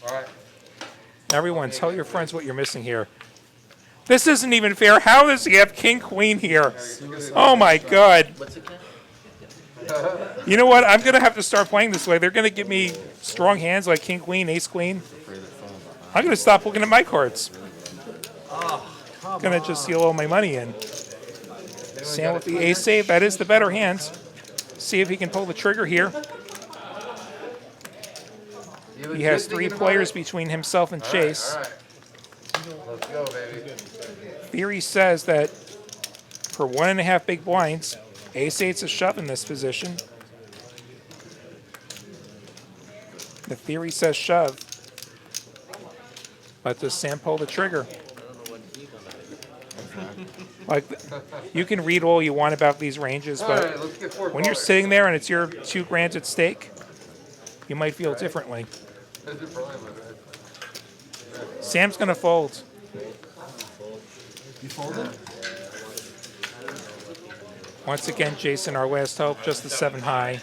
All right. Everyone, tell your friends what you're missing here. This isn't even fair. How does he have king queen here? Oh my god. What's it, Ken? You know what? I'm going to have to start playing this way. They're going to give me strong hands like king queen, ace queen. I'm going to stop looking at my cards. Going to just seal all my money in. Sam with the ace save. That is the better hand. See if he can pull the trigger here. He has 3 players between himself and Chase. All right. Let's go, baby. Theory says that for 1.5 big blinds, ace-eight's a shove in this position. The theory says shove. But does Sam pull the trigger? Like, you can read all you want about these ranges, All right, but let's get 4 when you're callers. sitting there and it's your 2 grand at stake, you might feel differently. That's the problem with it. Sam's going to fold. You folded? Once again, Jason, our last hope, just the 7 high.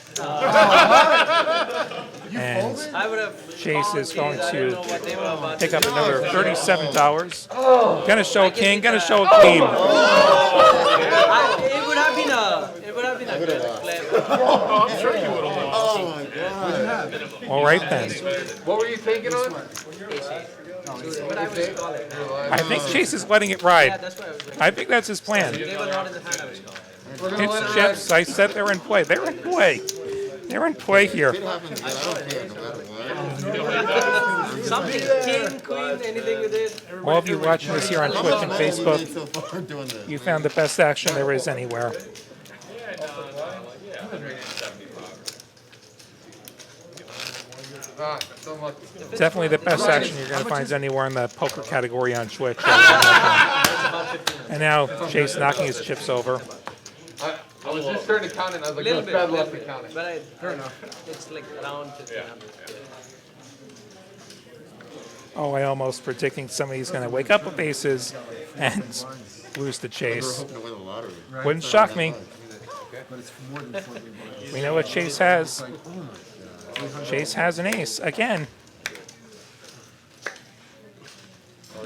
And I would have. Chase is going I didn't know to what they were about pick to up do. another $37. Gonna show a king, gonna show a queen. It would have been a. It would have been a good play. Oh, I'm sure you would have lost. Oh my god. All right then. What were you thinking on? What I would call it. I think Chase is letting it Yeah, ride. that's what I was thinking. I think that's his plan. They were not in the hand I was calling. We're gonna let It's it chips. I said they're in play. They're in play. They're in play here. It happens again. I don't care no matter what. Something, king, queen, anything with it. All of you watching this here on Twitch and How much money have you made Facebook, so far doing this? you found the best action there is anywhere. so much. Definitely the best action you're going to find anywhere in the poker category on Twitch. And now Chase knocking his chips over. I was just starting to count it. I was like, Little no, bit, bad little luck to bit. count it. But it's like around 1500. Oh, I almost predicting somebody's going to wake up with aces and lose the We're Chase. hoping to win the lottery. Wouldn't shock me. But it's more than 40 bucks. We know what Chase has. Like, oh my god. Chase has an ace again.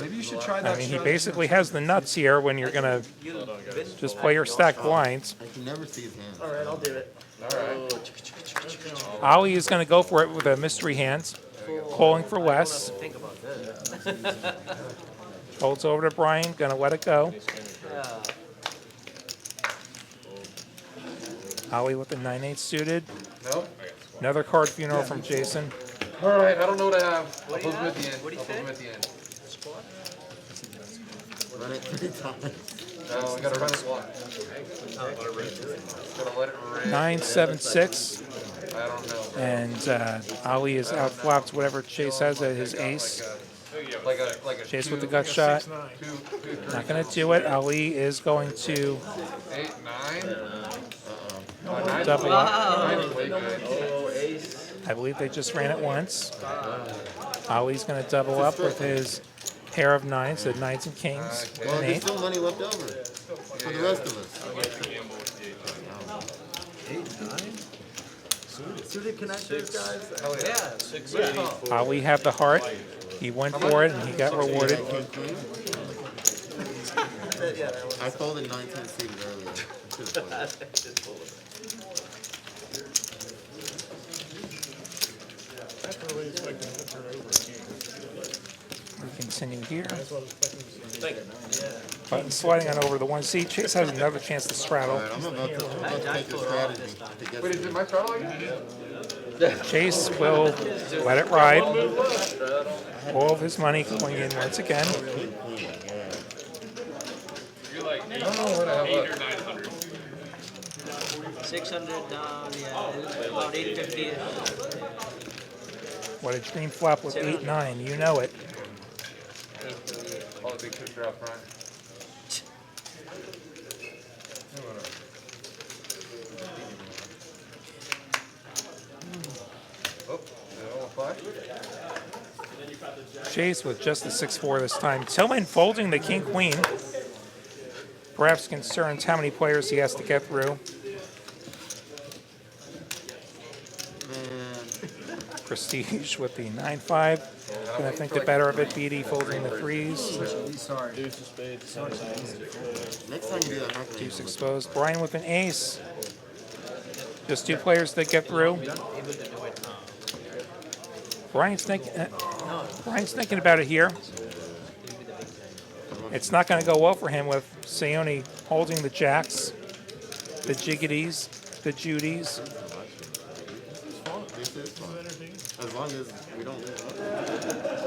Maybe you should try I that. mean, he strategy. basically has the nuts here when you're going to just play your stacked blinds. I can never see his hands. All right, I'll do it. Ali is going to go for it with a mystery hand, calling for less. Think about this. Folds over to Brian, going to let it go. Ali with the 9-8 suited. No? Another card funeral from Jason. All right, I don't know what I have. I'll do you post them at have? the end. What do you I'll post them say? at the end. Run it 3 times. No, we gotta run it once. Gotta let it ring. 9-7-6. I don't know. And Ali is outflopped whatever Chase has at his ace. Like a Chase with the two, gut shot. 2, 3, Not going to do it. Ali is going to 8, 9. double up. Nine's way good. Oh, ace. I believe they just ran it once. Ali's going to double up with his pair of 9s, the 9s and kings, Well, and there's 8. still money left over for the rest of us. 8, 9? Suited connectors, guys. Hell yeah. Yeah. Ali had the heart. He went for it and he got rewarded. I folded 19 seated earlier. I should've folded. We continue here. Button sliding on over the 1C. Chase has another chance to straddle. Alright, I'm about to take the strategy to get Wait, is it my straddle again? Chase will let it ride. All of his money going in once again. You're like I don't know what I have 8 or left. 900. 600 down, yeah. About 850. What a dream flop with 8-9. You know it. Oh, the big sister out front. Oh, is it all 5? Chase with just the 6-4 this time. Tillman folding the king-queen. Perhaps concerns how many players he has to get through. Prestige with the 9-5. Gonna think the better of it. BD folding the 3s. Sorry. Deuce of spades. Next time you do that, not Deuce exposed. Brian with an ace. Just 2 players that get through. Brian's thinking about it here. It's not going to go well for him with Sione holding the jacks, the jiggities, the judies. as long as we don't lose.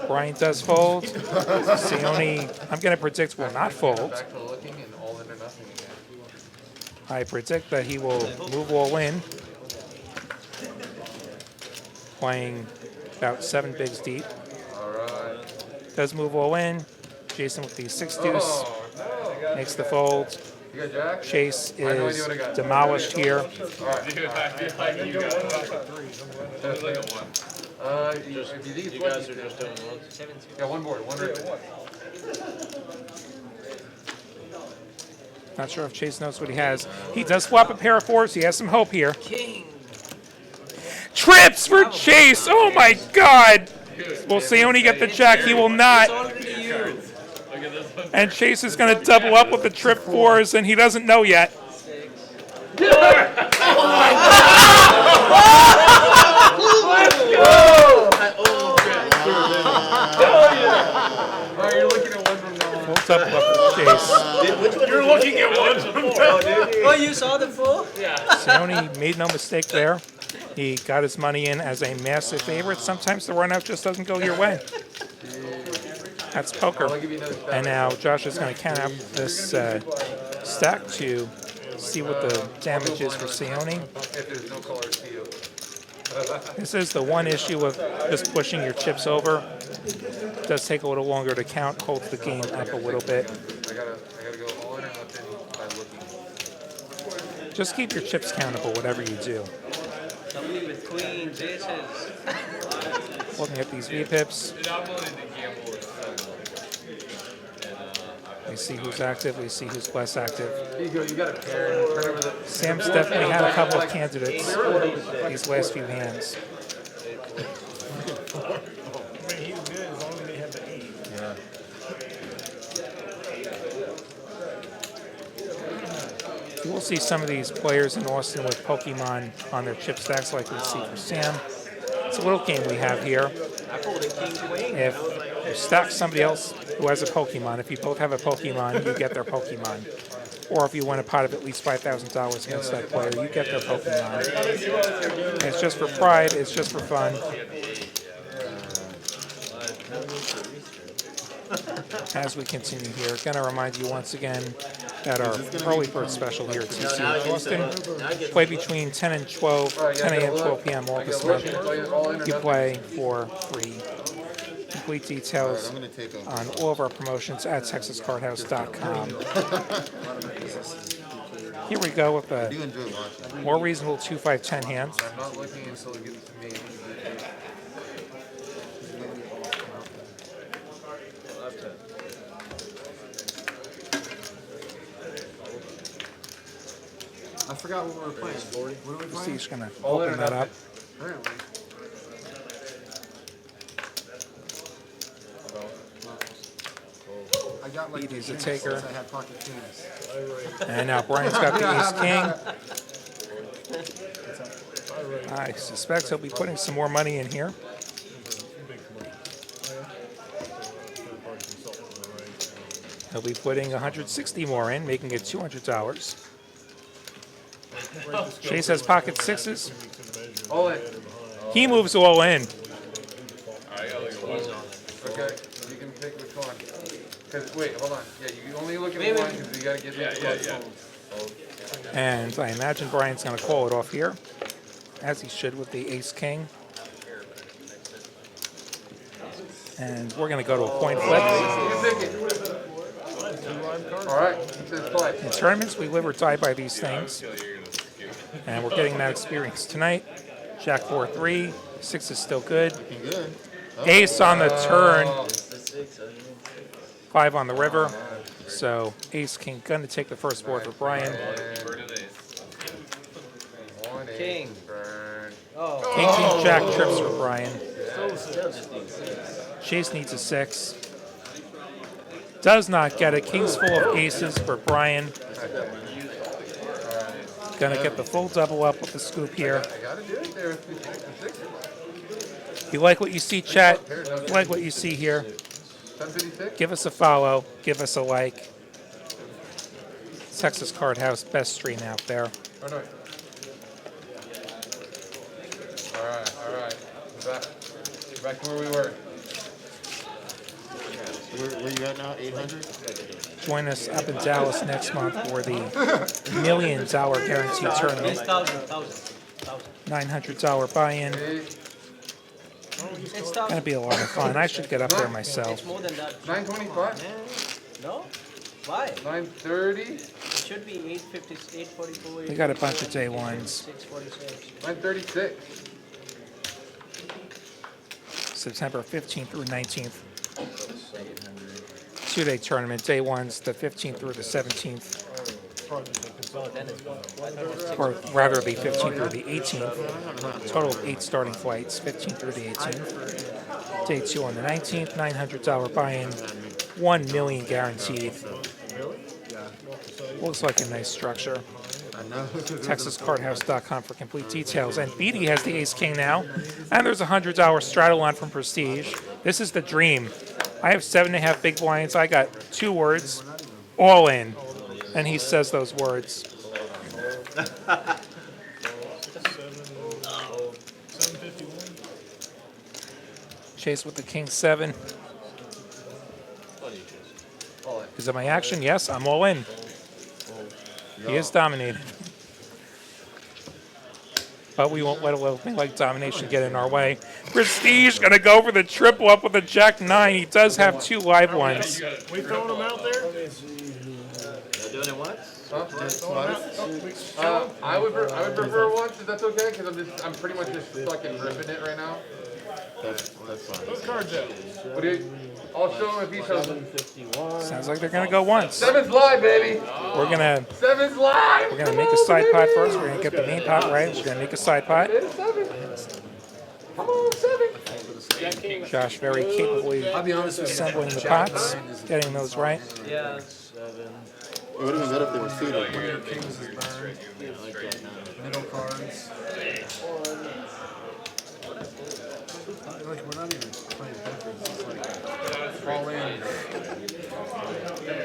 Brian does fold. Sione, I'm going to predict, will not fold. Back to looking and all in or nothing again. I predict that he will move all in, playing about 7 bigs deep. All right. Does move all in. Jason with the 6 deuce makes the fold. You got Jack? Chase I have no is idea what I got. demolished here. All right. Dude, I feel like you got There's like a 1. If you think it's guys are just doing ones. Yeah, one board, one red. Not sure if Chase knows what he has. He does swap a pair of 4s. He has some hope here. Trips for Chase. Oh my God. Will Sione get the jack? He will not. And Chase is going to double up with the trip 4s, and he doesn't know yet. Alright, you're looking at one from now on. Folds up with Chase. You're looking at one from Oh, you saw the 4? Yeah. Sione made no mistake there. He got his money in as a massive favorite. Sometimes the run-out just doesn't go your way. That's poker. And now Josh is going to count out this stack to see what the damage is for Sione. If there's no color steel. This is the one issue of just pushing your chips over. It does take a little longer to count, holds the game up a little bit. I gotta go all in or nothing by looking. Just keep your chips countable, whatever you do. Somebody with queens, aces. Looking at these V-pips. Dude, I'm willing to gamble with We see who's active, we see who's less active. You got a pair and turn over the. Sam's definitely had a couple of candidates these last few hands. I mean, he's good as long as they have the 8. You will see some of these players in Austin with Pokemon on their chip stacks like we see for Sam. It's a little game we have here. If you stack somebody else who has a Pokemon, if you both have a Pokemon, you get their Pokemon. Or if you win a pot of at least $5,000 against that player, you get their Pokemon. And it's just for pride, it's just for fun. As we continue here, going to remind you once again that our early bird special here at TCH Austin, play between 10 and 12, 10 a.m., 12 p.m. all this month. You play for free. Complete details on all of our promotions at TexasCardHouse.com. Here we go with a more reasonable 2-5-10 hand. I'm not looking until it gets to me. I forgot what we were playing. What are we playing? He's going to open that up. Apparently. I got like He's a the taker. I had pocket kings. And now Brian's got the ace king. I suspect he'll be putting some more money in here. He'll be putting 160 more in, making it $200. Chase has pocket 6s. All in. He moves all in. Okay, you can pick which one. Cause wait, hold on. Yeah, you only look at the one because you gotta get the And I imagine Brian's going to call it off here, as he should with the ace king. And we're going to go to a point flip. All right, let's play. In tournaments, we live or die by these things. And we're getting that experience tonight. Jack 4-3, 6 is still good. Ace on the turn. 5 on the river. So Ace King gonna take the first board for Brian. King. Burn. Oh. King, King, Jack trips for Brian. Still just need 6. Chase needs a 6. Does not get it. King's full of aces for Brian. Gonna get the full double up with the scoop here. I gotta do it there with the 6. You like what you see, chat? You like what you see here? 1056? Give us a follow. Give us a like. Texas Card House, best stream out there. Oh, no. Alright. Back to where we were. Where you at now? 800? Join us up in Dallas next month for the $1 million guaranteed tournament. $900 buy-in. It's tough. Gonna be a lot of fun. I should get up there myself. It's more than that. 925? No? Why? 930? It should be 850, 844. They got a bunch of day ones. 646. 936. September 15th through 19th. 2-day tournament. Day ones, the 15th through the 17th. Or rather, the 15th through the 18th. Total of 8 starting flights, 15th through the 18th. Day 2 on the 19th, $900 buy-in, $1 million guaranteed. Looks like a nice structure. TexasCardHouse.com for complete details. And Beatty has the Ace King now. And there's a $100 Stratolon from Prestige. This is the dream. I have 7.5 big blinds. I got 2 words, all in. And he says those words. 751. Chase with the King 7. Is it my action? Yes, I'm all in. He is dominated. But we won't let a little thing like domination get in our way. Prestige gonna go for the triple up with a Jack 9. He does have 2 live ones. We throwing them out there? Y'all doing it once? I would prefer once if that's okay, because I'm pretty much just fucking ripping it right now. That's fine. Those cards out. What do you? I'll show him if he shows them. Sounds like they're gonna go once. 7's live, baby. We're gonna 7's live. We're gonna make a side pot first. We're gonna get the main pot right. We're gonna make a side pot. Come on, 7. Josh very capably assembling the pots, getting those right. Yeah. It would have been better if they were suited. Kings is burned. Middle cards. Like, we're not even playing peppers. It's like all in.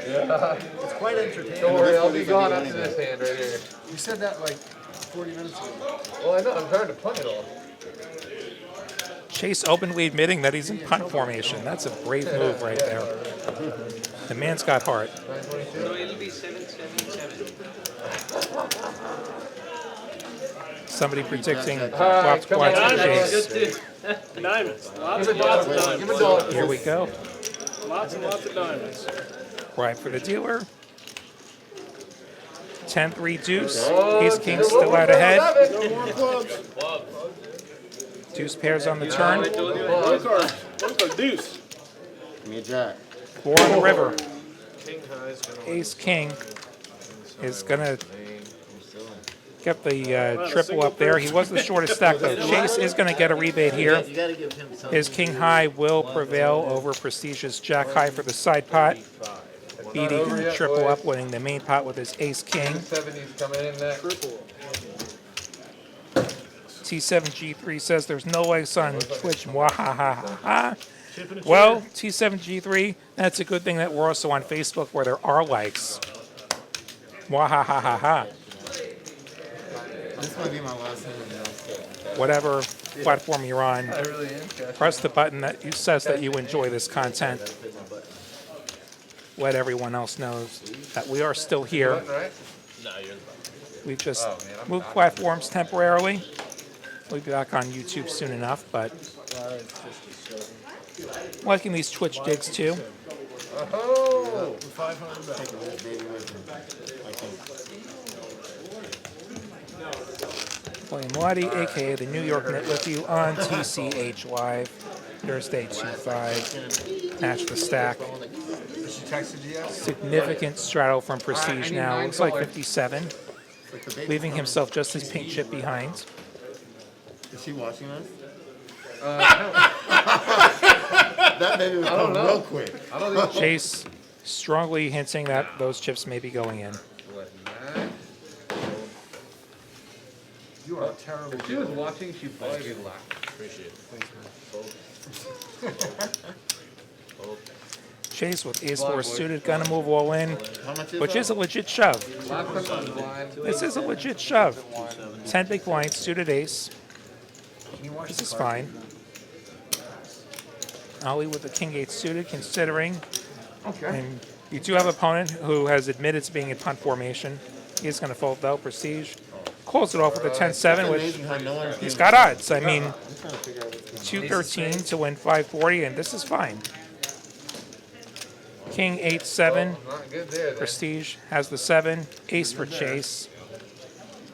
Yeah. It's quite entertaining. Don't worry, I'll be gone after this hand right here. You said that like 40 minutes ago. Well, I know. I'm trying to punt it all. Chase openly admitting that he's in punt formation. That's a brave move right there. The man's got heart. So it'll be 777. Somebody predicting flop squats for Chase. Diamonds. Give a dollar. Here we go. Lots and lots of diamonds. Right for the dealer. 10-3 deuce. Ace King still out ahead. Deuce pairs on the turn. One card. Deuce. Give me a jack. 4 on the river. Ace King is gonna get the triple up there. He was the shortest stack though. Chase is gonna get a rebate here. You gotta give him something. His King High will prevail over Prestige's Jack High for the side pot. Beatty gonna triple up, winning the main pot with his Ace King. 70's coming in next. T7G3 says there's no likes on Twitch. Mwahaha. Well, T7G3, that's a good thing that we're also on Facebook where there are likes. Mwahaha. This might be my last hand. Whatever platform you're on, I really am. press the button that says that you enjoy this content. Let everyone else know that we are still here. Right? We've just moved platforms temporarily. We'll be back on YouTube soon enough, but liking these Twitch digs too. Oh. 500 back. William Waddy, aka the New York Net, with you on TCH Live, Thursday 2-5. Match the stack. texted you yet? Significant straddle from Prestige need now. 9 Looks like colors. 57, Like the baby's leaving coming. himself just his pink chip behind. Is she watching us? No. That baby was coming know. real quick. I don't think Chase strongly hinting that those chips may be going in. You are terrible. If she was watching, she'd probably be laughing. Chase with ace-4 suited, gonna move all in, How much is which that? is a legit shove. Last time I was blind. This is a legit shove. 10 big blinds, suited ace. This is fine. Ollie with the king-8 suited, considering. Okay. And you do have an opponent who has admitted to being in punt formation. He is going to fold though. Prestige calls it off with a 10-7, which Amazing how no one he's got odds. I mean, I'm trying to figure out what's going 213 to win 540, and this is fine. King 8-7. Not good there. Then. Prestige has the 7. Ace for Chase.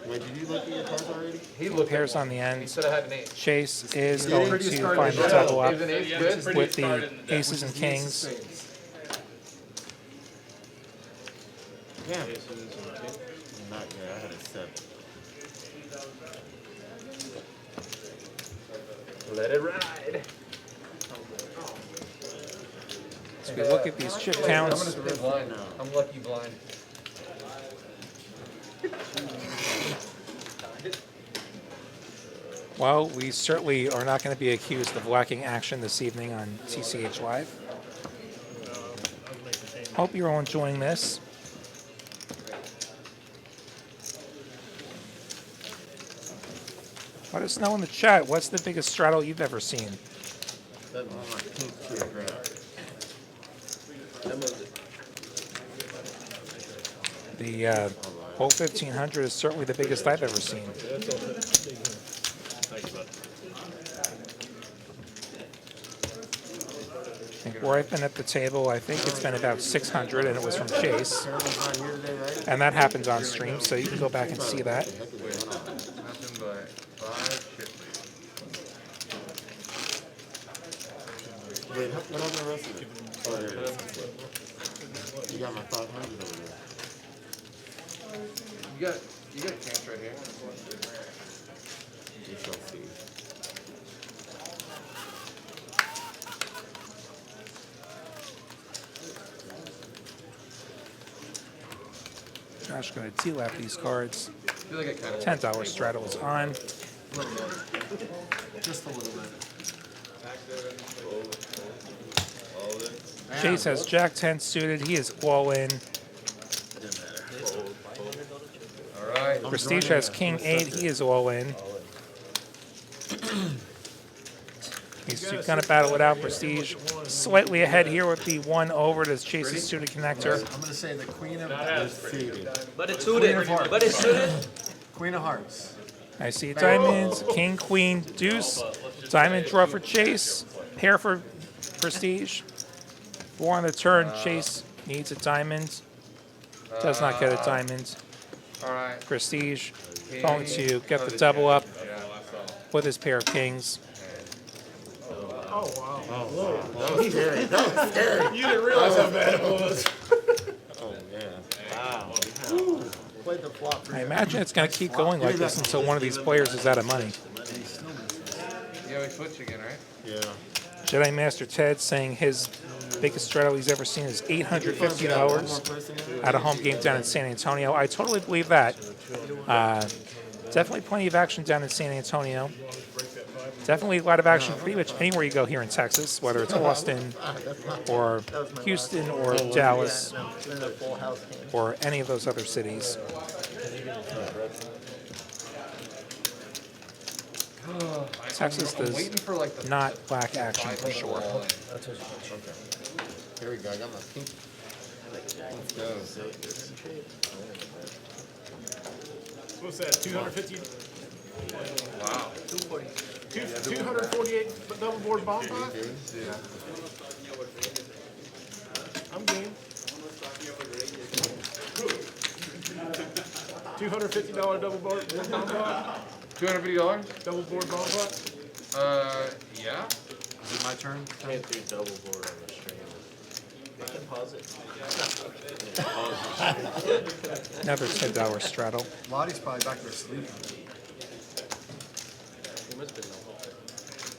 on. Wait, did you look at your cards already? He looked Pairs at on the He end. said I had an 8. Chase is Yeah, going prettiest to card find in the the double Is up an 8 Yeah, good? it's pretty- with card the in the deck, aces and kings. Yeah. Not yet. I had a 7. Let it ride. So we look at these chip I'm gonna counts. stay blind. I'm lucky blind. Well, we certainly are not going to be accused of lacking action this evening on TCH Live. Hope you're all enjoying this. Let us know in the chat, what's the biggest straddle you've ever seen? That was my pink chip, right? The whole 1500 is certainly the biggest I've ever seen. I think where I've been at the table, I think it's been about 600, and it was from Chase. Carolyn's not here today, right? And that happens on stream, so you can go back and see that. Nothing but 5 chip leads. Wait, what happened to the rest of it? Oh, there it is. You got my 500 over there. You got a chance right here. We shall see. Josh going to T-lap these cards. I feel like I kind of $10 straddle is on. Just a little bit. Chase has Jack 10 suited. He is all in. All right. Prestige has King 8. He is all in. He's going to battle it out. Prestige slightly ahead here with the 1 over to Chase's suited connector. I'm gonna say the queen of But it's suited. But it's suited. Queen of Hearts. I see diamonds, King, Queen, Deuce, diamond draw for Chase, pair for Prestige. 4 on the turn. Chase needs a diamond. Does not get a diamond. All right. Prestige going to get the double up with his pair of kings. Oh wow. That was scary. That was scary. You didn't realize how bad it was. Oh, yeah. Wow. Played the flop for I imagine it's going to keep going like this until one of these players is out of money. Yeah, we switch again, right? Yeah. Jedi Master Ted saying his biggest straddle he's ever seen is $850 at a home game down in San Antonio. I totally believe that. Definitely plenty of action down in San Antonio. Definitely a lot of action pretty much anywhere you go here in Texas, whether it's Austin or Houston or Dallas or any of those other cities. Texas I'm waiting does for like the not lack action for sure. Here we go. I got my pink. Let's go. What's that? 250? wow. 248 double board bomb pot? I'm game. $250 double board bomb pot? $250? Double board bomb pot? Yeah. Is it my turn? Can't do double board on the stream. pause it. Another $10 straddle. Lottie's probably back there sleeping.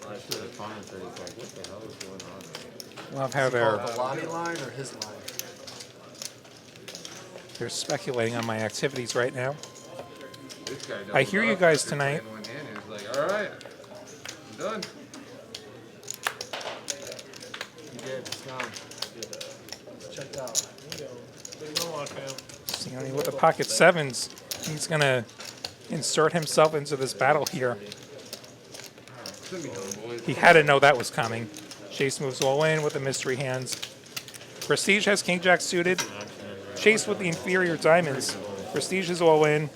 I should have commented, it's like, what the hell is going on? Love how Call it the Lottie line or his line? they're speculating on my activities right now. This guy I hear you guys tonight. One hand, he was like, all right, I'm done. He did. It's gone. It's checked out. Sione with the pocket sevens. He's going to insert himself into this battle here. He had to know that was coming. Chase moves all in with the mystery hands. Prestige has King Jack suited. Chase with the inferior diamonds. Prestige is all in.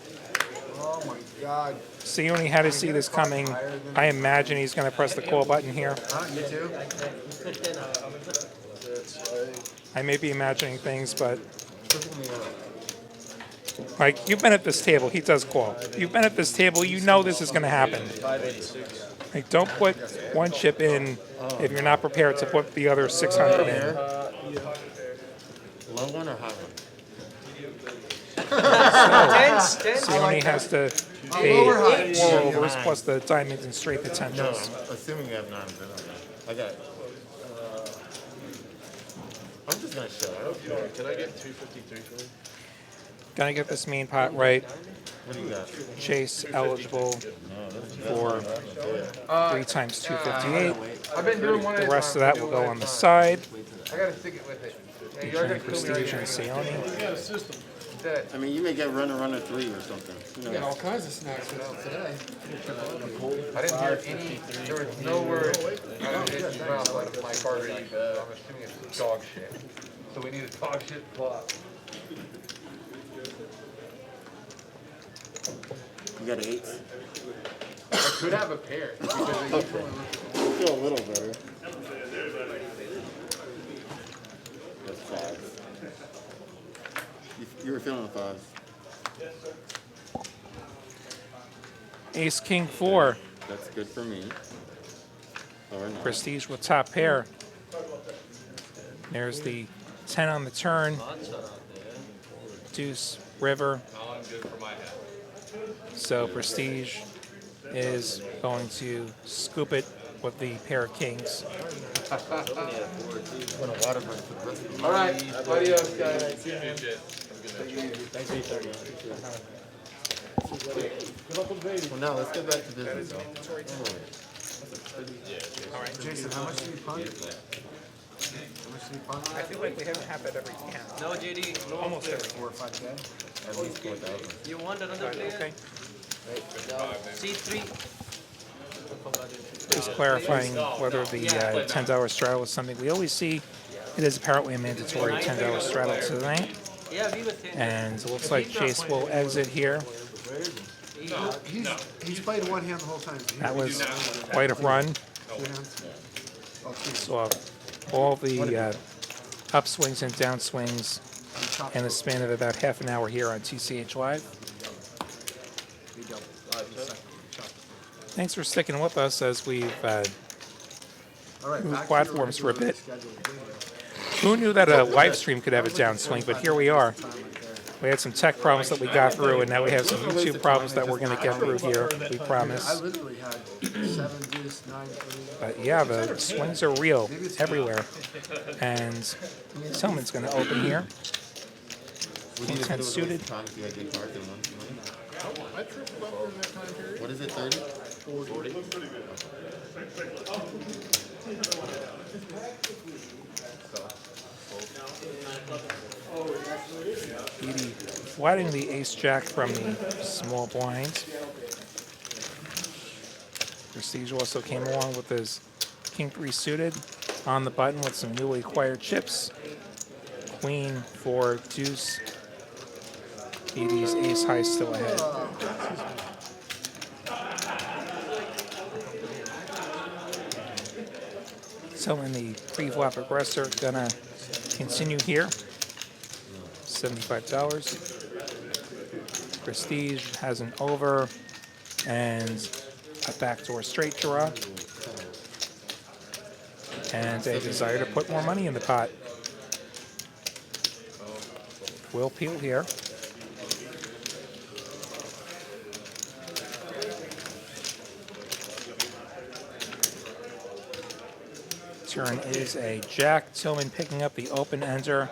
Oh my God. Sione had to see this coming. I imagine he's going to press the call button here. You too? I may be imagining things, but like, you've been at this table, he does call. You've been at this table, you know this is going to happen. Like, don't put one chip in if you're not prepared to put the other 600 in. Low one or high one? Sione has to pay lower high. 4 overs plus the diamonds and straight potentials. Assuming you have nines, I got. I'm just gonna shut up. Can I get 253 for you? Gonna get this main pot right. What do you got? Chase eligible for 3 times 258. I've been doing one The at a rest of time. that will go on the side. I gotta stick it with it. Hey, you're Featuring gonna kill me right Prestige here. and Sione. Dead. I mean, you may get runner 3 or something. You Got know. all kinds of snacks today. I didn't hear any, there was no word out of his mouth out of my car reading. I'm assuming it's dog shit. So we need a dog shit flop. You got an 8. I could have a pair. Because they usually I feel a little better. That's 5. You were feeling a 5. Ace King 4. That's good for me. Or not. Prestige with top pair. There's the 10 on the turn. Deuce, river. Oh, I'm good for my hat. So Prestige is going to scoop it with the pair of kings. All right, adios, guys. Well, now let's get back to business. Jason, how much do you punt? How much do you punt? I feel like we haven't had that every hand. No, JD. Almost every 4 or 5K? At least 4,000. You want another hand. player? Okay. C3. Just clarifying whether the $10 straddle is something we always see. It is apparently a mandatory $10 straddle tonight. Yeah, we were saying. And it looks like Chase will exit here. He's played one hand the whole time. That was quite a run. 2 hands? Oh, 2. Saw all the upswings and downswings in the span of about half an hour here on TCH Live. Thanks for sticking with us as we've moved platforms for a bit. Who knew that a live stream could have a downswing, but here we are. We had some tech problems that we got through, and now we have some YouTube problems that we're going to get through here, we I promise. literally had 7 deuce, 9 3. But yeah, the swings are real everywhere. And Tillman's going to open here. King 10 suited. What is it, 30? 40. Edie flatting the ace-jack from the small blind. Prestige also came along with his King 3 suited on the button with some newly acquired chips. Queen for deuce. Edie's ace-high still ahead. Tillman, the pre-flop aggressor, gonna continue here. $75. Prestige has an over and a backdoor straight draw. And a desire to put more money in the pot. will peel here. Turn is a jack. Tillman picking up the open ender.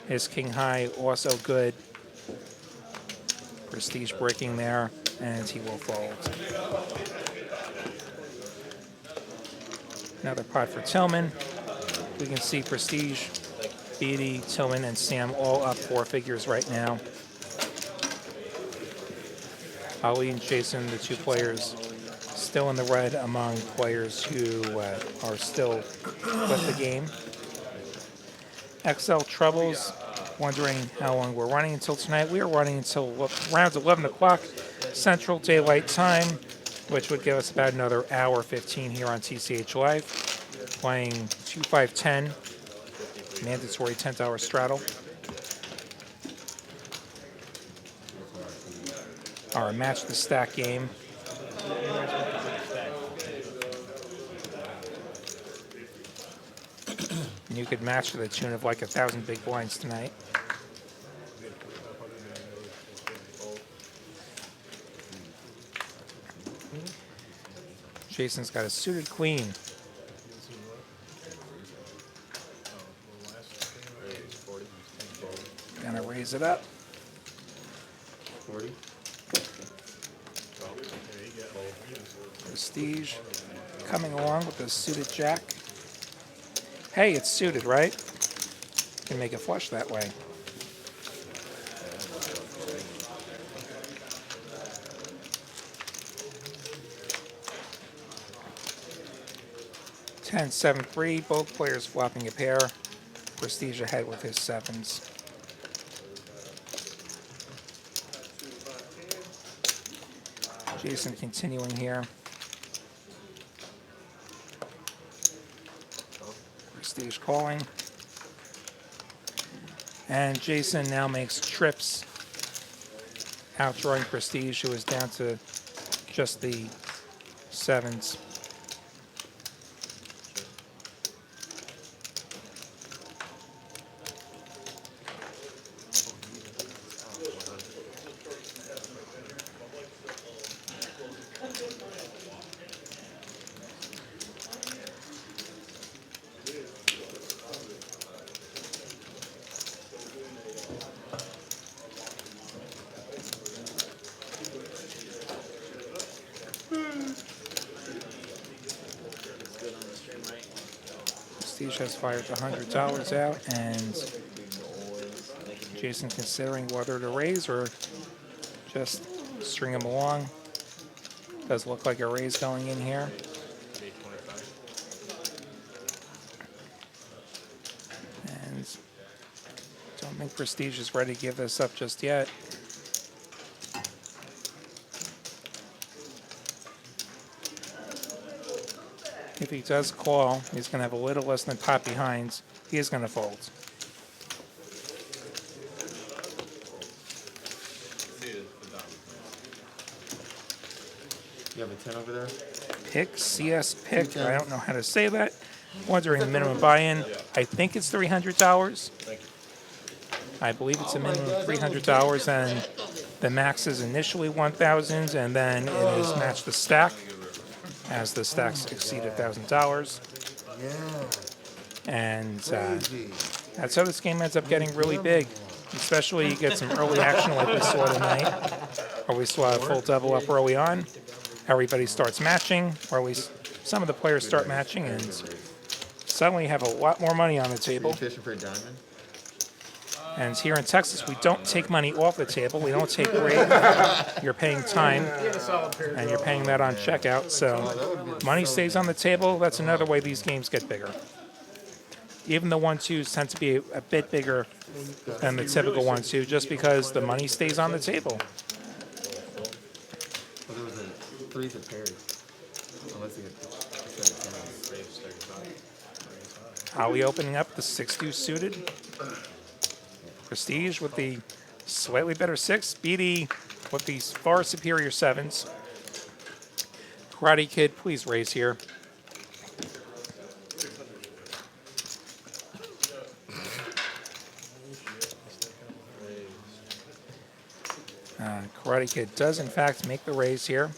His king high also good. Prestige breaking there, and he will fold. Another pot for Tillman. We can see Prestige, Beatty, Tillman, and Sam all up 4 figures right now. Ali and Jason, the 2 players, still in the red among players who are still with the game. XL Troubles, wondering how long we're running until tonight. We are running until around 11 o'clock Central Daylight Time, which would give us about another hour 15 here on TCH Live. Playing 2-5-10, mandatory $10 straddle. Our match the stack game. And you could match to the tune of like 1,000 big blinds tonight. Jason's got a suited queen. Gonna raise it up. 40. Prestige coming along with the suited jack. Hey, it's suited, right? Can make it flush that way. Ten, 7, 3. Both players flopping a pair. Prestige ahead with his 7s. Jason continuing here. Prestige calling. And Jason now makes trips, outdrawing Prestige, who is down to just the 7s. Prestige has fired $100 out, and Jason considering whether to raise or just string him along. Does look like a raise going in here. And don't think Prestige is ready to give this up just yet. If he does call, he's going to have a little less than pot behinds. He is going to fold. You have a 10 over there? Pick, CS pick. I don't know how to say that. Wondering the minimum buy-in. I think it's $300. I believe it's a minimum of $300, and the max is initially 1,000, and then it is match the stack, as the stacks exceed $1,000. Yeah. And that's how this game ends up getting really big. Especially you get some early action like we saw tonight, or we saw a full double up early on. Everybody starts matching, or at least some of the players start matching, and suddenly you have a lot more money on the table. Fishing for a diamond? And here in Texas, we don't take money off the table. We don't take rate. You're paying time, and you're paying that on checkout. So money stays on the table. That's another way these games get bigger. Even the 1-2s tend to be a bit bigger than the typical 1-2, just because the money stays on the table. Well, there was a 3s of pairs. Unless you get Ali opening up the 6-2 suited. Prestige with the slightly better 6. Beatty with the far superior 7s. Karate Kid, please raise here. Karate Kid does, in fact, make the raise here.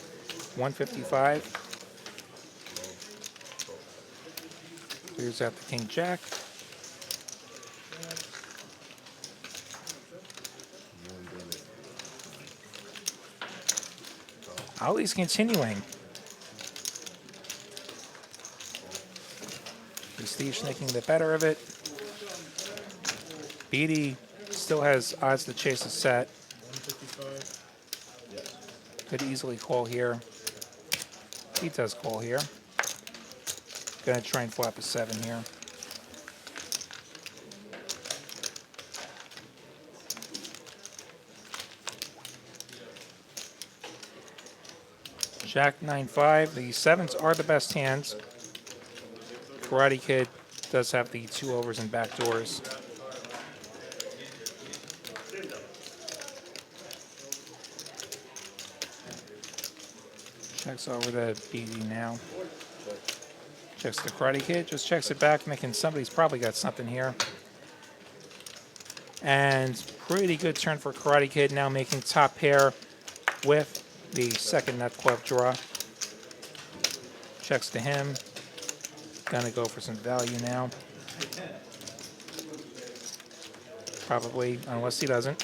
155. Clears out the King Jack. Ali's continuing. Prestige making the better of it. Beatty still has odds to chase a set. Could easily call here. He does call here. Gonna try and flop a 7 here. Jack 9-5. The 7s are the best hands. Karate Kid does have the 2 overs and back doors. Checks over to BD now. Checks the Karate Kid, just checks it back, making somebody's probably got something here. And pretty good turn for Karate Kid, now making top pair with the second nut club draw. Checks to him. Gonna go for some value now. Probably, unless he doesn't.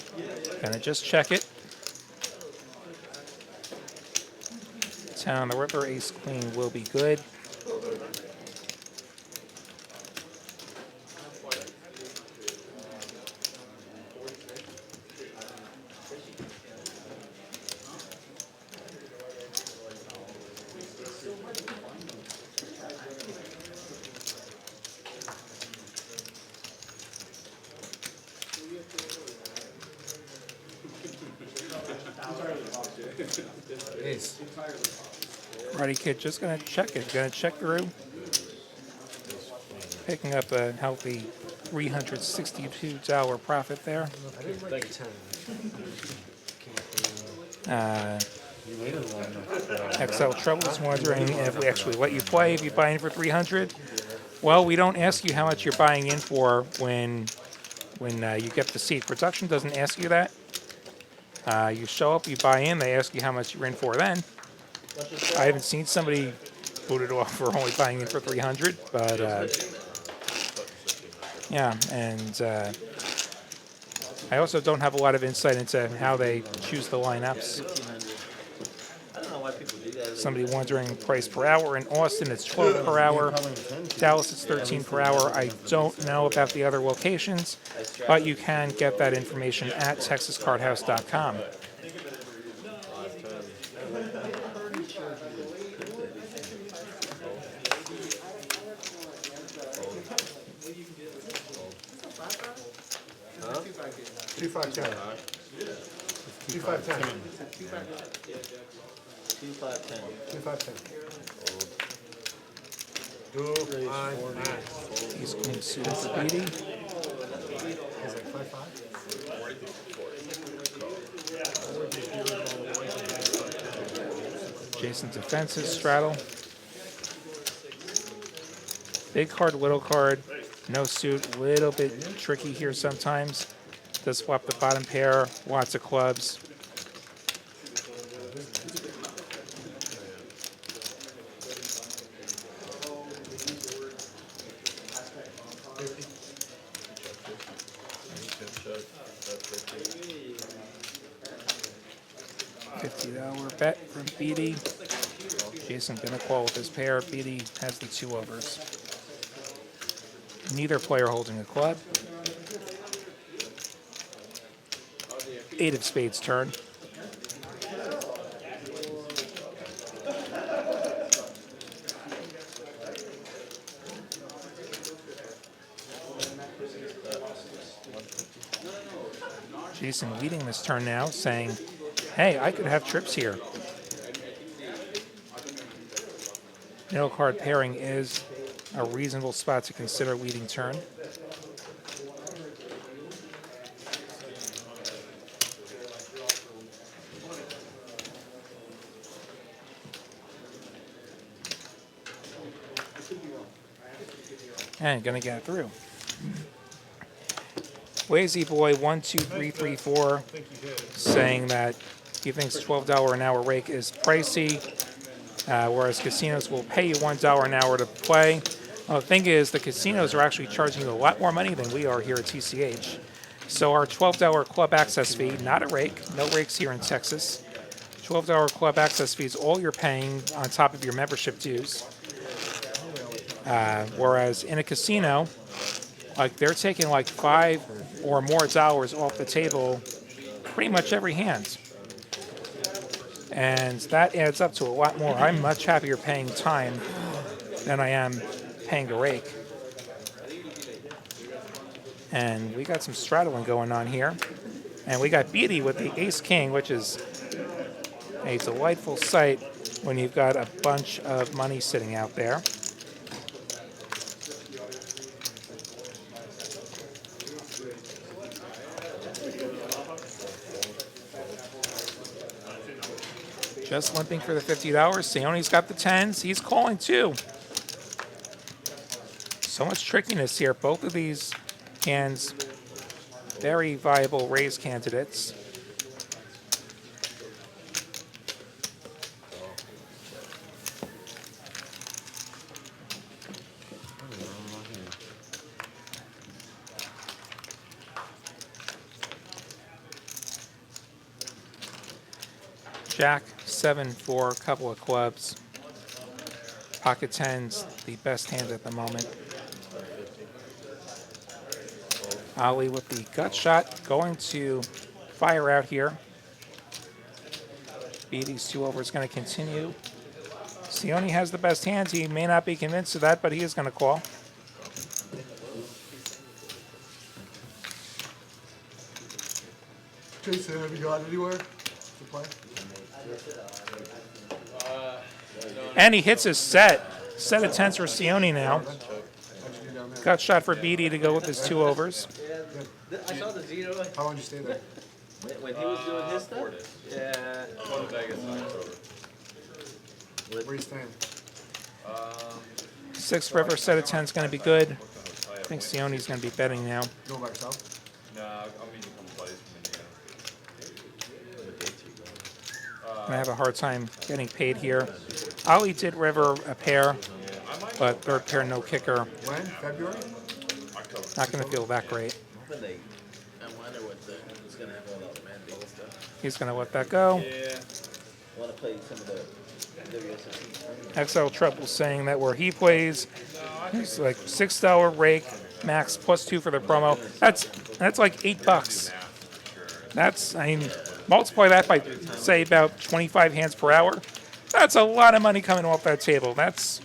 Gonna just check it. 10 on the river, ace queen will be good. Karate Kid just going to check it. Going to check through. Picking up a healthy $362 profit there. I didn't like the 10. XL Trouble is wondering if we actually let you play if you buy in for 300. Well, we don't ask you how much you're buying in for when you get the seat. Production doesn't ask you that. You show up, you buy in, they ask you how much you're in for then. I haven't seen somebody boot it off for only buying in for 300, but yeah, and I also don't have a lot of insight into how they choose the lineups. I don't know why people do that. Somebody wondering price per hour. In Austin, it's 12 per hour. Dallas, it's 13 per hour. I don't know about the other locations, but you can get that information at texascardhouse.com. 2510. 2510. 2510. 2510. He's queen suited for Beatty. Is it 5-5? Jason's defenses, straddle. Big card, little card, no suit, little bit tricky here sometimes. Does swap the bottom pair, lots of clubs. $50 bet from Beatty. Jason gonna call with his pair. Beatty has the 2 overs. Neither player holding a club. 8 of spades turn. Jason leading this turn now, saying, hey, I could have trips here. Middle card pairing is a reasonable spot to consider leading turn. And gonna get it through. Lazy Boy 12334 saying that He thinks $12 an hour rake is pricey, whereas casinos will pay you $1 an hour to play. Well, the thing is, the casinos are actually charging you a lot more money than we are here at TCH. So our $12 club access fee, not a rake, no rakes here in Texas. $12 club access fee is all you're paying on top of your membership dues. Whereas in a casino, like they're taking like $5 or more off the table pretty much every hand. And that adds up to a lot more. I'm much happier paying time than I am paying the rake. And we got some straddling going on here. And we got Beatty with the ace-king, which is a delightful sight when you've got a bunch of money sitting out there. Just limping for the $50. Sione's got the 10s. He's calling too. So much trickiness here. Both of these hands, very viable raise candidates. Jack, 7 for a couple of clubs. Pocket 10's the best hand at the moment. Ali with the gut shot, going to fire out here. Beatty's 2 over is going to continue. Sione has the best hands. He may not be convinced of that, but he is going to call. Jason, have you gone anywhere to play? And he hits his set. Set of 10s for Sione now. Gut shot for Beatty to go with his 2 overs. I saw the zero. How long did you stay there? When he was doing his stuff? Yeah. Going to Vegas in October. Where are you staying? 6 river set of 10's going to be good. I think Sione's going to be betting now. Going by yourself? Nah, I'm meeting a couple buddies from Indiana. I have a hard time getting paid here. Ali did river a pair, but third pair no kicker. When? February? Not going to feel that great. I wonder what he's going to have all that mandate stuff. He's going to let that go. Yeah. Want to play some of the WSOP. XL Trouble saying that where he plays, it's like $6 rake, max plus 2 for the promo. That's like $8. That's, I mean, multiply that by, say, about 25 hands per hour. That's a lot of money coming off that table. That's,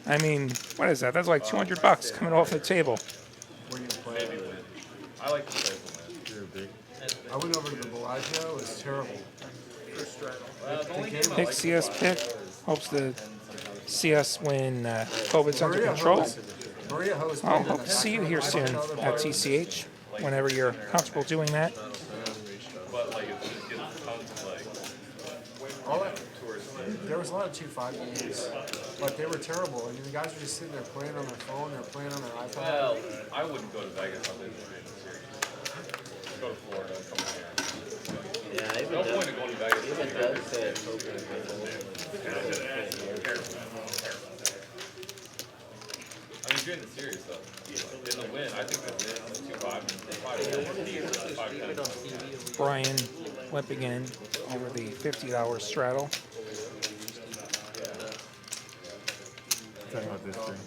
I mean, what is that? That's like $200 coming off the table. Where you play? I like to play for I went over to the Bellagio. It was terrible. Pick CS pick. Hopes to see us when COVID's under control. Maria Ho's I'll hope to see you here soon at TCH, whenever you're comfortable doing that. But like, it's just getting tons of like All that, there was a lot of 2-5 games, but they were terrible. I mean, the guys were just sitting there playing on their phone, they're playing on their iPad. Well, I wouldn't go to Vegas on this series. Go to Florida, come here. Yeah, even No point in going to Vegas. Doug said poker is I mean, during the series though, in the win, I think the win was 2-5, 5-10. Brian limping in over the $50 straddle.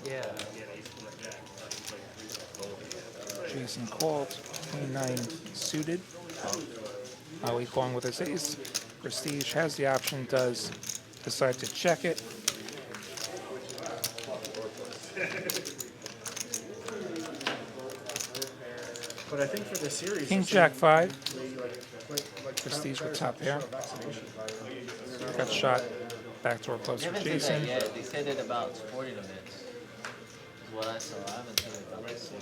Yeah. Jason called, 29 suited. Ali calling with his ace. Prestige has the option, does decide to check it. But I think for the series, King Jack 5. Prestige with top pair. Got shot. Backdoor close for Jason. Yeah, they said it about sporting events. Is what I saw. I haven't seen it. But let's see.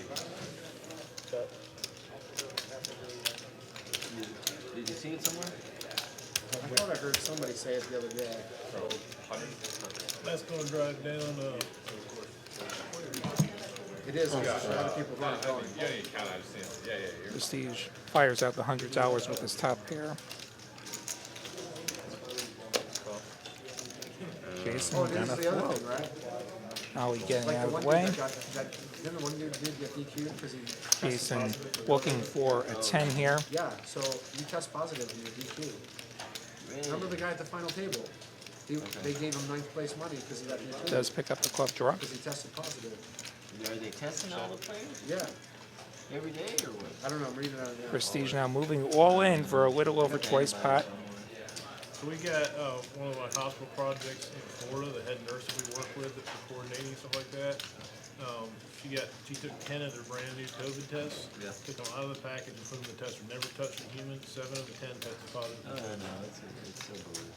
Did you see it somewhere? I thought I heard somebody say it the other day. That's going to drive down. It is. A lot of people Yeah, don't know. you don't need to count, I just seen it. Yeah, yeah, you're Prestige fires out the $100 with his top pair. Jason Oh, this gonna is the other float. thing, right? Ollie getting Like out the of one the way. dude didn't the one dude get DQ'd because he tested Jason positive? looking for a 10 here. Yeah, so you test positive and you're DQ'd. Remember the guy at the final table? They gave him 9th place money because he got DQ'd. Does pick up the club draw. Because he tested positive. Are they testing all the players Yeah. every day or what? I don't know, I'm reading it out now. Prestige now moving all in for a little over twice pot. So we got one of my hospital projects in Florida, the head nurse that we work with that's coordinating stuff like that. She took 10 of their brand new COVID tests, took them out of the package and put them in the tester. Never touched a human. 7 of the 10 tested positive. Oh, no, it's so weird.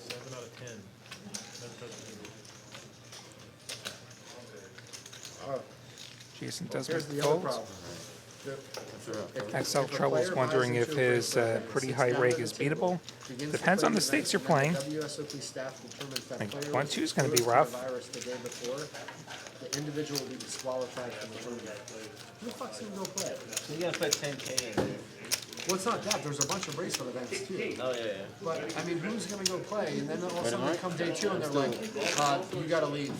7 out of 10. Never touched a human. Jason does Here's make the other folds. problem. XL Trouble's wondering if his pretty high rake is beatable. Depends on the stakes you're playing. WSOP staff determines that Like, player 1-2 is gonna be exposed to rough. the virus the day before, the individual will be disqualified from the tournament. Who the fuck's gonna go play? So you gotta put 10K in there. Well, it's not that. There's a bunch of bracelet events too. Oh, yeah. But I mean, who's gonna go play? And then all of a sudden they come day 2 and they're like, you gotta leave.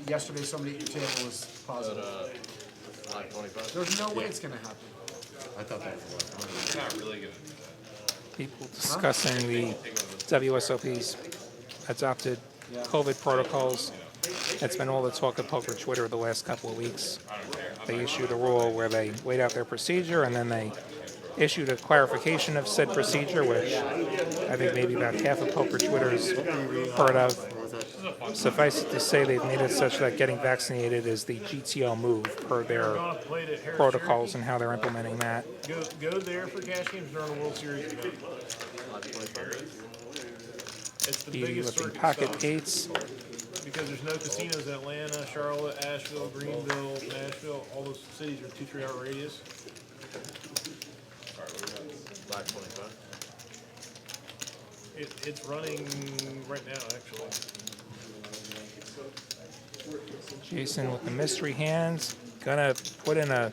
Yesterday somebody at your table was positive. Like 25. There's no way it's gonna happen. I thought that was It's not really gonna. People discussing the WSOP's adopted COVID protocols. That's been all the talk of poker Twitter the last couple of weeks. They issued a rule where they laid out their procedure and then they issued a clarification of said procedure, which I think maybe about half of poker Twitter's heard of. Suffice it to say, they've made it such that getting vaccinated is the GTO move per their protocols and how they're implementing that. Go there for cash games during the World Series event. It's the Beauty biggest looking circuit pocket stop. eights. Because there's no casinos in Atlanta, Charlotte, Asheville, Greenville, Nashville. All those cities are 2-3 hour radius. Like 25. It's running right now, actually. Jason with the mystery hands. Gonna put in a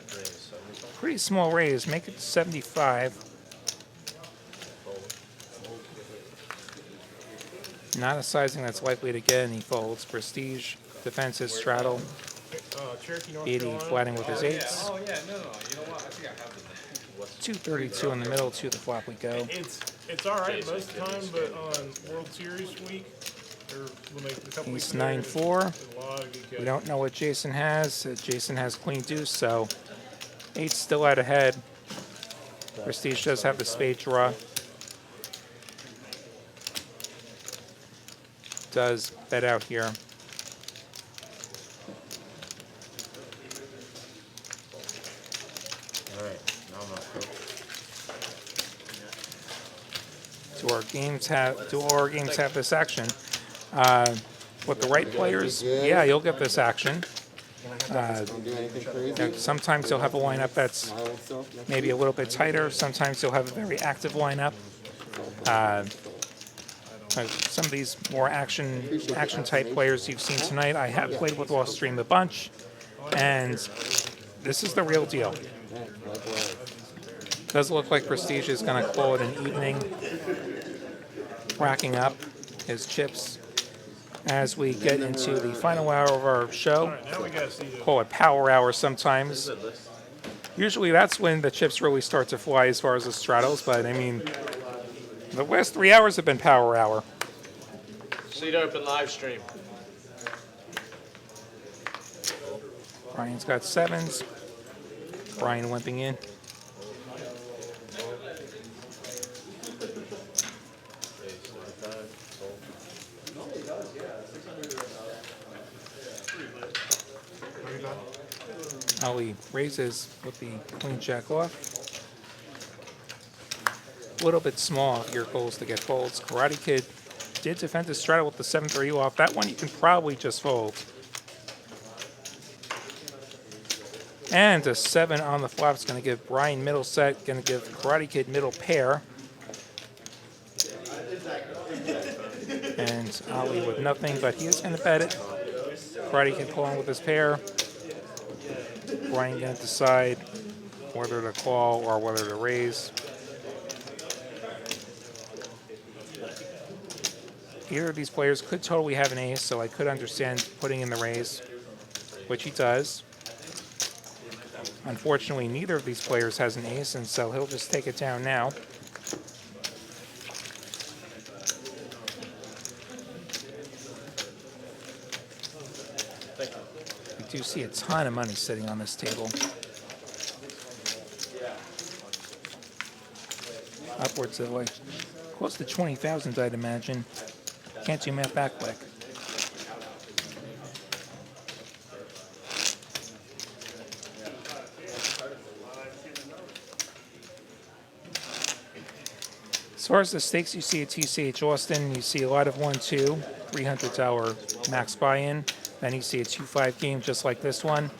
pretty small raise, make it 75. Not a sizing that's likely to get any folds. Prestige defends his straddle. Cherokee, North 80 Carolina. flatting with his eights. Oh yeah, no. You know what? I think I have the name. 232 in the middle, to the flop we go. It's all right most of the time, but on World Series week, or when they a couple weeks Ace ago, 9-4. there's a lot of good We cash. don't know what Jason has. Jason has queen deuce, so 8's still out ahead. Prestige does have the spade draw. Does bet out here. Alright, now I'm not cool. Do all our games have this action? With the right players, yeah, you'll get this action. Don't do anything crazy. Sometimes you'll have a lineup that's maybe a little bit tighter. Sometimes you'll have a very active lineup. Some of these more action type players you've seen tonight, I have played with Wall Stream a bunch, and this is the real deal. Does look like Prestige is going to call it an evening, racking up his chips as we get into the final hour of our show. Now we gotta see the Call it power hour sometimes. Usually that's when the chips really start to fly as far as the straddles, but I mean, the last 3 hours have been power hour. Seat open live stream. Brian's got 7s. Brian limping in. Ollie raises with the queen jack off. A little bit small if your goal is to get folds. Karate Kid did defend his straddle with the 7-3 off. That one you can probably just fold. And a 7 on the flop is going to give Brian middle set, going to give Karate Kid middle pair. And Ollie with nothing, but he is going to bet it. Karate Kid pulling with his pair. Brian going to decide whether to call or whether to raise. Either of these players could totally have an ace, so I could understand putting in the raise, which he does. Unfortunately, neither of these players has an ace, and so he'll just take it down now. We do see a ton of money sitting on this table. Upwards of like close to 20,000, I'd imagine. Can't do math that quick. As far as the stakes you see at TCH Austin, you see a lot of 1-2, $300 max buy-in. Then you see a 2-5 game just like this one.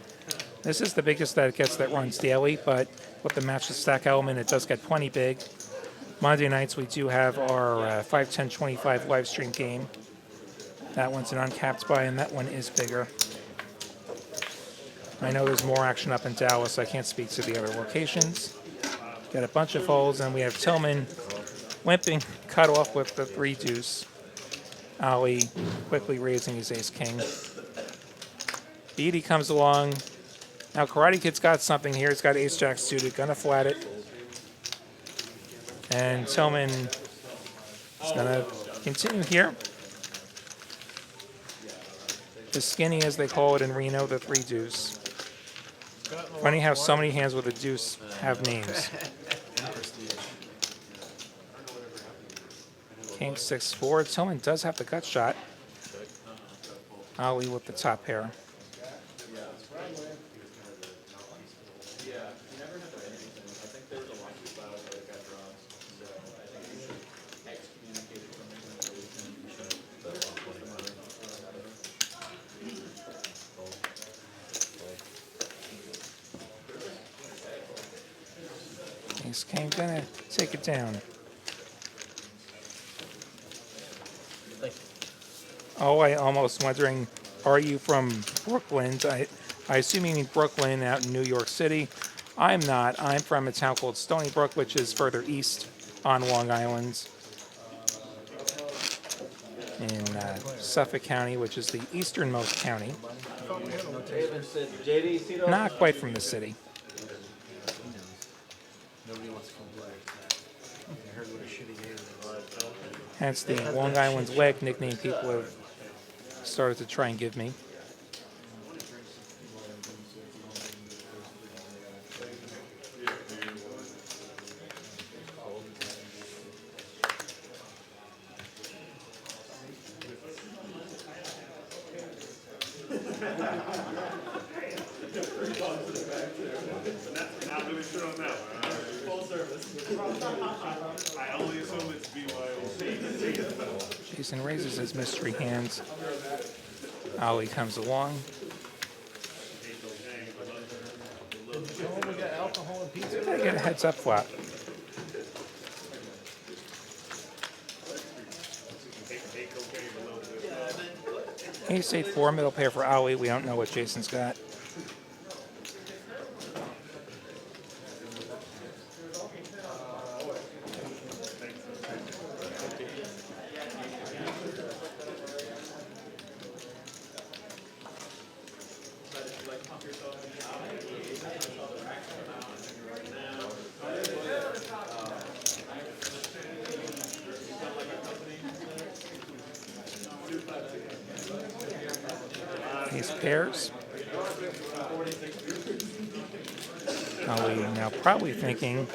This is the biggest that it gets that runs daily, but with the match the stack element, it does get plenty big. Monday nights, we do have our 5-10-25 live stream game. That one's an uncapped buy-in. That one is bigger. I know there's more action up in Dallas. I can't speak to the other locations. Got a bunch of folds, and we have Tillman limping, cut off with the 3-deuce. Ali quickly raising his ace-king. Beatty comes along. Now Karate Kid's got something here. He's got ace-jack suited, gonna flat it. And Tillman is gonna continue here. The skinny, as they call it in Reno, the 3-deuce. Funny how so many hands with a deuce have names. King 6-4. Tillman does have the gut shot. Ali with the top pair. Ace King gonna take it down. Oh, I almost wondering, are you from Brooklyn? I assume you mean Brooklyn out in New York City. I'm not. I'm from a town called Stony Brook, which is further east on Long Island in Suffolk County, which is the easternmost county. Not quite from the city. Hence the Long Island Leg nickname people have started to try and give me. Jason raises his mystery hands. Ali comes along. I get a heads up flop. Ace 8-4, middle pair for Ali. We don't know what Jason's got. Ace pairs. Ali now probably thinking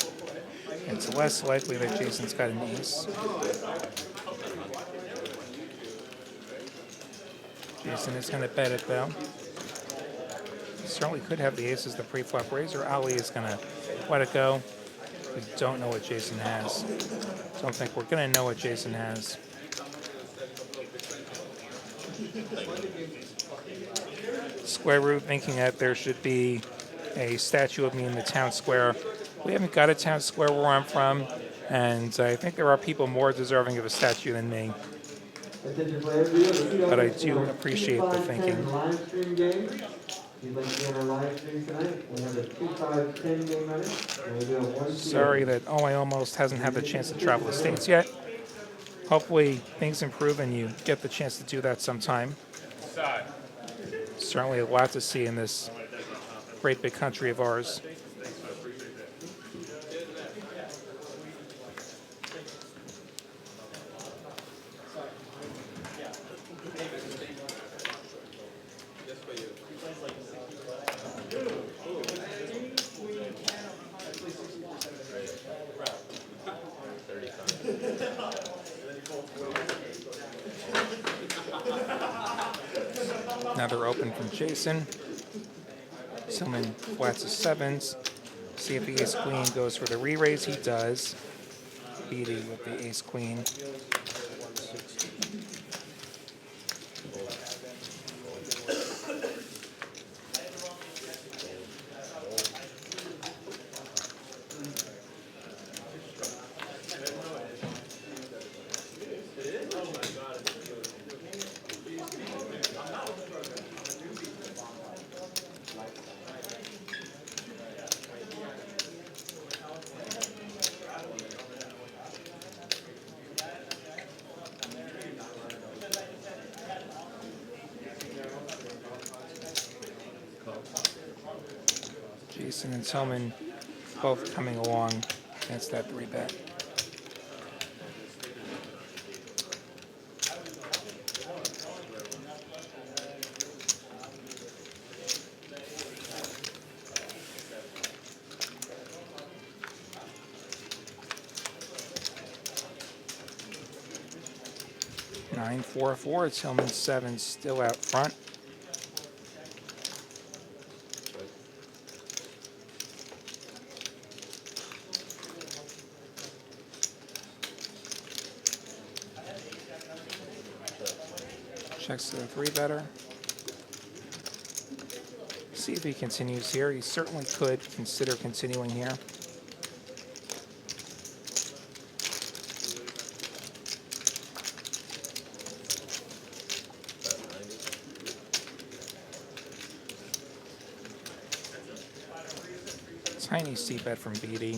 it's less likely that Jason's got an ace. Jason is going to bet it though. Certainly could have the ace as the pre-flop raiser. Ali is going to let it go. We don't know what Jason has. Don't think we're going to know what Jason has. Square root thinking that there should be a statue of me in the town square. We haven't got a town square where I'm from, and I think there are people more deserving of a statue than me. But I do appreciate the thinking. Sorry that I almost hasn't had the chance to travel the States yet. Hopefully things improve and you get the chance to do that sometime. Side. Certainly a lot to see in this great big country of ours. Another open from Jason. Tillman flats his sevens. See if the ace queen goes for the re-raise. He does. Beatty with the ace queen. Jason and Tillman both coming along against that 3-bet. Nine, 4-4. Tillman 7 still out front. Checks to the 3-better. See if he continues here. He certainly could consider continuing here. Tiny c-bet from BD.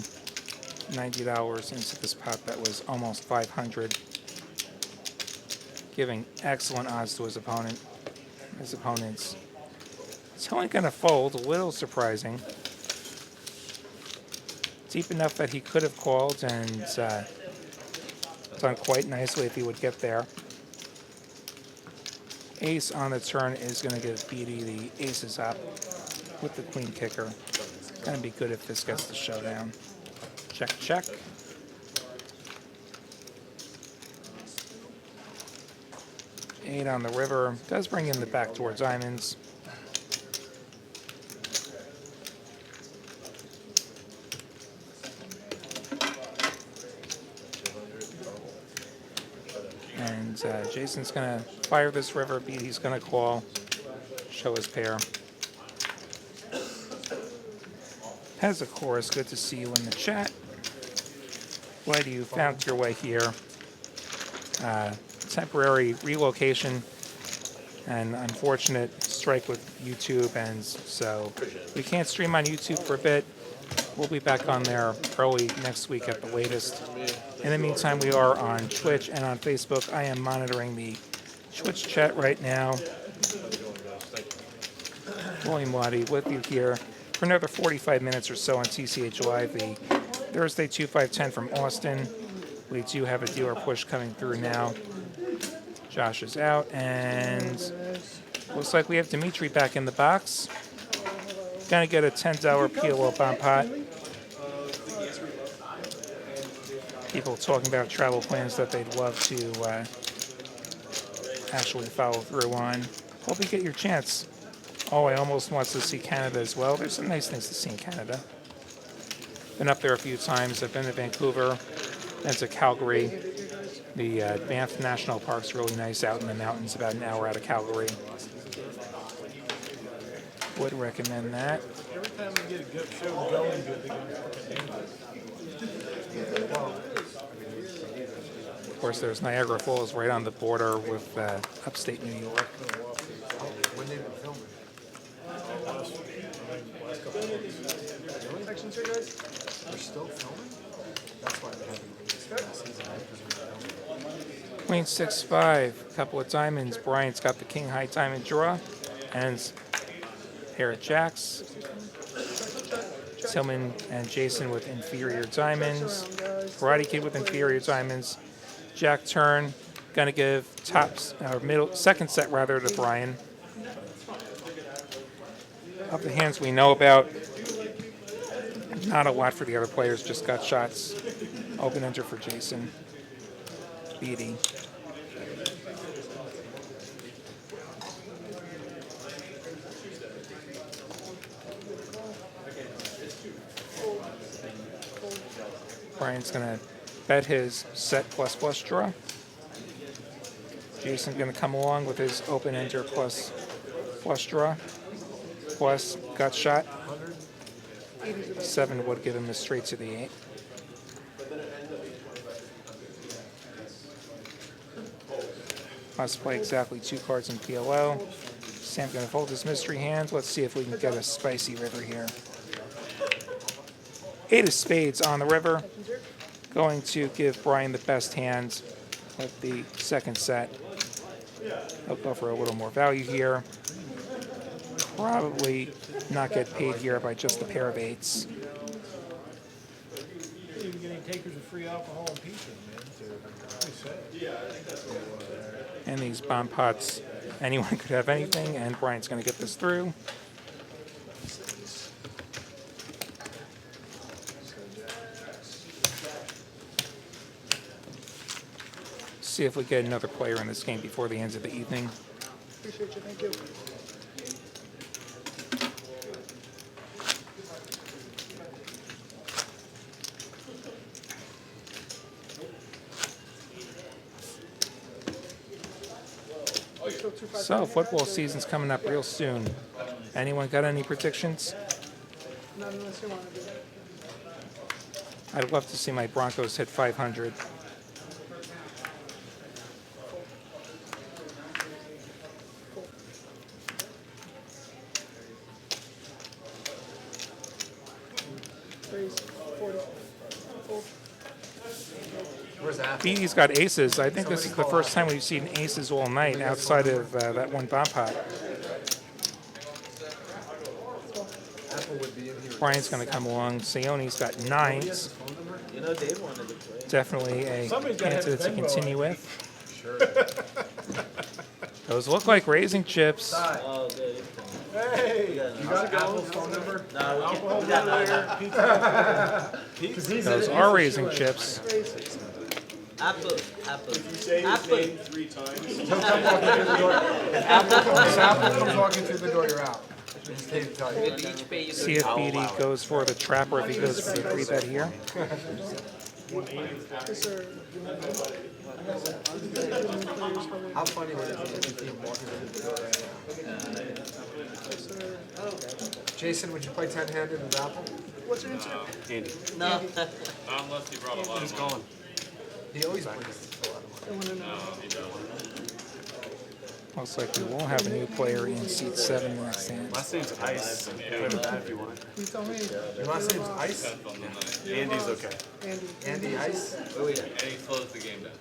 $90 into this pot that was almost 500. Giving excellent odds to his opponent. His opponents. It's only going to fold, a little surprising. Deep enough that he could have called and done quite nicely if he would get there. Ace on the turn is going to give BD the aces up with the queen kicker. Going to be good if this gets the showdown. Check, check. Eight on the river. Does bring in the backdoor diamonds. And Jason's going to fire this river beat. He's going to call, show his pair. Has a chorus. Good to see you in the chat. Glad you found your way here. Temporary relocation and unfortunate strike with YouTube, and so we can't stream on YouTube for a bit. We'll be back on there early next week at the latest. In the meantime, we are on Twitch and on Facebook. I am monitoring the Twitch chat right now. William Waddy with you here for another 45 minutes or so on TCH Live, the Thursday 2510 from Austin. We do have a dealer push coming through now. Josh is out, and looks like we have Dimitri back in the box. Gonna get a $10 PLO bomb pot. People talking about travel plans that they'd love to actually follow through on. Hope you get your chance. Oh, I almost want to see Canada as well. There's some nice things to see in Canada. Been up there a few times. I've been to Vancouver, been to Calgary. The Banff National Park's really nice out in the mountains, about an hour out of Calgary. Would recommend that. Every time we get a good show going, good, they go Of course, there's Niagara Falls right on the border with upstate New York. When they've been filming. Last couple of months. The only sections here, guys, they're still filming. That's why they haven't released last season, right? Because we're filming. Queen 6-5, a couple of diamonds. Brian's got the king high diamond draw, and pair of jacks. Tillman and Jason with inferior diamonds. Karate Kid with inferior diamonds. Jack turn, gonna give tops or middle second set rather to Brian. Of the hands we know about, not a lot for the other players. Just got shots. Open enter for Jason. Beatty. Brian's gonna bet his set plus flush draw. Jason's gonna come along with his open enter plus flush draw. Plus gut shot. 7 would give him the straight to the 8. Must play exactly 2 cards in PLO. Sam's gonna fold his mystery hand. Let's see if we can get a spicy river here. 8 of spades on the river. Going to give Brian the best hand with the second set. I'll go for a little more value here. Probably not get paid here by just a pair of 8s. You're getting takers of free alcohol and pizza, man. And these bomb pots, anyone could have anything, and Brian's going to get this through. See if we get another player in this game before the end of the evening. Appreciate you, thank you. So, football season's coming up real soon. Anyone got any predictions? Not unless you want to do it. I'd love to see my Broncos hit 500. Raise 40. Fold. Where's that? Beatty's got aces. I think this is the first time we've seen aces all night outside of that one bomb pot. Apple would be in here. Brian's going to come along. Seone's got 9s. You know, Dave wanted to play. Definitely a Somebody's gotta have candidate to Venmo. continue with. Those look like raising chips. Oh, good. Hey, You got Apple's phone number? No, we alcohol can't. We got none. pizza. Those are raising chips. Apple. Apple. Say his Apple. name 3 times. He'll come walking through the door. If Apple comes walking through the door, you're out. Just stay tight. See if Beatty goes for the trap or if he goes for the 3-bet here. Yes, sir. How funny would it be if you came walking through the door right now? Yes, sir. Jason, would you play 10-handed with Apple? What's your answer? No. Not unless he brought a lot of money. He always plays a lot of money. I want to know. No, he doesn't. Looks like we will have a new player in seat 7 in that stand. Last name's Ice. Play with that if you want. You tell me. Your last name's Ice? Depends on the night. Andy's okay. Andy. Andy Ice? And he slows the game down.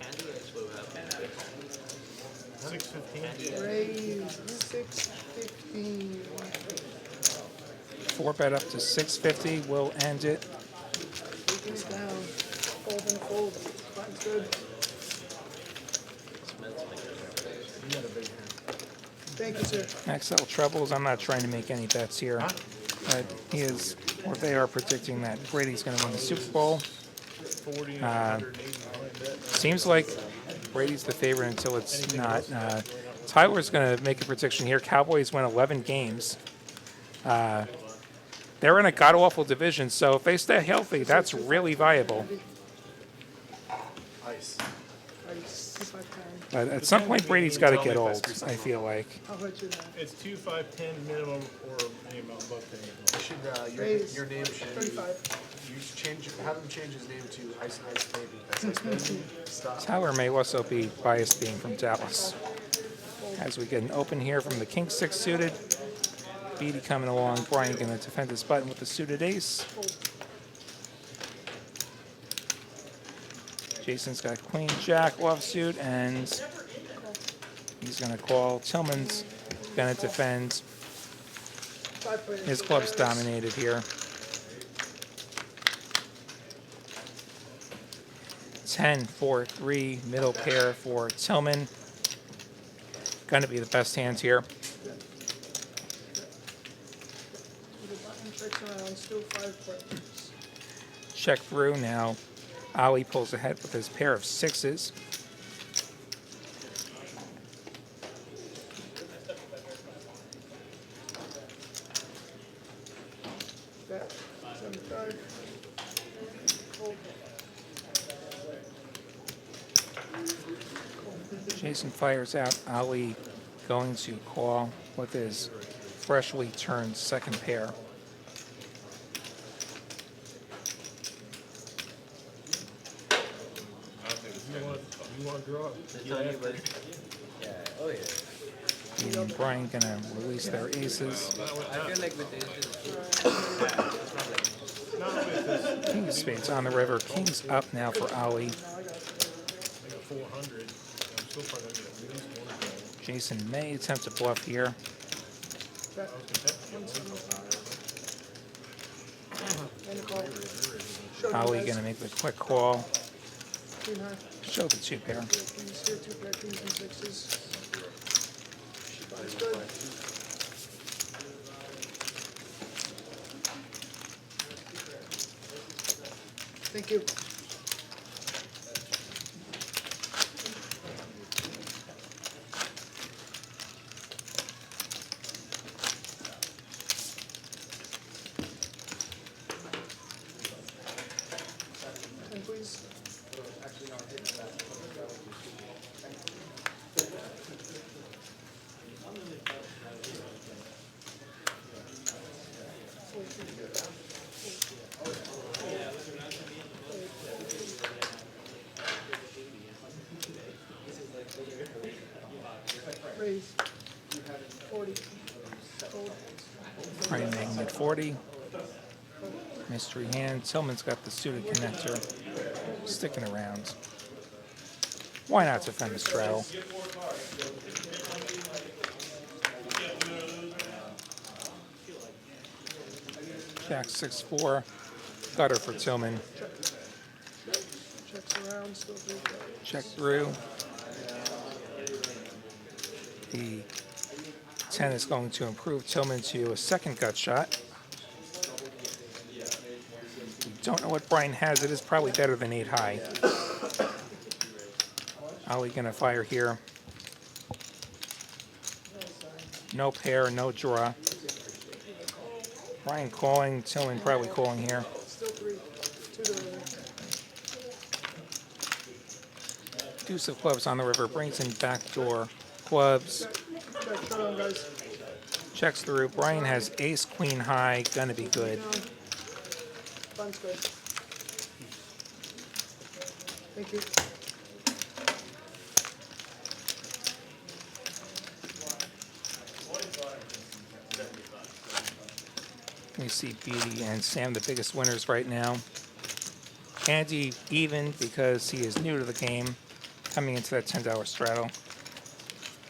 6:15. Raise 615. 4-bet up to 650. We'll end it. Taking it down. Fold and fold. Fine's good. You got a big hand. Thank you, sir. XL Troubles. I'm not trying to make any bets here. But he is, or they are predicting that Brady's going to win the Super Bowl. 40, Seems like Brady's the favorite until it's not. Tyler's going to make a prediction here. Cowboys win 11 games. They're in a god-awful division, so if they stay healthy, that's really viable. Ice. Ice. 2-5-10. But at some point, Brady's got to get old, I feel like. How about you now? it's 2, 5, 10 minimum or any amount above 10. You should, Raise. your name should, 35. you should change, have him change his name to Ice and Ice Baby. That's Ice Baby. Stop. Tyler may also be biased being from Dallas. As we get an open here from the King 6 suited. Beatty coming along. Brian going to defend his button with the suited ace. Jason's got queen jack offsuit, and he's going to call. Tillman's going to defend. His club's dominated here. 10-4-3 middle pair for Tillman. Going to be the best hands here. Check through now. Ali pulls ahead with his pair of sixes. Jason fires out. Ali going to call with his freshly turned second pair. You want to draw? Yeah. Oh yeah. Ian and Brian gonna release their aces. I feel like with this, King of spades on the river. King's up now for Ali. I got 400. I'm still probably going to get at least one of those. Jason may attempt to bluff here. Ali gonna make the quick call. Show the two pair. Thank you. And please. Raise. 40. Fold. Brian making it 40. Mystery hand. Tillman's got the suited connector. Sticking around. Why not defend the straddle? Jack 6-4. Gutter for Tillman. Checks around, still through. Check through. The 10 is going to improve Tillman to a second gut shot. We don't know what Brian has. It is probably better than 8 high. Ali gonna fire here. No pair, no draw. Brian calling, Tillman probably calling here. Still 3. 2 to the Deuce of clubs on the river, brings in backdoor clubs. check, shut on, guys. Checks through. Brian has ace, queen high, gonna be good. Fun's good. Thank you. We see Beauty and Sam, the biggest winners right now. Andy even because he is new to the game, coming into that $10 straddle.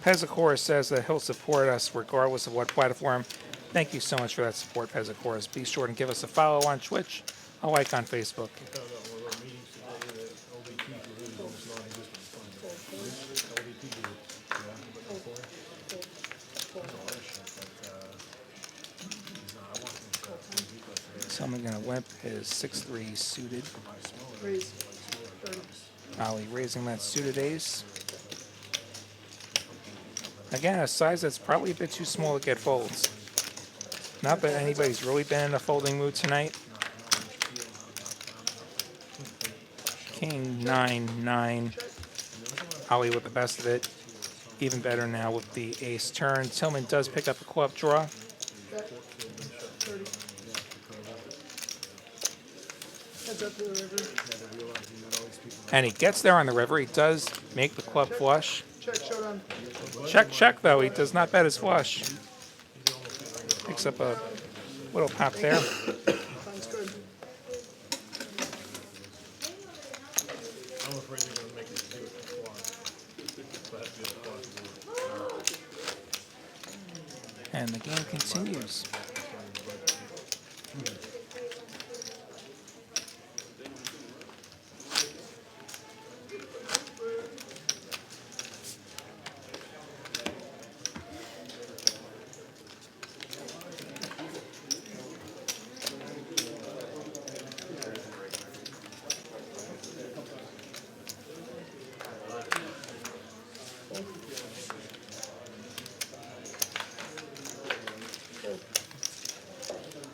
Pezzacora says that he'll support us regardless of what platform. Thank you so much for that support, Pezzacoras. Be sure to give us a follow on Twitch, a like on Facebook. Tillman gonna limp his 6-3 suited. Raise. 30. Ali raising that suited ace. Again, a size that's probably a bit too small to get folds. Not that anybody's really been in a folding mood tonight. King 9-9. Ali with the best of it. Even better now with the ace turn. Tillman does pick up a club draw. 30. Heads up to the river. And he gets there on the river. He does make the club flush. Check, showdown. Check, check, though. He does not bet his flush. Picks up a little pop there. Fun's good. I'm afraid And the game continues.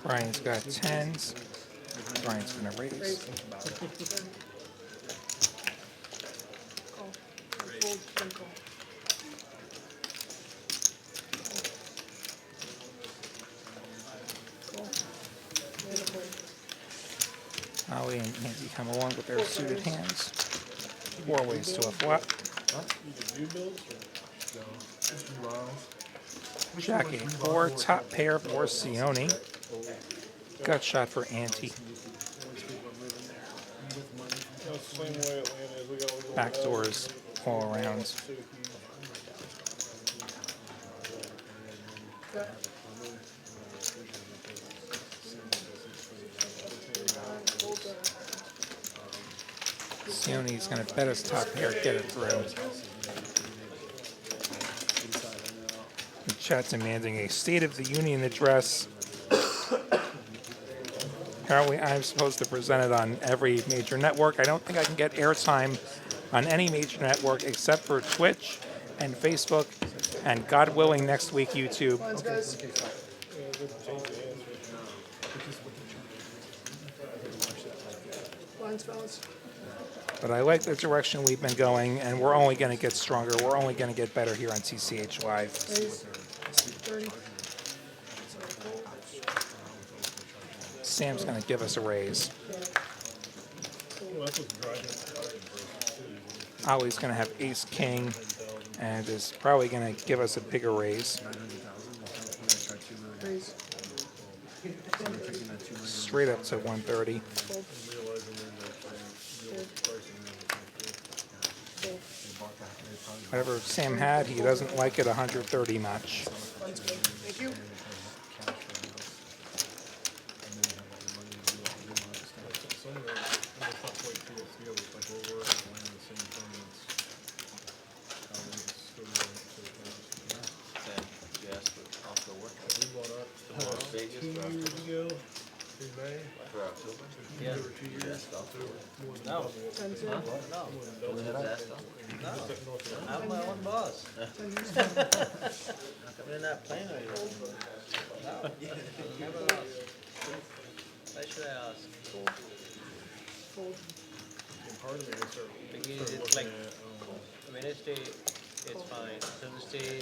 Brian's got tens. Brian's gonna raise. Ali and Nancy come along with their suited hands. 4 ways to a flop. Jack 8-4, top pair for Sione. Gut shot for Ante. Backdoors all around. Sione's going to bet his top pair, get it through. The chat demanding a State of the Union address. Apparently, I'm supposed to present it on every major network. I don't think I can get airtime on any major network except for Twitch and Facebook, and God willing, next week, YouTube. But I like the direction we've been going, and we're only going to get stronger. We're only going to get better here on TCH Live. Sam's going to give us a raise. Ollie's going to have ace king and is probably going to give us a bigger raise. Straight up to 130. Whatever Sam had, he doesn't like it 130 much. Thank you. I'm my own boss. We're not playing right now. No. Never lost. Why should I ask? Because it's like Wednesday, it's fine. Thursday,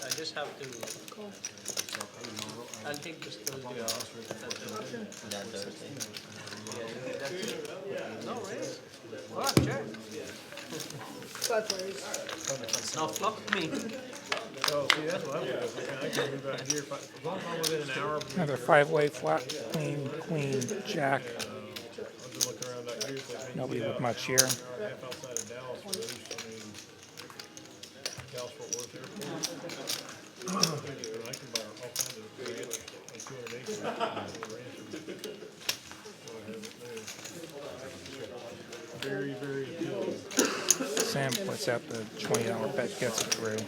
I just have to. I'll take this Thursday off. That Thursday. Yeah, that's it. No, right? What? Sure. Now flop me. Oh, see, that's what I would do. I can move out here as long as I'm within an hour. Another 5-way flop. Queen, queen, jack. I've been looking around out here. Nobody with much here. Half outside of Dallas, for those, I mean, Dallas Fort Worth Airport. I can buy all kinds of like 200 acres. Very, very appealing. Sam puts out the $20 bet, gets it through.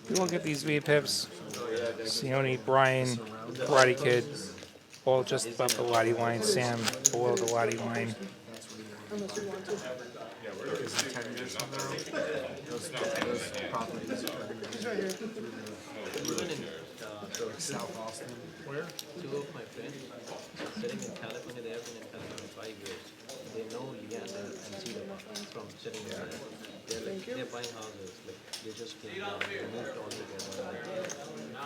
We look at these V-pips. Sione, Brian, Karate Kid, all just above the Lottie line. Sam below the Lottie line. South Austin. Where? Two of my friends sitting in California, they have been in California 5 years. They know Leanne and see them from sitting there. They're buying houses. Like, they just came down, they moved all together.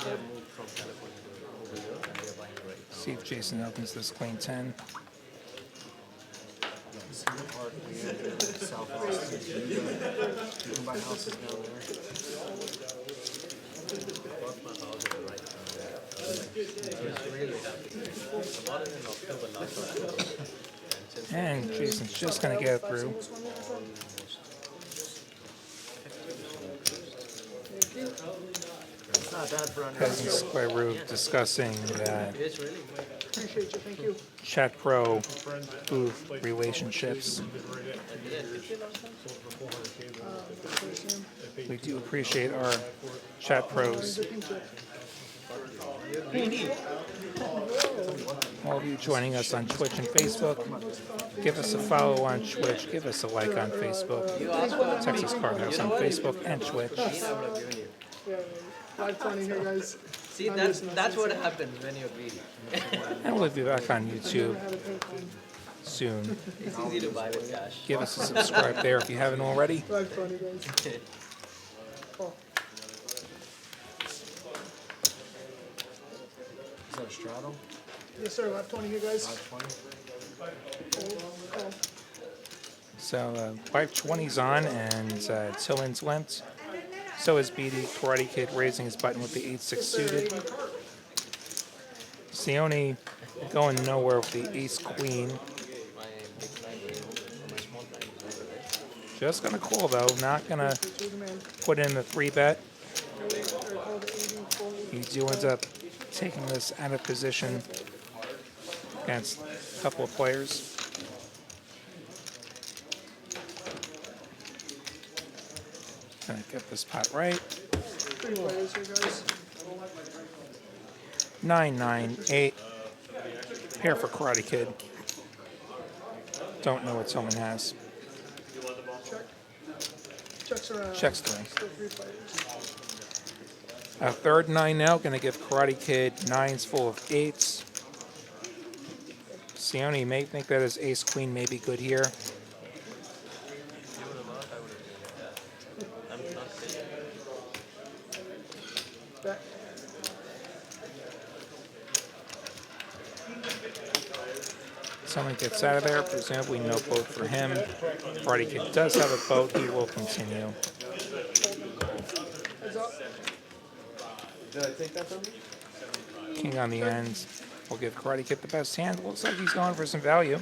They moved from California to over here and they're buying right now. See if Jason opens this queen 10. South Austin. You can buy houses down there. Bought my house at the right time. I was really happy. I bought it in October, last October. And Jason's just going to get it through. It's not bad for under. Peasant Square discussing Yes, really. Appreciate you, thank you. Chat Pro booth relationships. We do appreciate our Chat Pros. All of you joining us on Twitch and Facebook, give us a follow on Twitch, give us a like on Facebook, Texas Card House on Facebook and Twitch. Yeah, 520 here, guys. See, that's what happens when you're greedy. And we'll be back on YouTube soon. It's easy to buy with cash. Give us a subscribe there if you haven't already. 520, guys. Oh. Is that a straddle? Yes, sir. 520 here, guys. 520? Oh. So 520's on and Tillman's limped. So is BD. Karate Kid raising his button with the 8-6 suited. Sione going nowhere with the ace-queen. Just going to call, though. Not going to put in the 3-bet. You do end up taking this out of position against a couple of players. Gonna get this pot right. 3 players here, guys. 9, 9, 8. Pair for Karate Kid. Don't know what Tillman has. Check. Checks around. Checks 3. Still 3 players. A third 9 now. Gonna give Karate Kid 9s full of 8s. Sione may think that his ace queen may be good here. Back. Someone gets out of there, presumably no boat for him. Karate Kid does have a boat, he will continue. Heads up. Did I take that from you? King on the end. We'll give Karate Kid the best hand. Looks like he's going for some value.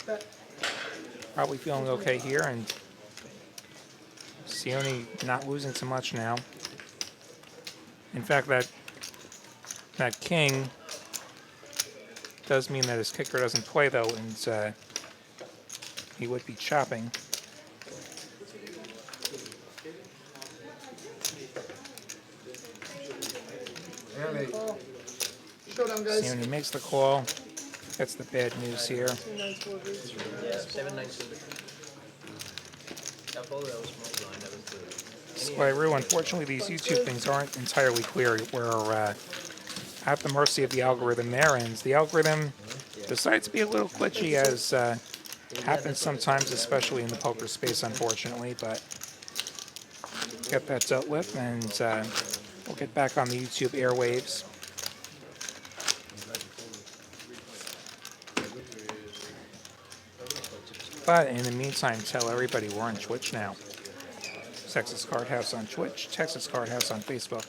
Back. Probably feeling okay here, and Sione not losing too much now. In fact, that king does mean that his kicker doesn't play, though, and he would be chopping. Showdown, guys. Sione makes the call. That's the bad news here. 2 9s, 4 8s. Yeah, 7 9 suited. That was small blind. That was good. Squirrel, unfortunately, these YouTube things aren't entirely clear. We're at the mercy of the algorithm there, and the algorithm decides to be a little glitchy, as happens sometimes, especially in the poker space, unfortunately, but get that dealt with, and we'll get back on the YouTube airwaves. But in the meantime, tell everybody we're on Twitch now. Texas Card House on Twitch, Texas Card House on Facebook.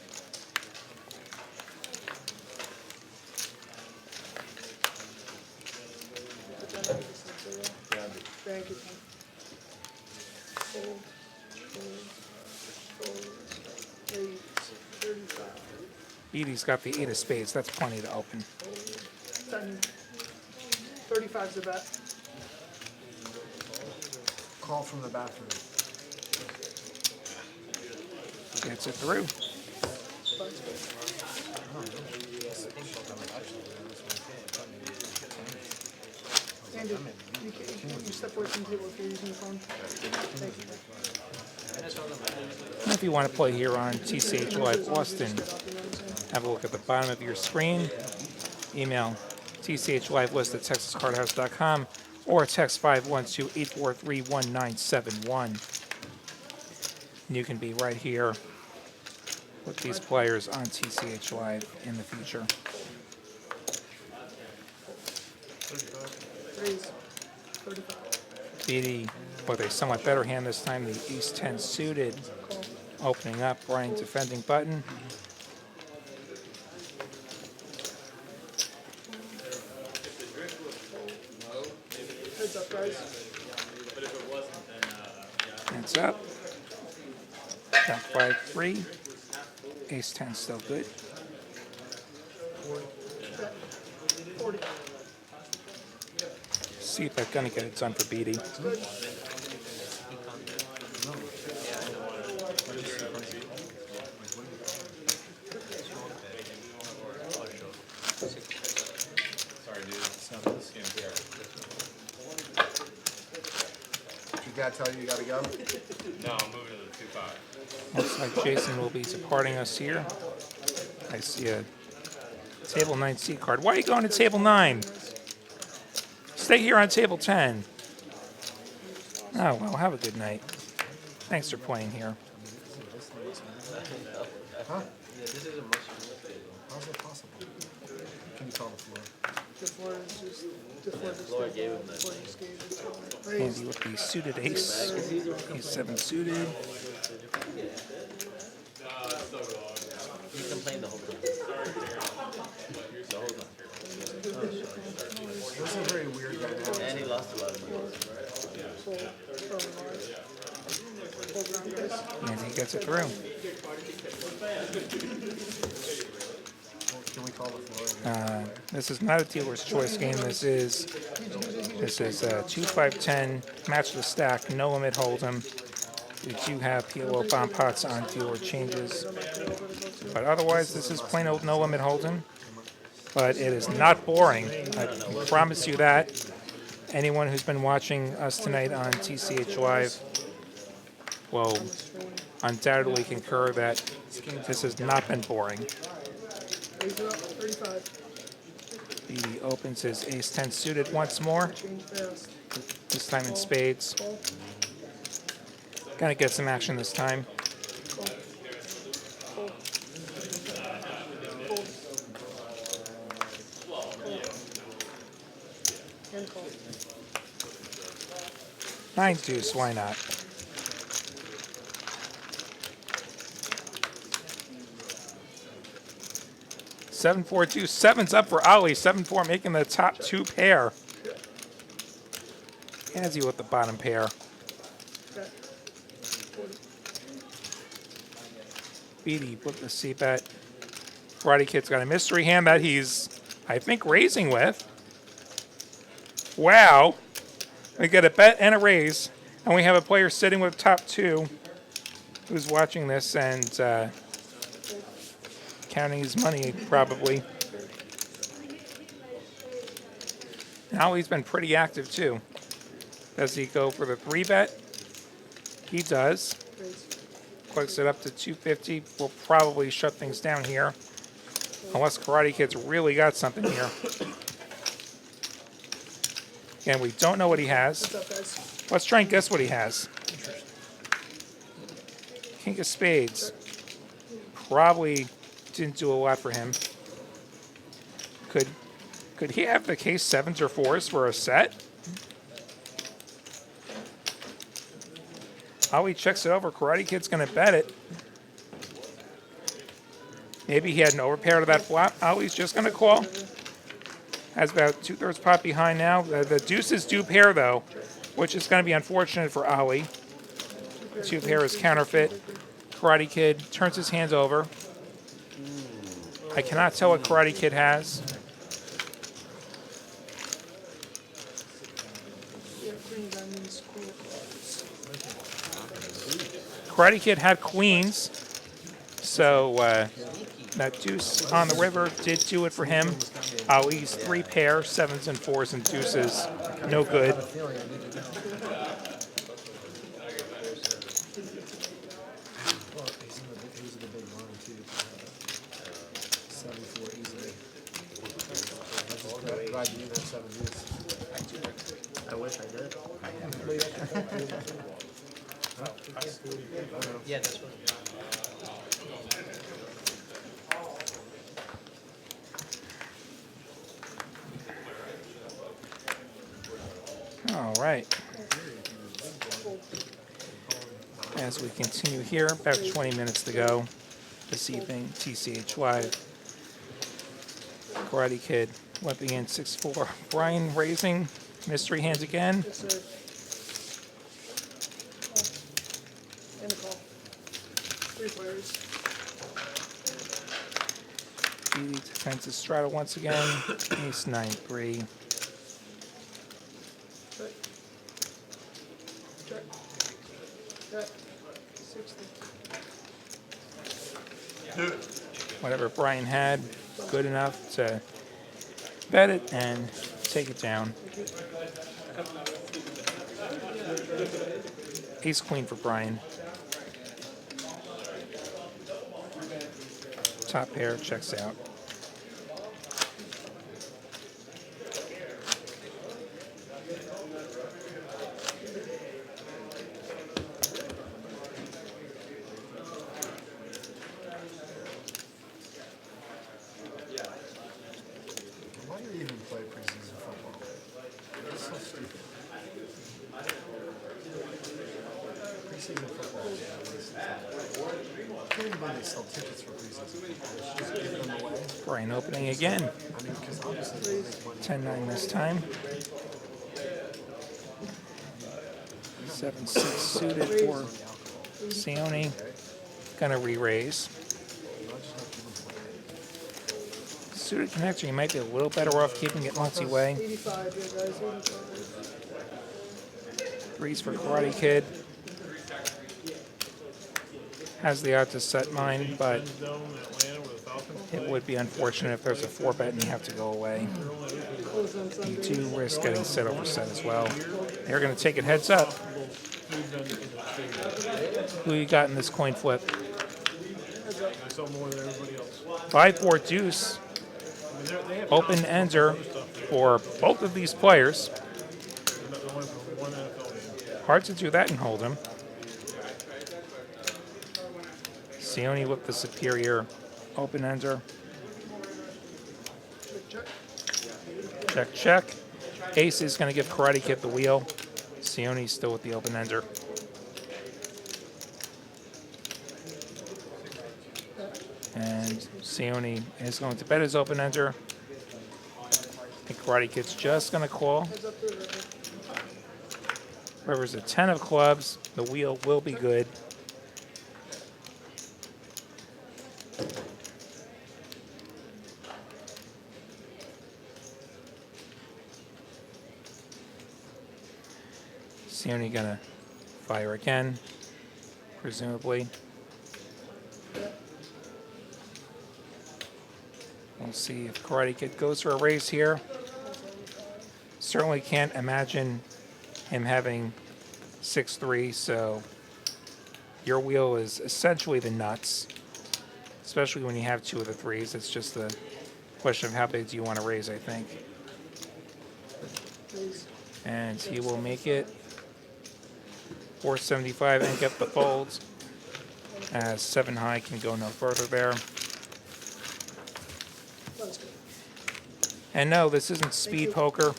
Thank you. Fold, fold, fold. 8, 35. Edie's got the 8 of spades. That's plenty to open. 10. 35's the bet. Call from the bathroom. Gets it through. Andy, you step away from the table if you're using the phone. Thank you. And if you want to play here on TCH Live Austin, have a look at the bottom of your screen. Email tchlivelyst@texascardhouse.com or text 512-843-1971. And you can be right here with these players on TCH Live in the future. 3s. 35. BD with a somewhat better hand this time, the Ace 10 suited. Opening up, Brian defending button. Heads up, guys. Heads up. Got 5-3. Ace 10 still good. See if I'm gonna get it done for BD. Sorry, dude. Can't care. You gotta tell you gotta go. No, I'm moving to the 2-5. Looks like Jason will be departing us here. I see a table 9 C card. Why are you going to table 9? Stay here on table 10. Oh, well, have a good night. Thanks for playing here. Huh? Yeah, this is a much more table. How's that possible? Can you call the floor? The floor is just the floor just Floor gave him that. just gave it to him. Andy with the suited ace. Ace 7 suited. He complained the whole time. The whole time. This is a very weird dynamic. And he lost a lot of money. And he gets it through. Can we call the floor? This is not a dealer's choice game. This is 2-5-10, match the stack, no limit hold'em. We do have PLO bomb pots on dealer changes. But otherwise, this is plain old no limit hold'em. But it is not boring. I can promise you that. Anyone who's been watching us tonight on TCH Live will undoubtedly concur that this has not been boring. Raise it up, 35. He opens his ace 10 suited once more, Change fast. this time in spades. Call. Gonna get some action this time. Call. Call. Call. And call. 9 deuce, why not? Seven, 4, 2. 7's up for Ali. 7-4 making the top 2 pair. Azzy with the bottom pair. Bet. 40. Beatty with the C-bet. Karate Kid's got a mystery hand that he's, I think, raising with. Wow. We get a bet and a raise. And we have a player sitting with top 2 who's watching this and counting his money, probably. Now he's been pretty active, too. Does he go for the 3-bet? He does. Clicks it up to 250. We'll probably shut things down here. Unless Karate Kid's really got something here. Again, we don't know what he has. What's up, guys? Let's try and guess what he has. King of spades. Probably didn't do a lot for him. Could he have the case 7s or 4s for a set? Ali checks it over. Karate Kid's going to bet it. Maybe he had an overpair to that flop. Ali's just going to call. Has about 2/3 pot behind now. The deuces do pair, though, which is going to be unfortunate for Ali. 2 pair is counterfeit. Karate Kid turns his hands over. I cannot tell what Karate Kid has. Yeah, queen, diamonds, queen of clubs. Karate Kid had queens, so that deuce on the river did do it for him. Ali's 3 pair, 7s and 4s and deuces, no good. He's in the big line, too. 74 easily. Glad you have 7 deuce. I wish I did. Yeah, that's what. All right. As we continue here, about 20 minutes to go this evening, TCH Live. Karate Kid limping in 6-4. Brian raising, mystery hands again. Yes, sir. And a call. 3 players. He defends his straddle once again. Ace 9-3. Check. Check. 60. Whatever Brian had, good enough to bet it and take it down. Ace queen for Brian. Top pair checks out. Why do you even play preseason football? It's so stupid. Preseason football is a waste of time. I can't even believe they sell tickets for preseason football. They should just give them away. Brian opening again. I mean, because obviously they make money. 10-9 this time. 7-6 suited for Sione. Gonna re-raise. Suited connector, you might be a little better off keeping it multi-way. 85, yeah, guys, 85. Threes for Karate Kid. Has the out to set mine, but it would be unfortunate if there's a 4-bet and you have to go away. You do risk getting set over set as well. They're going to take it heads up. Who you got in this coin flip? 5-4 deuce. Open ender for both of these players. Hard to do that and hold him. Sione with the superior open ender. Check, check. Ace is going to give Karate Kid the wheel. Sione's still with the open ender. And Sione is going to bet his open ender. And Karate Kid's just going to call. River's a 10 of clubs. The wheel will be good. Sione gonna fire again, presumably. We'll see if Karate Kid goes for a raise here. Certainly can't imagine him having 6-3, so your wheel is essentially the nuts, especially when you have 2 of the 3s. It's just a question of how big do you want to raise, I think. And he will make it 475 and get the folds, as 7 high can go no further there. And no, this isn't speed poker,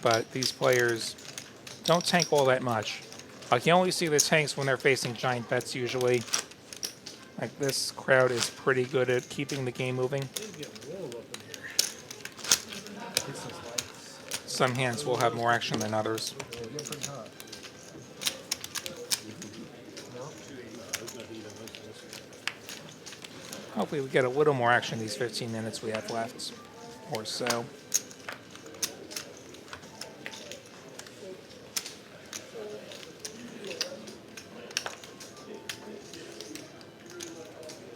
but these players don't tank all that much. I can only see the tanks when they're facing giant bets usually. Like, this crowd is pretty good at keeping the game moving. Some hands will have more action than others. Hopefully we get a little more action these 15 minutes we have left or so.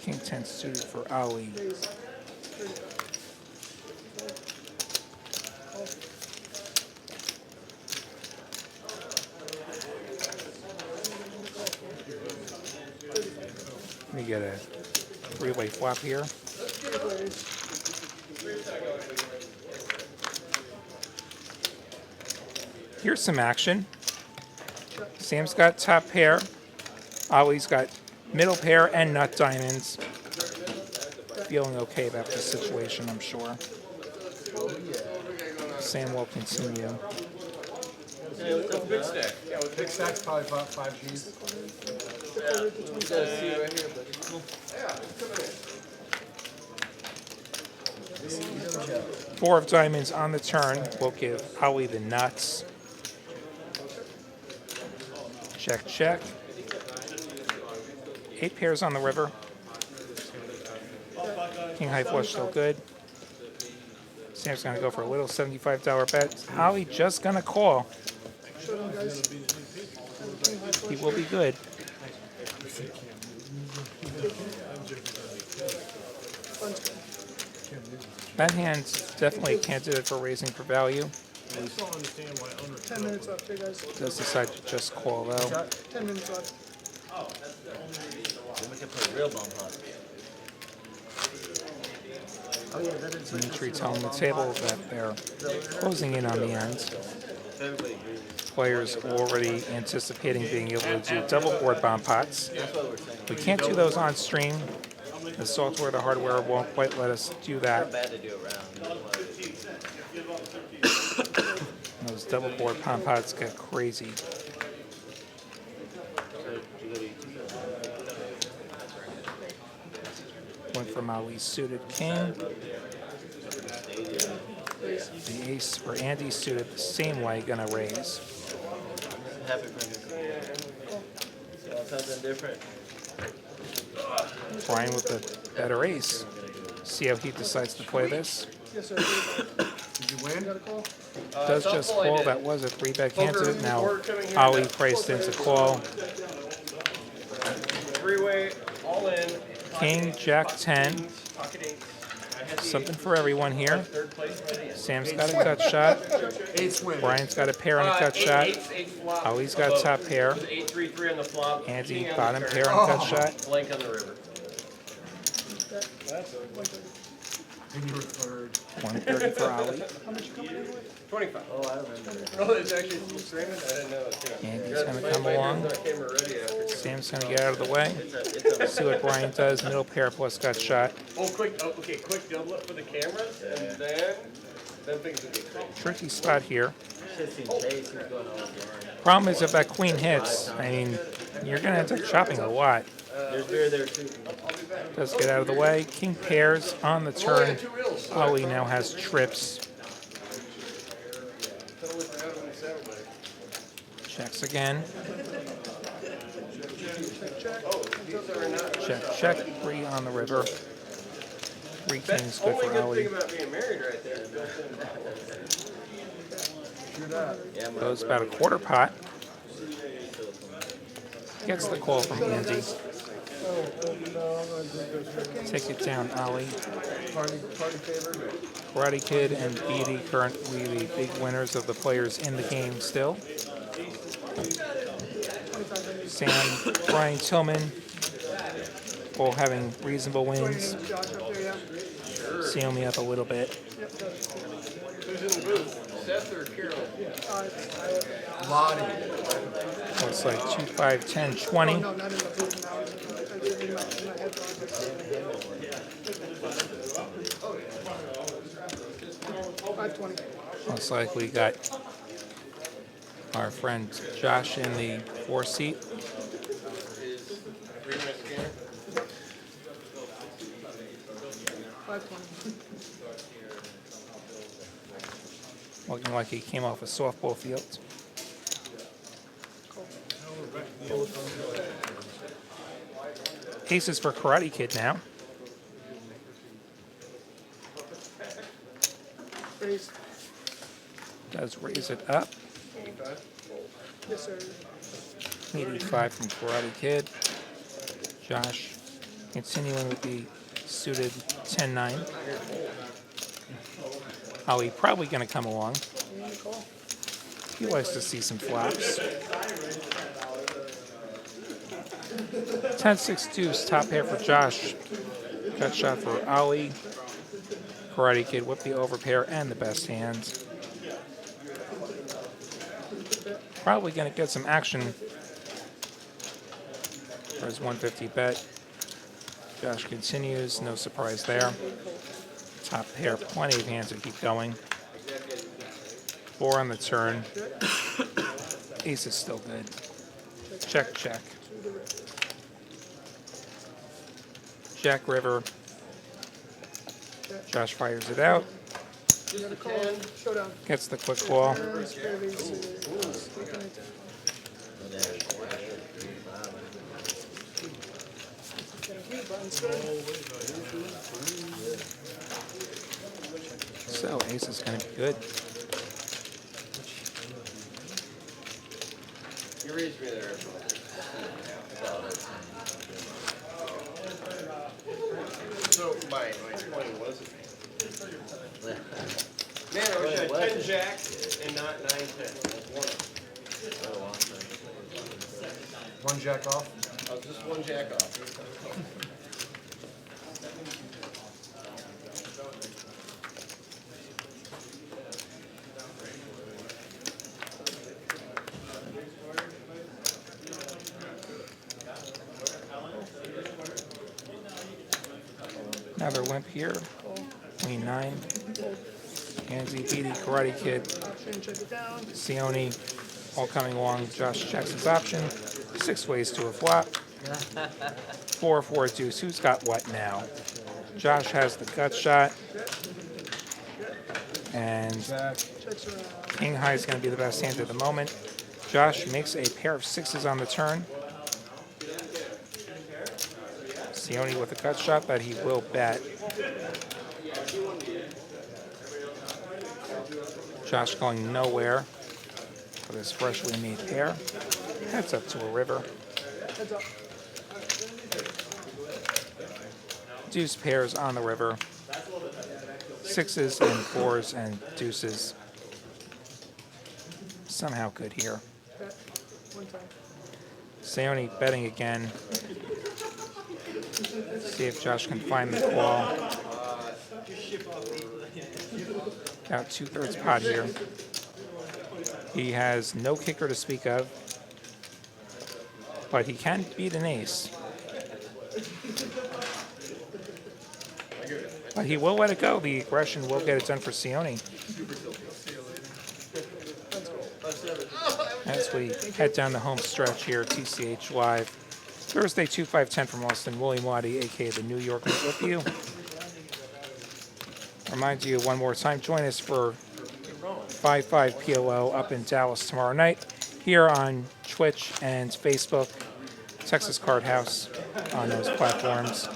King 10 suited for Ali. We get a 3-way flop here. Here's some action. Sam's got top pair. Ali's got middle pair and nut diamonds. Feeling okay about this situation, I'm sure. Sam will continue. Big stack. Big stack's probably about 5 Gs. Four of diamonds on the turn will give Ali the nuts. Check, check. 8 pairs on the river. King high flush still good. Sam's gonna go for a little $75 bet. Ollie just gonna call. Showdown, guys. He will be good. That hand's definitely a candidate for raising for value. I just don't understand why under 10 minutes left here, guys. Does decide to just call though. 10 minutes left. Then we can play real bomb pot. Oh, yeah, that is. Dimitri telling the table that they're closing in on the end. Everybody agrees. Players already anticipating being able to do double board bomb pots. That's what we're saying. We can't do those on stream. The software, the hardware won't quite let us do that. Bad to do it round. Those double board bomb pots get crazy. Went from Ali's suited king. The ace for Andy suited the same way, gonna raise. Happy fingers. Something different. Brian with the better ace. See how he decides to play this. Yes, sir. Did you win? Got a call? Does just call. That was a 3-bet candidate. Now Ali priced into call. Three-way, all in. King, Jack 10. Pocket eight. Something for everyone here. Sam's got a gut shot. Ace win. Brian's got a pair on a gut shot. Eight flop. Ali's got top pair. 8-3-3 on the flop. Andy King on bottom the pair turn. on gut shot. Blank on the river. And you were third. 130 for Ali. How much you coming in with? 25. Oh, I remember. Oh, it's actually still streaming? I didn't know it. Yeah. Andy's gonna come along. Camera ready after. Sam's gonna get out of the way. See what Brian does. Middle pair plus gut shot. Oh, quick. Oh, okay, quick double up for the cameras, and then things will get crazy. Tricky spot here. Shit's in chase. He's going all blind. Problem is if that queen hits, I mean, you're gonna end up chopping a lot. There's beer there too. Does get out of the way. King pairs on the turn. Ali now has trips. Checks again. Check, check. 3 on the river. 3 kings good Only for good Ali. thing about being married right there. Yeah, my Goes about a quarter pot. Gets the call from Andy. Take it down, Ali. Party favor. Karate Kid and Beatty currently the big winners of the players in the game still. Sam, Brian Tillman, all having reasonable wins. Josh up there, yeah? Seal me up a little bit. Who's in the booth? Seth or Carol? Lottie. Looks like 2, 5, 10, 20. No, not in the booth now. In my headphones. 520. Looks like we got our friend Josh in the 4 seat. Is reading my scanner? 520. Looking like he came off a softball field. Aces for Karate Kid now. Raise. Does raise it up. Yes, sir. 85 from Karate Kid. Josh continuing with the suited 10-9. Ali probably going to come along. He likes to see some flops. 10-6 deuce, top pair for Josh. Gut shot for Ali. Karate Kid whipped the overpair and the best hand. Probably going to get some action for his 150 bet. Josh continues, no surprise there. Top pair, plenty of hands to keep going. 4 on the turn. Ace is still good. Check, check. Jack River. Josh fires it out. You got a call. Showdown. Gets the quick call. Turns, fair ace, So ace is going to be good. You raised me there. So my 20 was it? Man, I wish I had 10 jacks and not 9 10. One jack off. I was just one jack off. Another limp here. Queen 9. Anzi, Beatty, Karate Kid, Option, check it down. Sione, all coming along. Josh checks his option. 6 ways to a flop. 4-4 deuce. Who's got what now? Josh has the gut shot. And Checks around. King High is going to be the best hand at the moment. Josh makes a pair of 6s on the turn. Sione with a gut shot that he will bet. Josh going nowhere with his freshly made pair. Heads up to a river. Heads up. Deuce pairs on the river. 6s and 4s and deuces. Somehow good here. Bet. One time. Sione betting again. See if Josh can find the call. About 2/3 pot here. He has no kicker to speak of, but he can beat an ace. But he will let it go. The aggression will get it done for Sione. As we head down the home stretch here, TCH Live. Thursday, 2/5/10 from Austin. William Waddy, a.k.a. the New Yorker, with you. Remind you one more time, join us for 5/5 PLO up in Dallas tomorrow night here on Twitch and Facebook, Texas Card House on those platforms.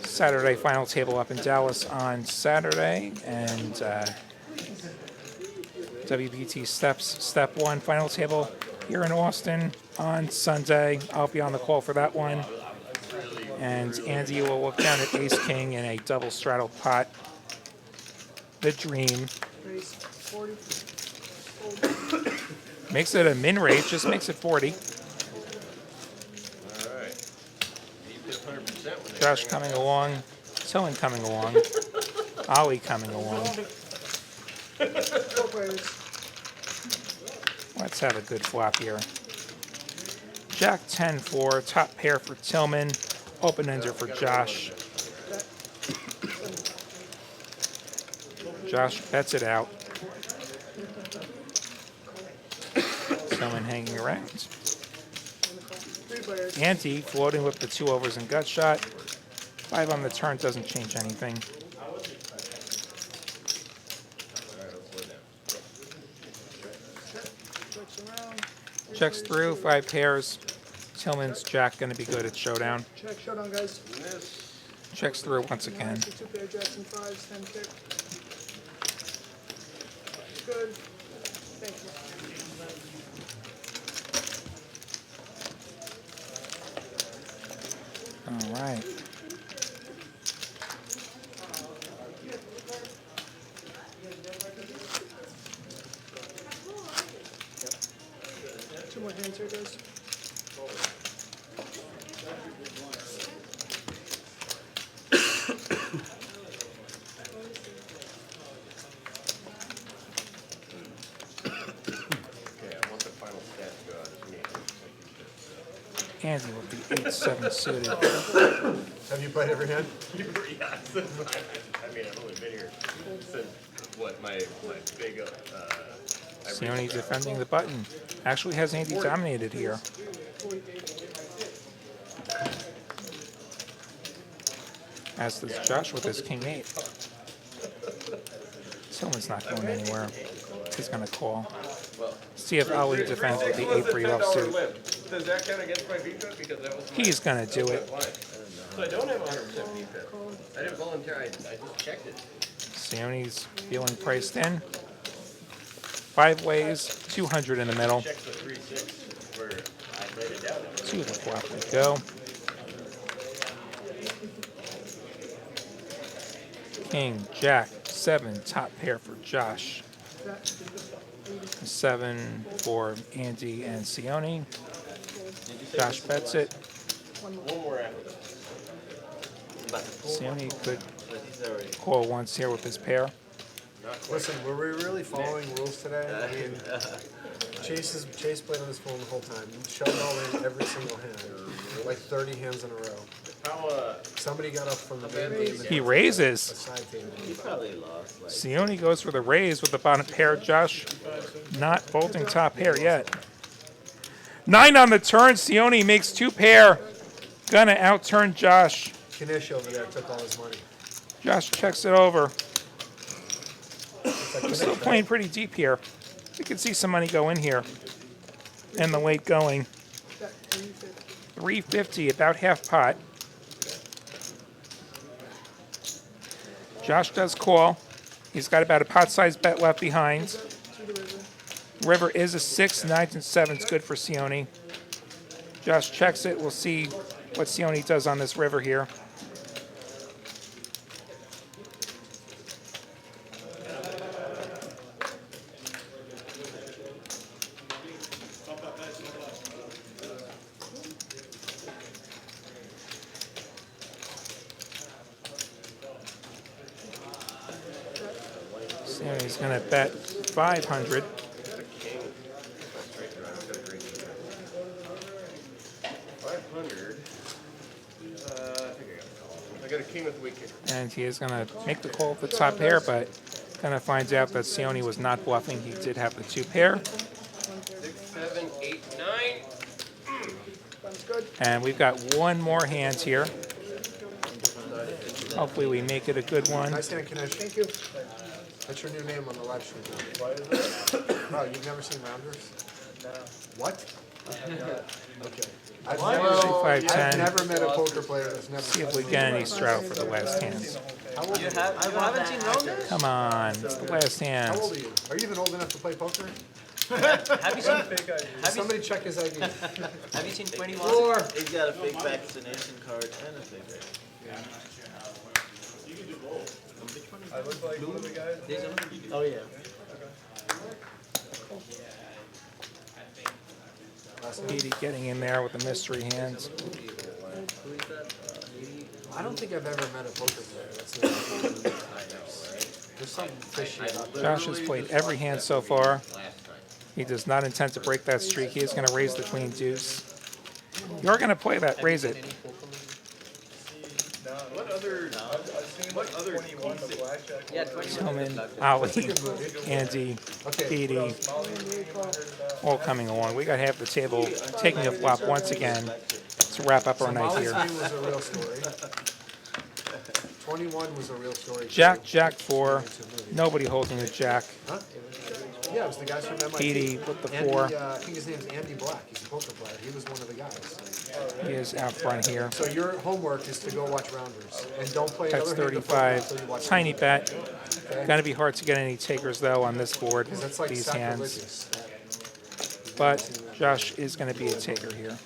Saturday final table up in Dallas on Saturday, and WBT Steps Step 1 final table here in Austin on Sunday. I'll be on the call for that one. And Andy will look down at Ace King in a double straddle pot. The dream. Raise 40. Makes it a min rate, just makes it 40. Alright. You did 100% when they Josh bring coming up along, Tillman coming along, Ollie coming along. 4 players. Let's have a good flop here. Jack 10-4, top pair for Tillman, open ender for Josh. Josh bets it out. Tillman hanging around. 3 players. Ante floating with the 2 overs and gut shot. 5 on the turn doesn't change anything. Checks around. Checks through, 5 pairs. Tillman's jack going to be good at showdown. Check, showdown, guys. Checks through once again. 2 pair jacks and 5s, 10 kick. Good. Thank you. All right. Two more hands here, guys. Okay, I want the final stat to go out as me. Andy with the 8-7 suited. Have you played every hand? Yeah, I mean, I've only been here since, what, my big, Sione defending the button. Actually has Andy dominated here. As does Josh with his king 8. Tillman's not going anywhere. He's going to call. See if Ali defends with the 8-3 offsuit. Does that count against my defense? Because that was He's gonna do it. So I don't have 100% defense. I didn't volunteer. I just checked it. Sioni's feeling priced in. 5 ways, 200 in the middle. Check the 3-6 where I laid it down. To the flop we go. King, Jack, 7, top pair for Josh. 7 for Andy and Sioni. Josh bets it. One more after. Sioni could call once here with his pair. Listen, were we really following rules today? I mean, Chase played on his phone the whole time. He shoved all in every single hand, like 30 hands in a row. Somebody got up from the main game. He raises. He probably lost. Like, Sioni goes for the raise with the bottom pair. Josh not folding top pair yet. 9 on the turn. Sioni makes 2 pair. Gonna outturn Josh. Kanish over there took all his money. Josh checks it over. We're still playing pretty deep here. You can see some money go in here. And the late going. 350, about half pot. Josh does call. He's got about a pot-sized bet left behind. River is a 6, 9s, and 7s. Good for Sioni. Josh checks it. We'll see what Sioni does on this river here. Sioni's going to bet 500. I got a king with a weak kicker. And he is going to make the call with the top pair, but kind of finds out that Sioni was not bluffing. He did have the 2 pair. 6, 7, 8, 9. And we've got one more hand here. Hopefully we make it a good one. Nice hand, Kanish. Thank you. That's your new name on the live stream now. Why is that? Oh, you've never seen Rounders? No. What? Okay. I've never met a poker player that's never. See if we get any straddle for the last hands. How old are you? you haven't seen Rounders? Come on, it's the last How hands. old are you? Are you even old enough to play poker? Have you seen? Somebody check his ID. Have you seen 21? He's got a fake vaccination card and a fake ID. I look like one of the guys. Oh yeah. Petey getting in there with the mystery hands. I don't think I've ever met a poker player that's never. There's something fishy about that. Josh has played every hand so far. He does not intend to break that streak. He is going to raise the queen deuce. You're going to play that. Raise it. What other blackjack? Yeah, 21. Tillman, Ali, Andy, Petey, all coming along. We got half the table taking a flop once again to wrap up our night Molly's here. name was a real story. 21 was a real story. Jack, Jack 4. Nobody holding the Jack. Huh? Yeah, it was the guys from MIT. Petey with the 4. Andy, I think his name's Andy Black. He's a poker player. He was one of the guys. He is out front here. So your homework is to go watch Rounders and don't play That's another hand of poker until 35. you watch Tiny bet. Okay. Going to be hard to get any takers, though, on this board, That's like these hands. sacrilegious. But Josh is going to be a taker here.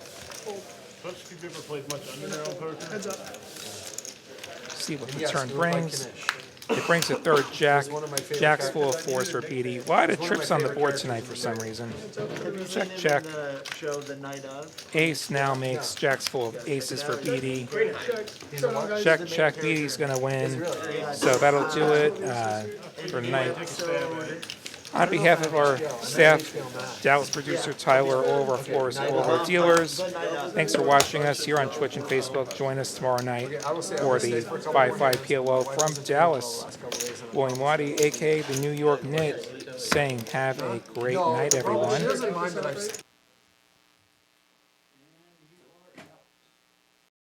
Bunch of people ever played much underground poker? Heads up. See what the Yes, turn it looked like brings. Kanish. It brings a third Jack. one of my favorite Jack's characters. full of 4s for Petey. A lot of one of trips my on the favorite board characters tonight in for the some game. reason. Have you Check, seen check. him in the show The Night Of? Ace now makes Jack's full of aces for Petey. He's a what? Check, check. Petey's going to win. So that'll do it for tonight. On behalf of our staff, Dallas producer Tyler, all of our floors, all of our dealers, thanks for watching us here on Twitch and Facebook. Join us tomorrow night for the 5-5 PLO from Dallas. William Waddy, a.k.a. the New York Knit, saying have a great night, everyone. She doesn't mind that I've